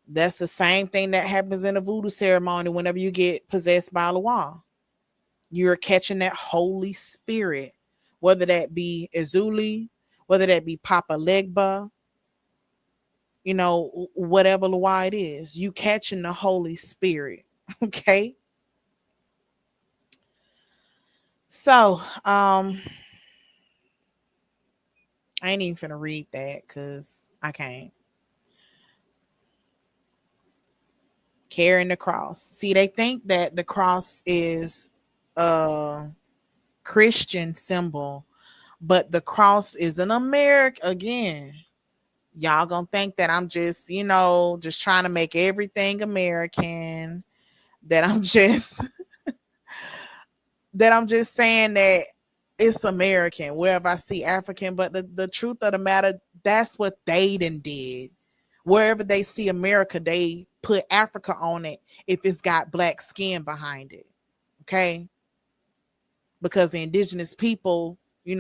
That's the same thing that happens in a voodoo ceremony whenever you get possessed by Loa. You're catching that Holy Spirit, whether that be Azuli, whether that be Papa Legba, whatever Loa it is, you catching the Holy Spirit. Okay. So, I ain't even finna read that because I can't. Carrying the cross. See, they think that the cross is a Christian symbol, but the cross is an American again. Y'all gonna think that I'm just, just trying to make everything American. That I'm just that I'm just saying that it's American wherever I see African. But the truth of the matter, that's what they done did. Wherever they see America, they put Africa on it if it's got black skin behind it. Okay. Because the indigenous people, we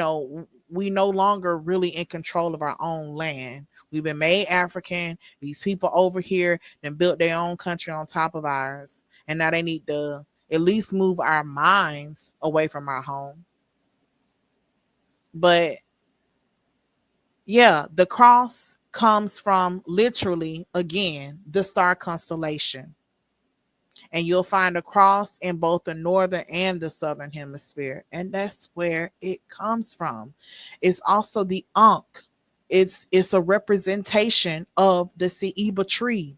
no longer really in control of our own land. We've been made African. These people over here then built their own country on top of ours. And now they need to at least move our minds away from our home. But yeah, the cross comes from literally, again, the star constellation. And you'll find a cross in both the northern and the southern hemisphere. And that's where it comes from. It's also the Ankh. It's a representation of the Ceiba tree,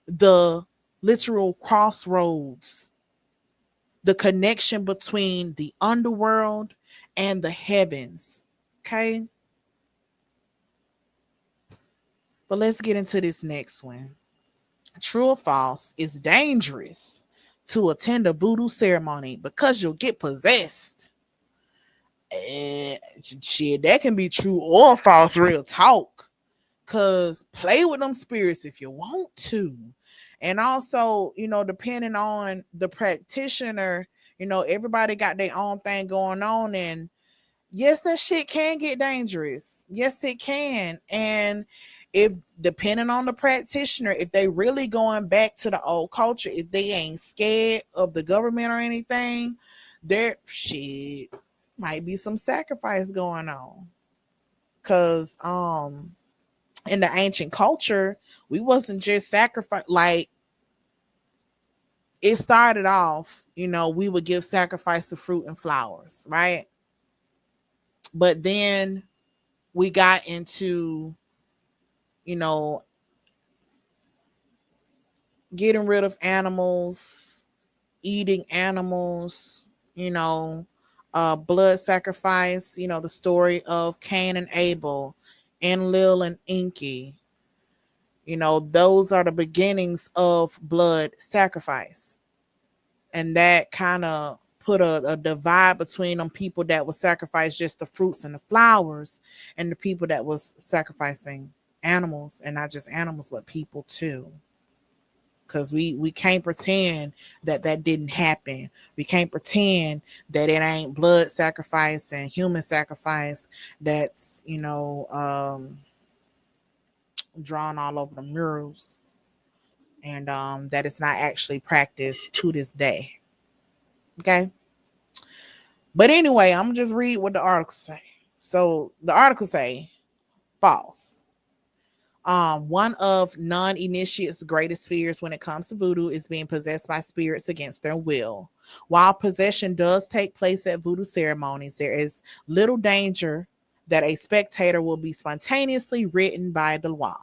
the literal crossroads, the connection between the underworld and the heavens. Okay. But let's get into this next one. True or false, it's dangerous to attend a voodoo ceremony because you'll get possessed. Shit, that can be true or false, real talk. Cause play with them spirits if you want to. And also, depending on the practitioner, everybody got their own thing going on. And yes, that shit can get dangerous. Yes, it can. And if depending on the practitioner, if they really going back to the old culture, if they ain't scared of the government or anything, there shit might be some sacrifice going on. Cause in the ancient culture, we wasn't just sacrifice like it started off, we would give sacrifice to fruit and flowers, right? But then we got into, you know, getting rid of animals, eating animals, blood sacrifice, the story of Cain and Abel, Enlil and Enki. Those are the beginnings of blood sacrifice. And that kind of put a divide between them people that would sacrifice just the fruits and the flowers and the people that was sacrificing animals, and not just animals but people too. Because we can't pretend that that didn't happen. We can't pretend that it ain't blood sacrifice and human sacrifice that's drawn all over the murals, and that it's not actually practiced to this day. Okay. But anyway, I'm just read what the article say. So the article say false. One of non-initiates' greatest fears when it comes to voodoo is being possessed by spirits against their will. While possession does take place at voodoo ceremonies, there is little danger that a spectator will be spontaneously written by the law.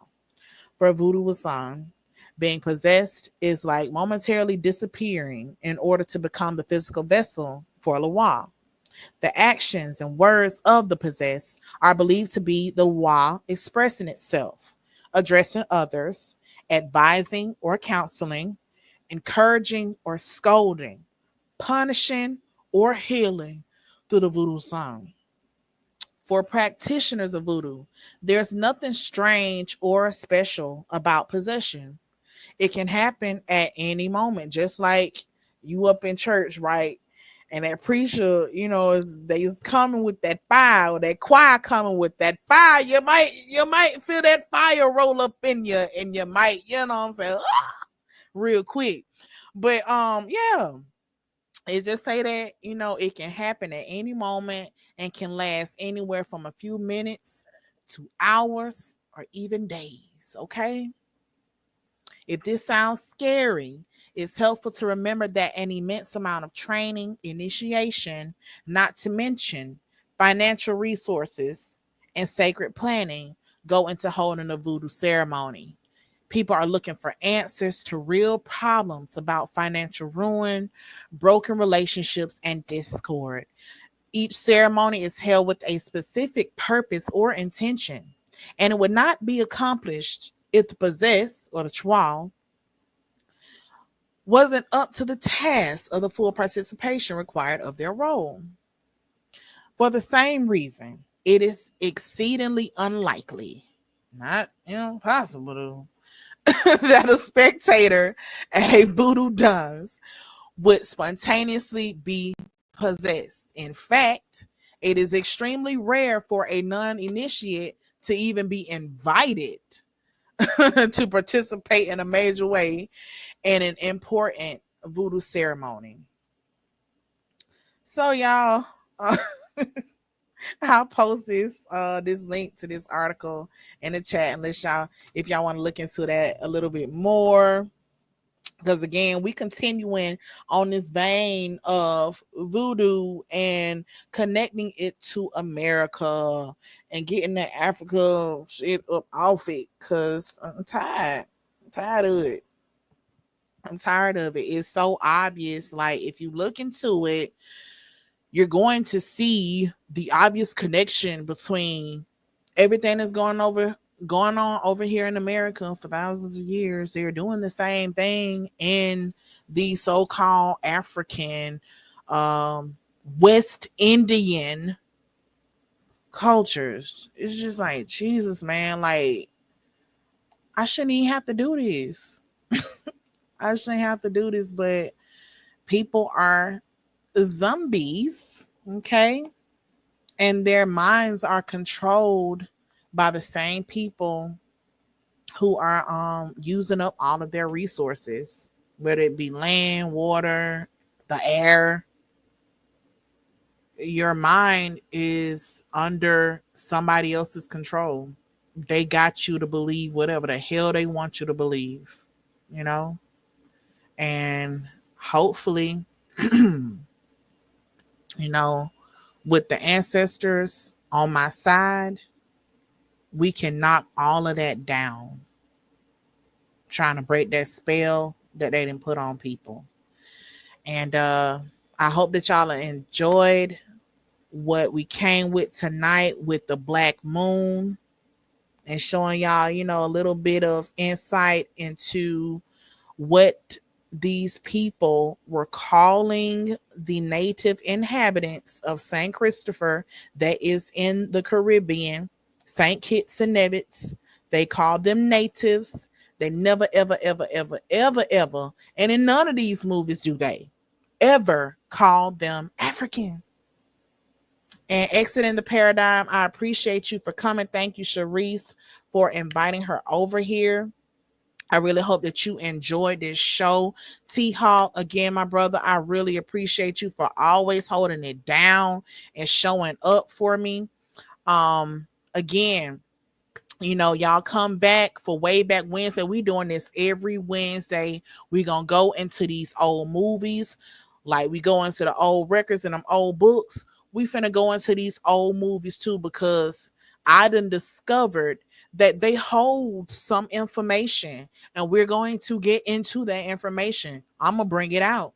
For voodoo song, being possessed is like momentarily disappearing in order to become the physical vessel for Loa. The actions and words of the possessed are believed to be the Loa expressing itself, addressing others, advising or counseling, encouraging or scolding, punishing or healing through the voodoo song. For practitioners of voodoo, there's nothing strange or special about possession. It can happen at any moment, just like you up in church, right? And that preacher, is coming with that fire, or that choir coming with that fire. You might feel that fire roll up in you, and you might, what I'm saying, real quick. But yeah, it just say that it can happen at any moment and can last anywhere from a few minutes to hours or even days. Okay. If this sounds scary, it's helpful to remember that an immense amount of training, initiation, not to mention financial resources and sacred planning, go into holding a voodoo ceremony. People are looking for answers to real problems about financial ruin, broken relationships, and discord. Each ceremony is held with a specific purpose or intention, and it would not be accomplished if the possessed or the chwal wasn't up to the task of the full participation required of their role. For the same reason, it is exceedingly unlikely, not impossible, that a spectator at a voodoo dance would spontaneously be possessed. In fact, it is extremely rare for a non initiate to even be invited to participate in a major way in an important voodoo ceremony. So, y'all, uh, I'll post this link to this article in the chat unless y'all if y'all want to look into that a little bit more. Because again, we continuing on this vein of voodoo and connecting it to America and getting that Africa shit up off it. Cause I'm tired. I'm tired of it. I'm tired of it. It's so obvious. Like if you look into it, you're going to see the obvious connection between everything that's going on over here in America for thousands of years. They're doing the same thing in the so-called African, um, West Indian cultures. It's just like Jesus, man. Like I shouldn't even have to do this. I shouldn't have to do this, but people are zombies, okay? And their minds are controlled by the same people who are using up all of their resources, whether it be land, water, the air. Your mind is under somebody else's control. They got you to believe whatever the hell they want you to believe, you know? And hopefully, you know, with the ancestors on my side, we can knock all of that down, trying to break that spell that they didn't put on people. And I hope that y'all enjoyed what we came with tonight with the Black Moon and showing y'all, a little bit of insight into what these people were calling the native inhabitants of St. Christopher, that is in the Caribbean, St. Kitts and Nevis. They called them natives. They never, ever, ever, ever, ever, ever, and in none of these movies do they ever call them African. And exiting the paradigm, I appreciate you for coming. Thank you, Sharice, for inviting her over here. I really hope that you enjoyed this show. T Hawk, again, my brother, I really appreciate you for always holding it down and showing up for me. Again, y'all come back for Wayback Wednesday. We doing this every Wednesday. We gonna go into these old movies, like we go into the old records and them old books. We finna go into these old movies too, because I done discovered that they hold some information, and we're going to get into that information. I'm gonna bring it out.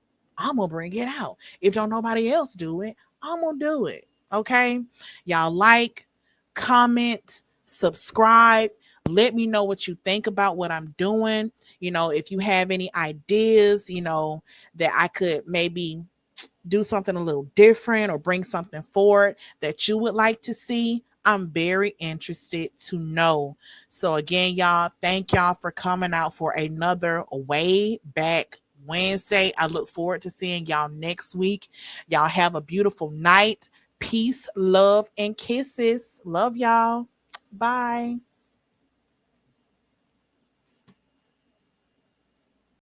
If don't nobody else do it, I'm gonna do it. Okay, y'all like, comment, subscribe. Let me know what you think about what I'm doing. If you have any ideas, that I could maybe do something a little different or bring something forward that you would like to see, I'm very interested to know. So again, y'all, thank y'all for coming out for another Way Back Wednesday. I look forward to seeing y'all next week. Y'all have a beautiful night. Peace, love, and kisses. Love y'all. Bye.